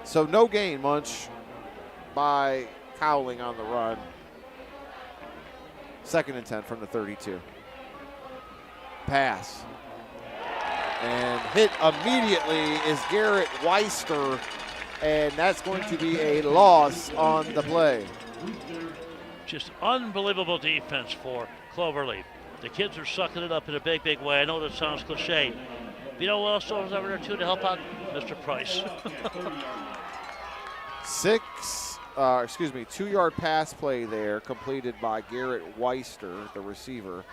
So no gain, Munch, by Cowling on the run. 2nd and 10 from the 32. Pass. And hit immediately is Garrett Weister, and that's going to be a loss on the play. Just unbelievable defense for Cloverleaf. The kids are sucking it up in a big, big way. I know that sounds cliche. You know what else was over there, too, to help out? Mr. Price. 2-yard pass play there completed by Garrett Weister, the receiver.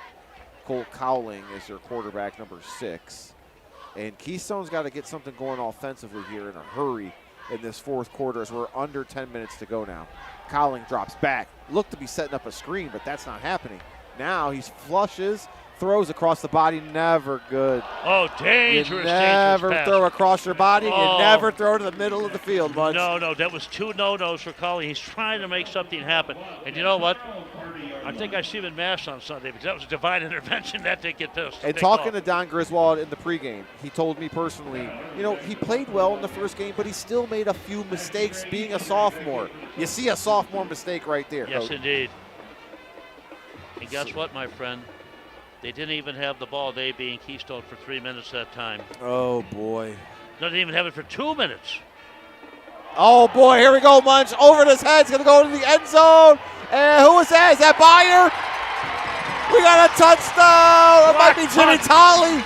Cole Cowling is your quarterback, number 6. And Keystone's got to get something going offensively here in a hurry in this 4th quarter as we're under 10 minutes to go now. Cowling drops back. Looked to be setting up a screen, but that's not happening. Now he flushes, throws across the body, never good. Oh, dangerous, you never dangerous throw pass. Across your body. You never throw to the middle of the field, Munch. No, that was 2 no-nos for Cowling. He's trying to make something happen. And you know what? I think I see him in Mass on Sunday because that was a divine intervention. That didn't get pissed. And talking to Don Griswold in the pregame, he told me personally, he played well in the first game, but he still made a few mistakes being a sophomore. You see a sophomore mistake right there. Yes, Coach. indeed. And guess what, my friend? They didn't even have the ball, they being Keystone, for 3 minutes that time. Oh, boy. They didn't even have it for 2 minutes. Oh, boy, here we go, Munch. Over his head, he's going to go into the end zone. And who is that? Is that Byer? We got a touchdown. It might be Jimmy Tolley.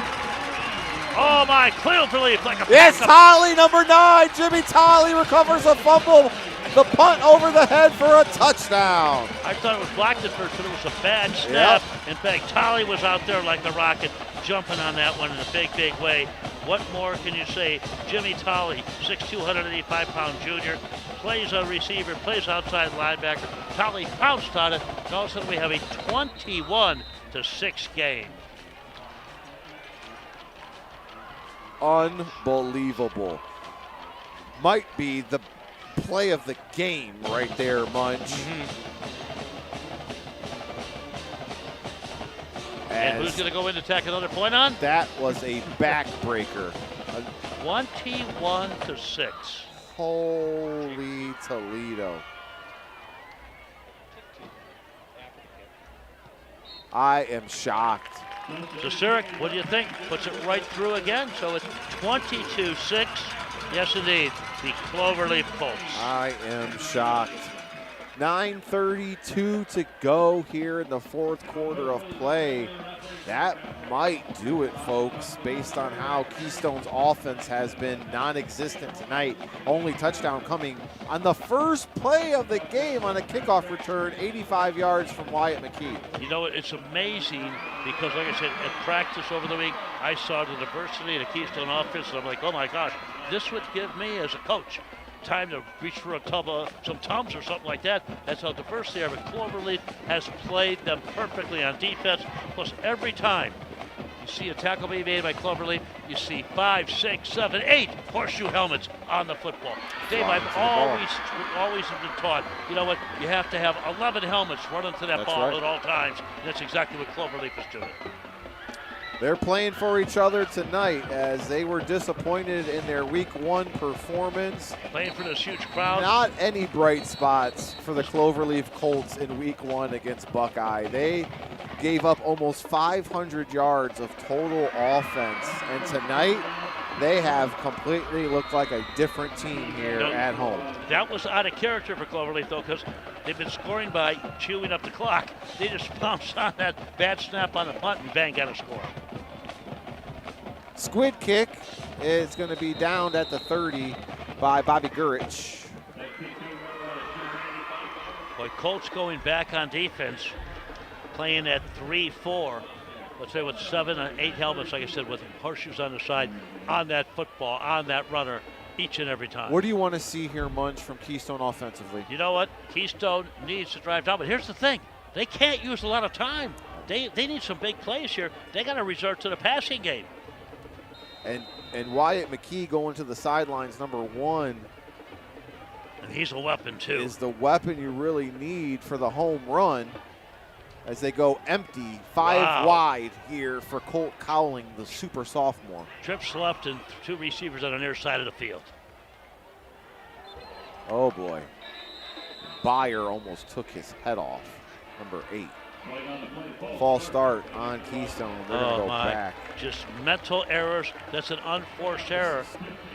Oh, my, Cloverleaf like a Yes, Tolley, number 9. Jimmy Tolley recovers a fumble. The punt over the head for a touchdown. I thought it was blocked at first, but it was a bad snap. Yep. In fact, Tolley was out there like the rocket, jumping on that one in a big, big way. What more can you say? Jimmy Tolley, 6'2", 185-pound junior, plays a receiver, plays outside linebacker. Tolley pounced on it, and all of a sudden we have a 21-6 game. Unbelievable. Might be the play of the game right there, Munch. And who's going to go in to tack another point on? That was a backbreaker. 21-6. Holy Toledo. I am shocked. So, Sarek, what do you think? Puts it right through again, so it's 22-6. Yes, indeed, the Cloverleaf Colts. I am shocked. 9:32 to go here in the 4th quarter of play. That might do it, folks, based on how Keystone's offense has been non-existent tonight. Only touchdown coming on the first play of the game on a kickoff return, 85 yards from Wyatt McKee. You know, it's amazing because, like I said, at practice over the week, I saw the diversity of the Keystone offense, and I'm like, oh my gosh, this would give me as a coach time to reach for a tub of some Tums or something like that. That's how diverse they are. But Cloverleaf has played them perfectly on defense. Plus, every time you see a tackle being made by Cloverleaf, you see 5, 6, 7, 8 horseshoe helmets on the football. Dave, I've always have been taught, you know what, you have to have 11 helmets running to that ball at all times. And that's exactly what Cloverleaf is doing. They're playing for each other tonight as they were disappointed in their Week 1 performance. Playing for this huge crowd. Not any bright spots for the Cloverleaf Colts in Week 1 against Buckeye. They gave up almost 500 yards of total offense. And tonight, they have completely looked like a different team here at home. That was out of character for Cloverleaf, though, because they've been scoring by chewing up the clock. They just bounced on that bad snap on the punt and bang, got a score. Squid kick is going to be downed at the 30 by Bobby Gurich. Boy, Colts going back on defense, playing at 3-4. Let's say with 7 and 8 helmets, like I said, with horseshoes on the side, on that football, on that runner, each and every time. What do you want to see here, Munch, from Keystone offensively? You know what? Keystone needs to drive down, but here's the thing. They can't use a lot of time. They need some big plays here. They got to resort to the passing game. And Wyatt McKee going to the sidelines, number 1. And he's a weapon, too. Is the weapon you really need for the home run as they go empty, 5 wide here for Colt Cowling, the super sophomore. Trips left and 2 receivers on the near side of the field. Oh, boy. Byer almost took his head off, number 8. False start on Keystone. They're going to go back. Just mental errors. That's an unforced error.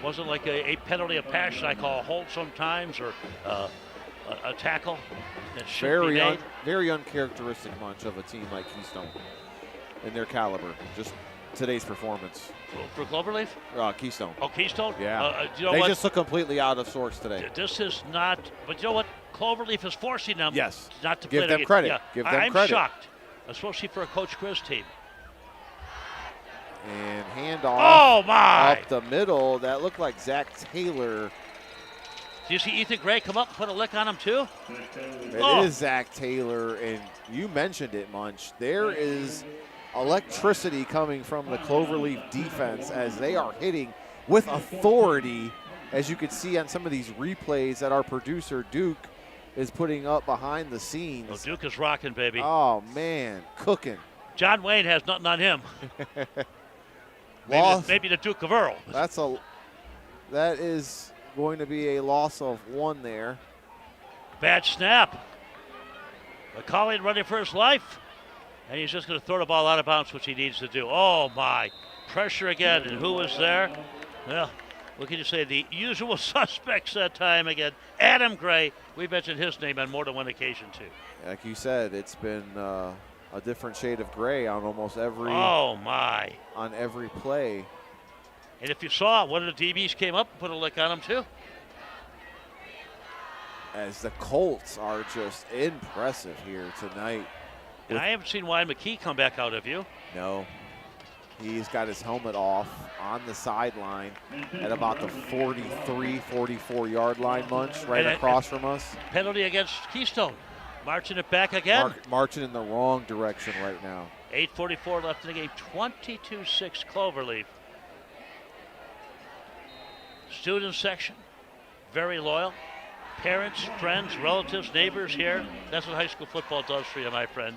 Wasn't like a penalty of passion I call a hold sometimes or a tackle that should be made. Very uncharacteristic, Munch, of a team like Keystone in their caliber. Just today's performance. For Cloverleaf? Keystone. Oh, Keystone? Yeah. You know they what? just look completely out of sorts today. This is not, but you know what? Cloverleaf is forcing them not to play. Give them credit. Yeah. Give them I'm credit. shocked, especially for a Coach Chris team. And handoff up the middle. That looked like Zach Taylor. Do you see Ethan Gray come up and put a lick on him too? It is Zach Taylor, and you mentioned it, Munch. There is electricity coming from the Cloverleaf defense as they are hitting with authority, as you can see on some of these replays that our producer Duke is putting up behind the scenes. Oh, Duke is rocking, baby. Oh, man, cooking. John Wayne has nothing on him. maybe the Duke of Earl. That is going to be a loss of 1 there. Bad snap. McCauley running for his life, and he's just going to throw the ball out of bounds, which he needs to do. Oh, my. Pressure again, and who was there? Well, what can you say? The usual suspects that time again. Adam Gray. We mentioned his name on more than one occasion, too. Like you said, it's been a different shade of gray on almost every. Oh, my. On every play. And if you saw, one of the DBs came up and put a lick on him, too. As the Colts are just impressive here tonight. And I haven't seen Wyatt McKee come back out, have you? No. He's got his helmet off on the sideline at about the 43, 44-yard line, Munch, right across from us. Penalty against Keystone. Marching it back again. Marching in the wrong direction right now. 8:44 left in the game. 22-6 Cloverleaf. Student section, very loyal. Parents, friends, relatives, neighbors here. That's what high school football does for you, my friend.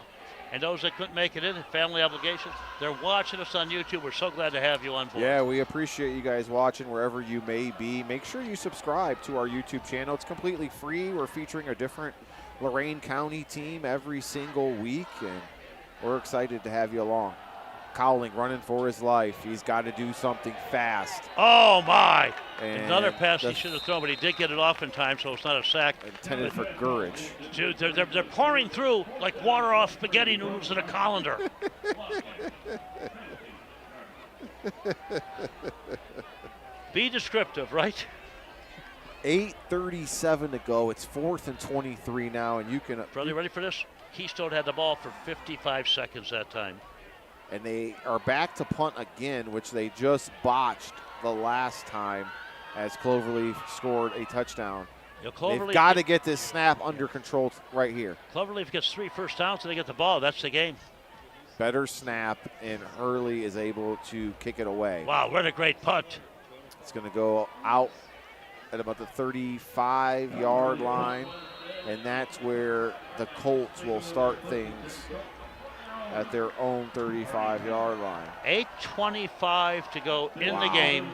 And those that couldn't make it in, family obligations, they're watching us on YouTube. We're so glad to have you on board. Yeah, we appreciate you guys watching wherever you may be. Make sure you subscribe to our YouTube channel. It's completely free. We're featuring a different Lorain County team every single week, and we're excited to have you along. Cowling running for his life. He's got to do something fast. Oh, my. And another pass he should have thrown, but he did get it off in time, so it's not a sack. Intended for Gurich. Dude, they're pouring through like water off spaghetti noodles in a colander. Be descriptive, right? 8:37 to go. It's 4th and 23 now, and you can. Brother, ready for this? Keystone had the ball for 55 seconds that time. And they are back to punt again, which they just botched the last time as Cloverleaf scored a touchdown. They've got to get this snap under control right here. Cloverleaf gets 3 first downs, and they get the ball. That's the game. Better snap, and Hurley is able to kick it away. Wow, what a great punt. It's going to go out at about the 35-yard line, and that's where the Colts will start things at their own 35-yard line. 8:25 to go in the game.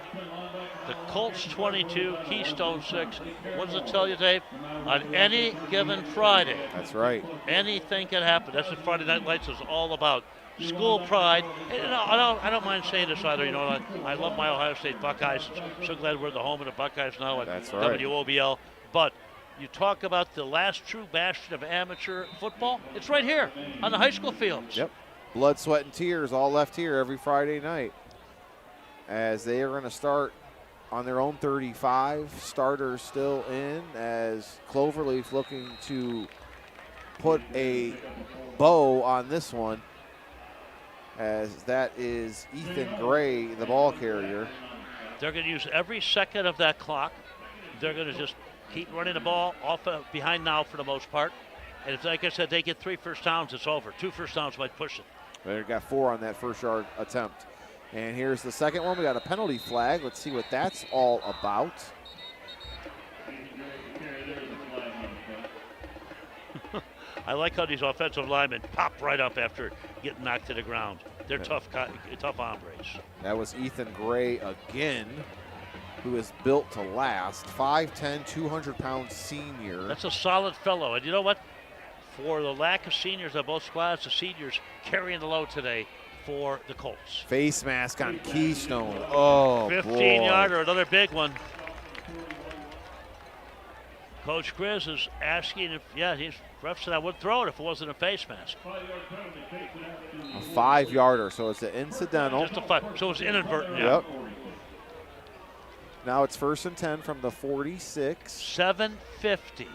The Colts 22, Keystone 6. What does it tell you, Dave? On any given Friday. That's right. Anything can happen. That's what Friday Night Lights is all about. school pride. And, I don't mind saying this either. I love my Ohio State Buckeyes. So glad we're the home of the Buckeyes now at That's right. WOBL. But you talk about the last true bastion of amateur football. It's right here on the high school fields. Yep. Blood, sweat, and tears all left here every Friday night, as they are going to start on their own 35. Starters still in, as Cloverleaf looking to put a bow on this one, as that is Ethan Gray, the ball carrier. They're going to use every second of that clock. They're going to just keep running the ball off behind now for the most part. And if, like I said, they get 3 first downs, it's over. 2 first downs might push it. They got 4 on that first yard attempt. And here's the second one. We got a penalty flag. Let's see what that's all about. I like how these offensive linemen pop right up after getting knocked to the ground. They're tough hombres. That was Ethan Gray again, who is built to last. 5'10", 200-pound senior. That's a solid fellow. And you know what? For the lack of seniors on both squads, the seniors carrying the load today for the Colts. Face mask on Keystone. Oh, 15-yarder, another big one. Coach Chris is asking if, he's ref said I would throw it if it wasn't a face mask. A 5-yarder, so it's an incidental. Just a 5, so it's inadvertent. Yep. Now it's 1st and 10 from the 46. 7:50.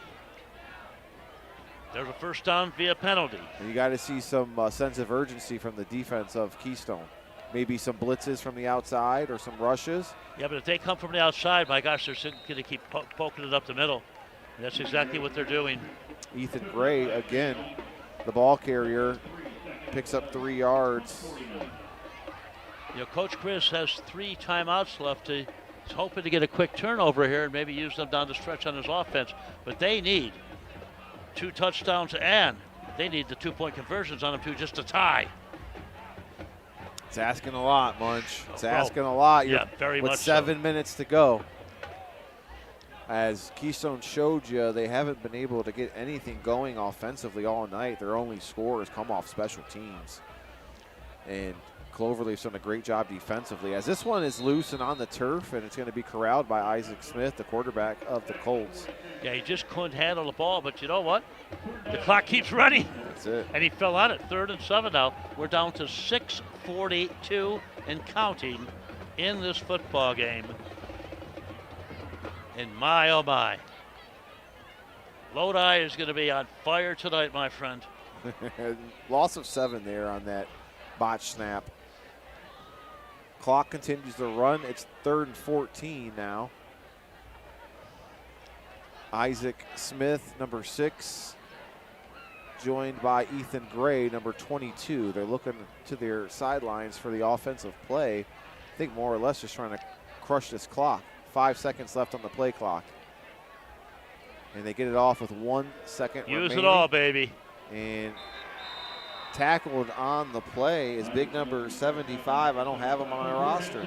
There's a first down via penalty. And you got to see some sense of urgency from the defense of Keystone. Maybe some blitzes from the outside or some rushes. Yeah, but if they come from the outside, my gosh, they're going to keep poking it up the middle. And that's exactly what they're doing. Ethan Gray, again, the ball carrier, picks up 3 yards. Coach Chris has 3 timeouts left. He's hoping to get a quick turnover here and maybe use them down the stretch on his offense. But they need 2 touchdowns, and they need the 2-point conversions on them too, just to tie. It's asking a lot, Munch. It's asking a lot. Yeah, very much with 7 minutes to go. As Keystone showed you, they haven't been able to get anything going offensively all night. Their only score has come off special teams. And Cloverleaf's done a great job defensively, as this one is loose and on the turf, and it's going to be corralled by Isaac Smith, the quarterback of the Colts. Yeah, he just couldn't handle the ball, but you know what? The clock keeps running. That's it. And he fell on it. 3rd and 7 now. We're down to 6:42 and counting in this football game. And my, oh my. Lodi is going to be on fire tonight, my friend. Loss of 7 there on that botch snap. Clock continues to run. It's 3rd and 14 now. Isaac Smith, number 6, joined by Ethan Gray, number 22. They're looking to their sidelines for the offensive play. I think more or less just trying to crush this clock. 5 seconds left on the play clock. And they get it off with 1 second remaining. Use it all, baby. And tackled on the play is big number 75. I don't have him on my roster.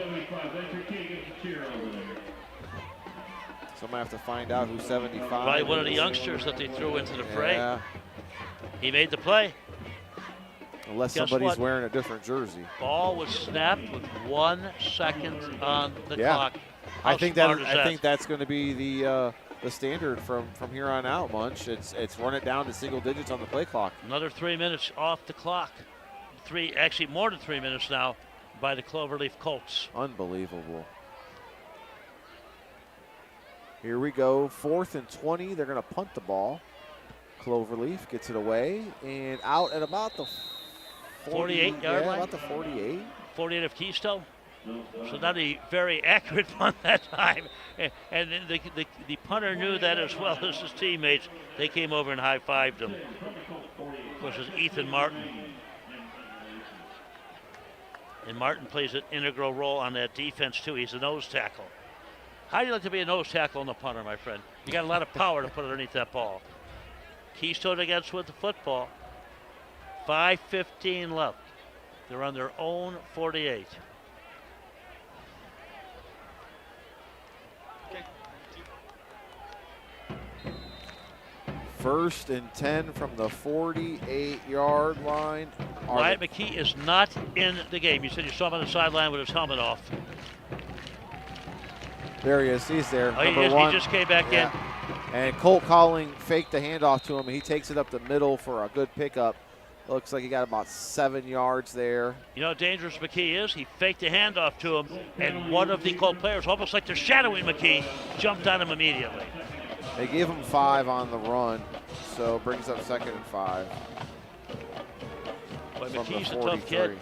So I'm going to have to find out who 75 Probably is. one of the youngsters that they threw into the fray. Yeah. He made the play. Unless Guess somebody's what? wearing a different jersey. Ball was snapped with 1 second on the clock. How I think smart is I think that's going to be the standard from here on out, Munch. It's run it down to single digits on the play clock. Another 3 minutes off the clock. Actually more than 3 minutes now by the Cloverleaf Colts. Unbelievable. Here we go, 4th and 20. They're going to punt the ball. Cloverleaf gets it away and out at about the 48-yard line. About the 48. 48 of Keystone. So not a very accurate punt that time. And the punter knew that as well as his teammates. They came over and high-fived him. Of course, it's Ethan Martin. And Martin plays an integral role on that defense, too. He's a nose tackle. How do you like to be a nose tackle on the punter, my friend? You got a lot of power to put underneath that ball. Keystone against with the football. 5:15 left. They're on their own 48. First and 10 from the 48-yard line. Wyatt McKee is not in the game. You said you saw him on the sideline with his helmet off. There he is. He's there. Oh, he Number one. He just came back in. And Colt Cowling faked the handoff to him, and he takes it up the middle for a good pickup. Looks like he got about 7 yards there. You know how dangerous McKee is? He faked the handoff to him, and one of the Colt players, almost like they're shadowing McKee, jumped on him immediately. They gave him 5 on the run, so brings up 2nd and 5. But McKee's a tough kid.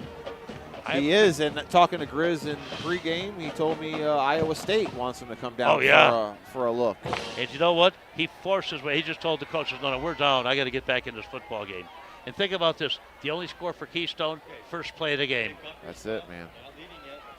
He is, and talking to Grizz in pregame, he told me Iowa State wants him to come down for a look. And you know what? He forced his way. He just told the coaches, no, we're down. I got to get back in this football game. And think about this. The only score for Keystone, first play of the game. That's it, man.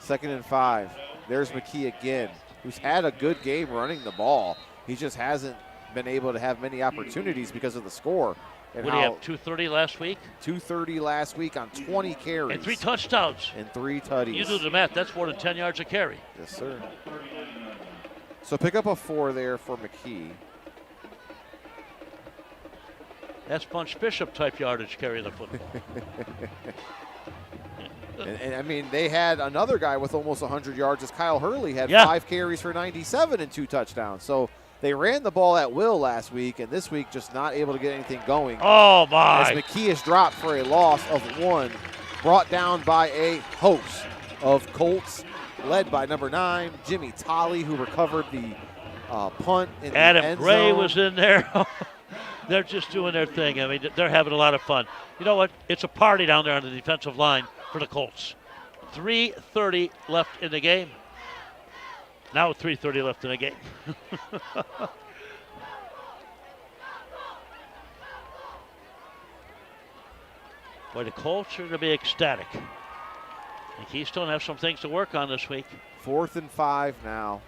2nd and 5. There's McKee again, who's had a good game running the ball. He just hasn't been able to have many opportunities because of the score. What did he have, 230 last week? 230 last week on 20 carries. And 3 touchdowns. And 3 tutties. You do the math. That's more than 10 yards a carry. Yes, sir. So pick up a 4 there for McKee. That's Bunch Bishop type yardage carrying the football. and I mean, they had another guy with almost 100 yards as Kyle Hurley had 5 carries for 97 and 2 touchdowns. So they ran the ball at will last week, and this week just not able to get anything going. Oh, my. As McKee is dropped for a loss of 1, brought down by a host of Colts, led by number 9, Jimmy Tolley, who recovered the punt in the end zone. Adam Gray was in there. They're just doing their thing. I mean, they're having a lot of fun. You know what? It's a party down there on the defensive line for the Colts. 3:30 left in the game. Now 3:30 left in the game. Boy, the Colts are going to be ecstatic. And Keystone have some things to work on this week. 4th and 5 now.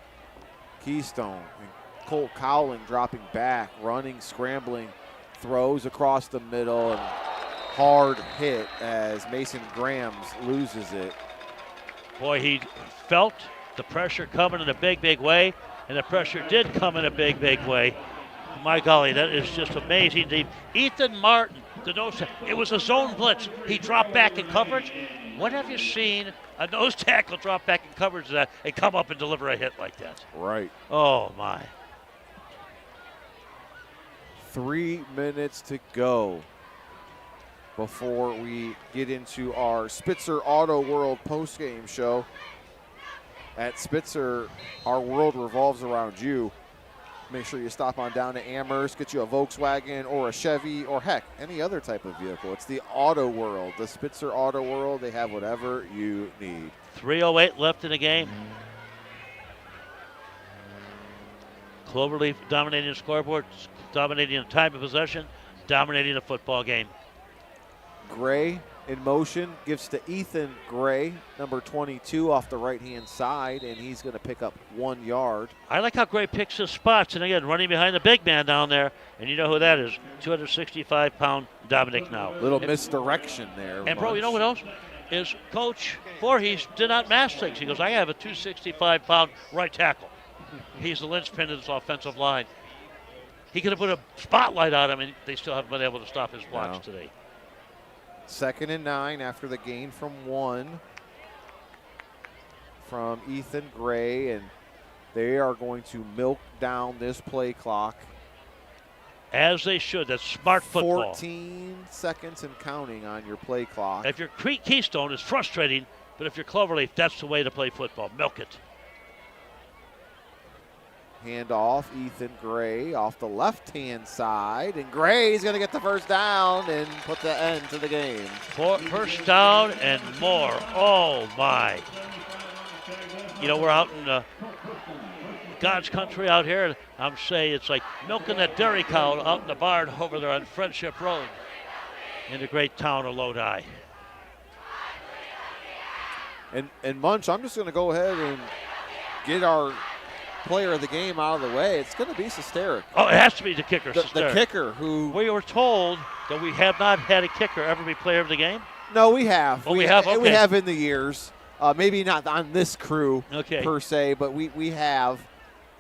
Keystone. And Colt Cowling dropping back, running, scrambling, throws across the middle, and hard hit as Mason Grahams loses it. Boy, he felt the pressure coming in a big, big way, and the pressure did come in a big, big way. My golly, that is just amazing. Ethan Martin, it was a zone blitz. He dropped back in coverage. When have you seen a nose tackle drop back in coverage and come up and deliver a hit like that? Right. Oh, my. 3 minutes to go before we get into our Spitzer Auto World postgame show. At Spitzer, our world revolves around you. Make sure you stop on down to Amherst, get you a Volkswagen or a Chevy or, heck, any other type of vehicle. It's the Auto World, the Spitzer Auto World. They have whatever you need. 3:08 left in the game. Cloverleaf dominating the scoreboard, dominating the time of possession, dominating the football game. Gray in motion, gives to Ethan Gray, number 22, off the right-hand side, and he's going to pick up 1 yard. I like how Gray picks his spots, and again, running behind the big man down there, and you know who that is, 265-pound Dominic Now. Little misdirection there. And, bro, you know what else? Is Coach Voorhees did not mask things. He goes, I have a 265-pound right tackle. He's the linchpin of this offensive line. He could have put a spotlight on him, and they still haven't been able to stop his blocks today. 2nd and 9 after the gain from 1 from Ethan Gray, and they are going to milk down this play clock. As they should. That's smart football. 14 seconds and counting on your play clock. If you're Keystone, it's frustrating, but if you're Cloverleaf, that's the way to play football. Milk it. Hand off, Ethan Gray off the left-hand side, and Gray's going to get the first down and put the end to the game. First down and more. Oh, my. You know, we're out in God's country out here, and I'm saying it's like milking that dairy cow out in the barn over there on Friendship Road in the great town of Lodi. And Munch, I'm just going to go ahead and get our player of the game out of the way. It's going to be Sesteric. Oh, it has to be the kicker, the kicker who... We were told that we have not had a kicker ever be player of the game? No, we have. Oh, we have? Okay. We have in the years. Maybe not on this crew per se, but we have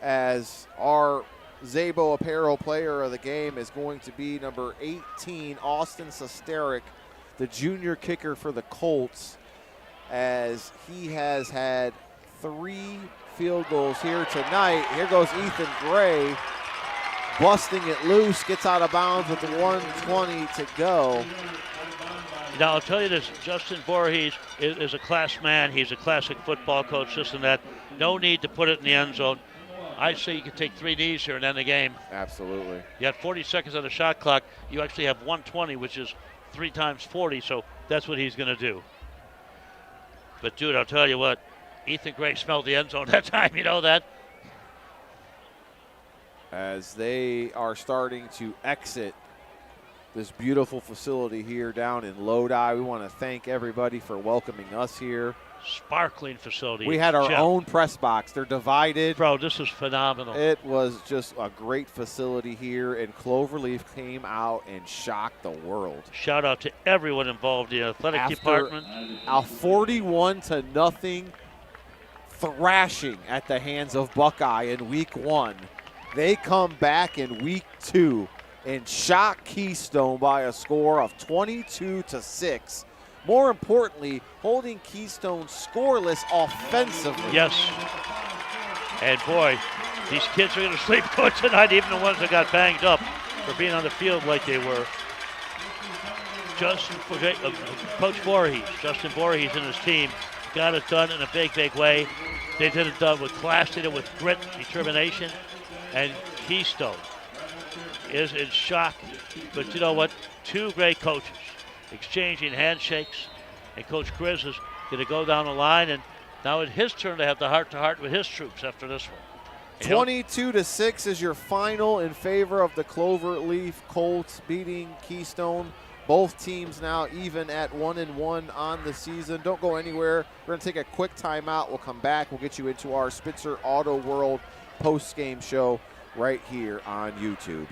as our Zabo Apparel Player of the Game is going to be number 18, Austin Sesteric, the junior kicker for the Colts, as he has had 3 field goals here tonight. Here goes Ethan Gray, busting it loose, gets out of bounds with 1:20 to go. Now, I'll tell you this, Justin Voorhees is a class man. He's a classic football coach, this and that. No need to put it in the end zone. I say you can take 3 knees here and end the game. Absolutely. You got 40 seconds on the shot clock. You actually have 120, which is 3 times 40, so that's what he's going to do. But, dude, I'll tell you what, Ethan Gray smelled the end zone that time. You know that? As they are starting to exit this beautiful facility here down in Lodi. We want to thank everybody for welcoming us here. Sparkling facility. We had our own press box. They're divided. Bro, this is phenomenal. It was just a great facility here, and Cloverleaf came out and shocked the world. Shout out to everyone involved in the athletic department. A 41-0 thrashing at the hands of Buckeye in week 1. They come back in week 2 and shock Keystone by a score of 22-6. More importantly, holding Keystone scoreless offensively. Yes. And boy, these kids are going to sleep good tonight, even the ones that got banged up for being on the field like they were. Coach Voorhees, Justin Voorhees and his team got it done in a big, big way. They did it done with class, did it with grit, determination, and Keystone is in shock. But you know what? 2 great coaches exchanging handshakes, and Coach Grizz is going to go down the line, and now it's his turn to have the heart-to-heart with his troops after this one. 22-6 is your final in favor of the Cloverleaf Colts beating Keystone. Both teams now even at 1-1 on the season. Don't go anywhere. We're going to take a quick timeout. We'll come back. We'll get you into our Spitzer Auto World post-game show right here on YouTube.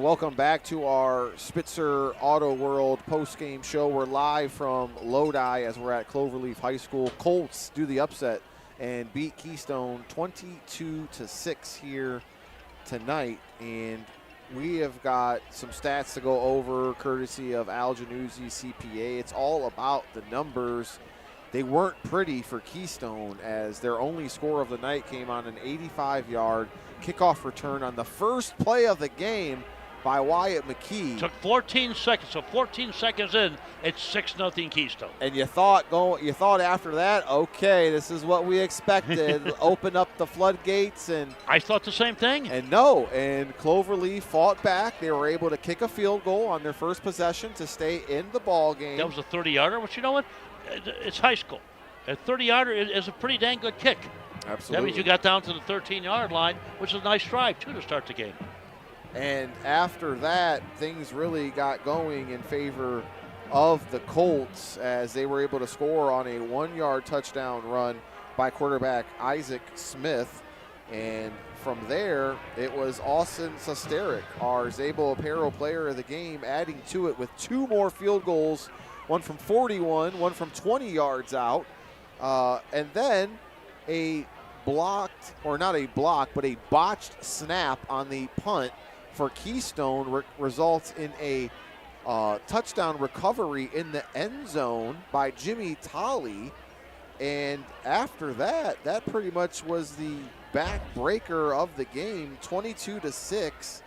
welcome back to our Spitzer Auto World post-game show. We're live from Lodi as we're at Cloverleaf High School. Colts do the upset and beat Keystone 22-6 here tonight. And we have got some stats to go over courtesy of Al Januzzi, CPA. It's all about the numbers. They weren't pretty for Keystone as their only score of the night came on an 85-yard kickoff return on the first play of the game by Wyatt McKee. Took 14 seconds, so 14 seconds in, it's 6-0 Keystone. And you thought after that, okay, this is what we expected. Open up the floodgates, and I thought the same thing. And Cloverleaf fought back. They were able to kick a field goal on their first possession to stay in the ball game. That was a 30-yarder, which you know what? It's high school. A 30-yarder is a pretty dang good kick. Absolutely. That means you got down to the 13-yard line, which is a nice drive, too, to start the game. And after that, things really got going in favor of the Colts as they were able to score on a 1-yard touchdown run by quarterback Isaac Smith. And from there, it was Austin Sosteric, our Zabo Apparel player of the game, adding to it with 2 more field goals, one from 41, one from 20 yards out. And then a botched snap on the punt for Keystone results in a touchdown recovery in the end zone by Jimmy Tolley. And after that, that pretty much was the backbreaker of the game, 22-6.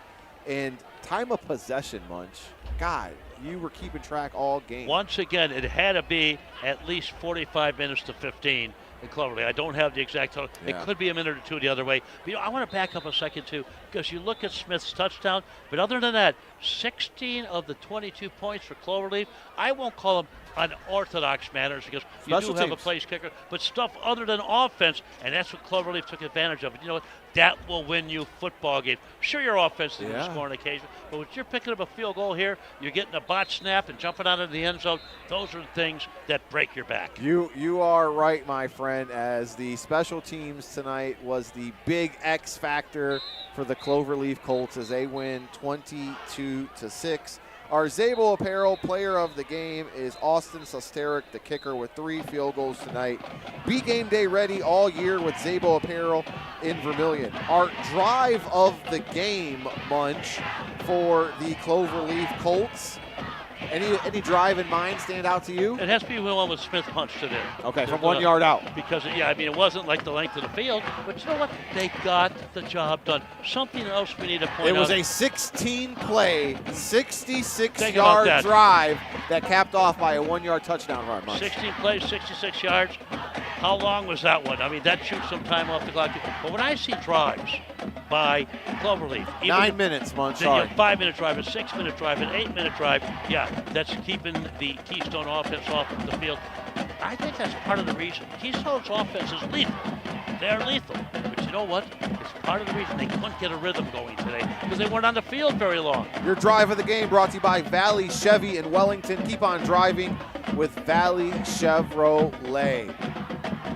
And time of possession, Munch. God, you were keeping track all game. Once again, it had to be at least 45 minutes to 15 in Cloverleaf. I don't have the exact total. Yeah. It could be a minute or two the other way. But, I want to back up a second, too, because you look at Smith's touchdown. But other than that, 16 of the 22 points for Cloverleaf, I won't call them unorthodox manners because you Special do have a teams. place kicker, but stuff other than offense, and that's what Cloverleaf took advantage of. You know what? That will win you football games. Sure, your offense is going to score on occasion, but when you're picking up a field goal here, you're getting a bot snap and jumping out of the end zone. Those are the things that break your back. You are right, my friend, as the special teams tonight was the big X factor for the Cloverleaf Colts as they win 22-6. Our Zabo Apparel player of the game is Austin Sosteric, the kicker, with 3 field goals tonight. Be game day ready all year with Zabo Apparel in Vermilion. Our drive of the game, Munch, for the Cloverleaf Colts. Any drive in mind stand out to you? It has to be the one with Smith punched it in. Okay, from 1 yard out. Because, it wasn't like the length of the field, but you know what? They got the job done. Something else we need to point out. It was a 16-play, 66-yard drive that capped off by a 1-yard touchdown run. Munch. 16 plays, 66 yards. How long was that one? That shoots some time off the clock. But when I see drives by Cloverleaf, 9 minutes, Munch. Sorry. 5-minute drive, a 6-minute drive, an 8-minute drive. That's keeping the Keystone offense off the field. I think that's part of the reason. Keystone's offense is lethal. They're lethal. But you know what? It's part of the reason they couldn't get a rhythm going today because they weren't on the field very long. Your drive of the game brought to you by Valley Chevy in Wellington. Keep on driving with Valley Chevrolet.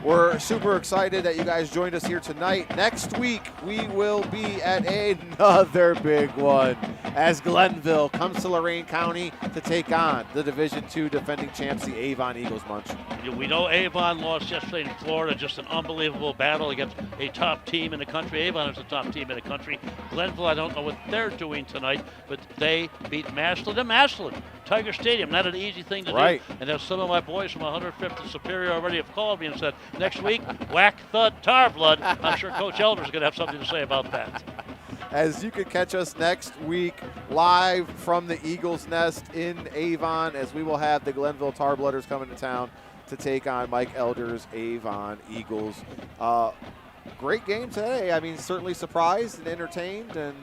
We're super excited that you guys joined us here tonight. Next week, we will be at another big one as Glenville comes to Lorain County to take on the Division II defending champs, the Avon Eagles. Munch. We know Avon lost yesterday in Florida, just an unbelievable battle against a top team in the country. Avon is a top team in the country. Glenville, I don't know what they're doing tonight, but they beat Massillon. And Massillon, Tiger Stadium, not an easy thing to do. And as some of my boys from 105th and Superior already have called me and said, next week, whack, thud, tar blood. I'm sure Coach Elder's going to have something to say about that. As you can catch us next week live from the Eagles Nest in Avon, as we will have the Glenville Tar Blooders coming to town to take on Mike Elder's Avon Eagles. Great game today. Certainly surprised and entertained. And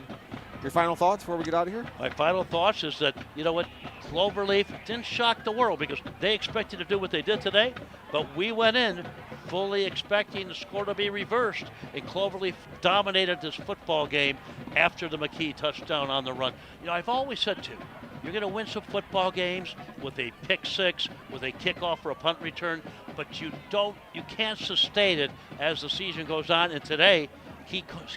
your final thoughts before we get out of here? My final thoughts is that, you know what, Cloverleaf didn't shock the world because they expected to do what they did today, but we went in fully expecting the score to be reversed, and Cloverleaf dominated this football game after the McKee touchdown on the run. I've always said, too, you're going to win some football games with a pick six, with a kickoff or a punt return, but you can't sustain it as the season goes on, and today,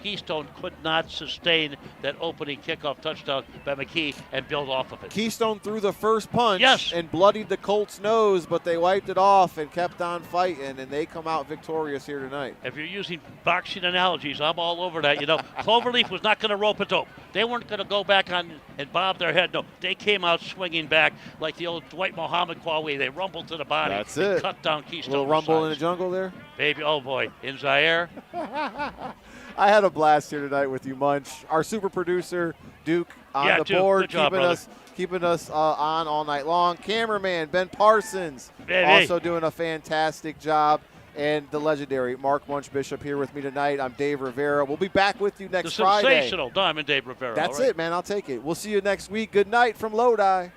Keystone could not sustain that opening kickoff touchdown by McKee and build off of it. Keystone threw the first punch Yes. and bloodied the Colts' nose, but they wiped it off and kept on fighting, and they come out victorious here tonight. If you're using boxing analogies, I'm all over that. Cloverleaf was not going to rope a dope. They weren't going to go back on and bob their head. No, they came out swinging back like the old Dwight Muhammad way. They rumbled to the body. That's and it. Cut down Keystone. A little rumble in the jungle there. Baby, oh boy, in Zaire. I had a blast here tonight with you, Munch. Our super producer, Duke, on the Duke, board, good job, keeping us on all night long. Cameraman, Ben Parsons, also doing a fantastic job. And the legendary Mark Munch Bishop here with me tonight. I'm Dave Rivera. We'll be back with you next Friday. The sensational Diamond Dave Rivera. That's it, man. I'll take it. We'll see you next week. Good night from Lodi.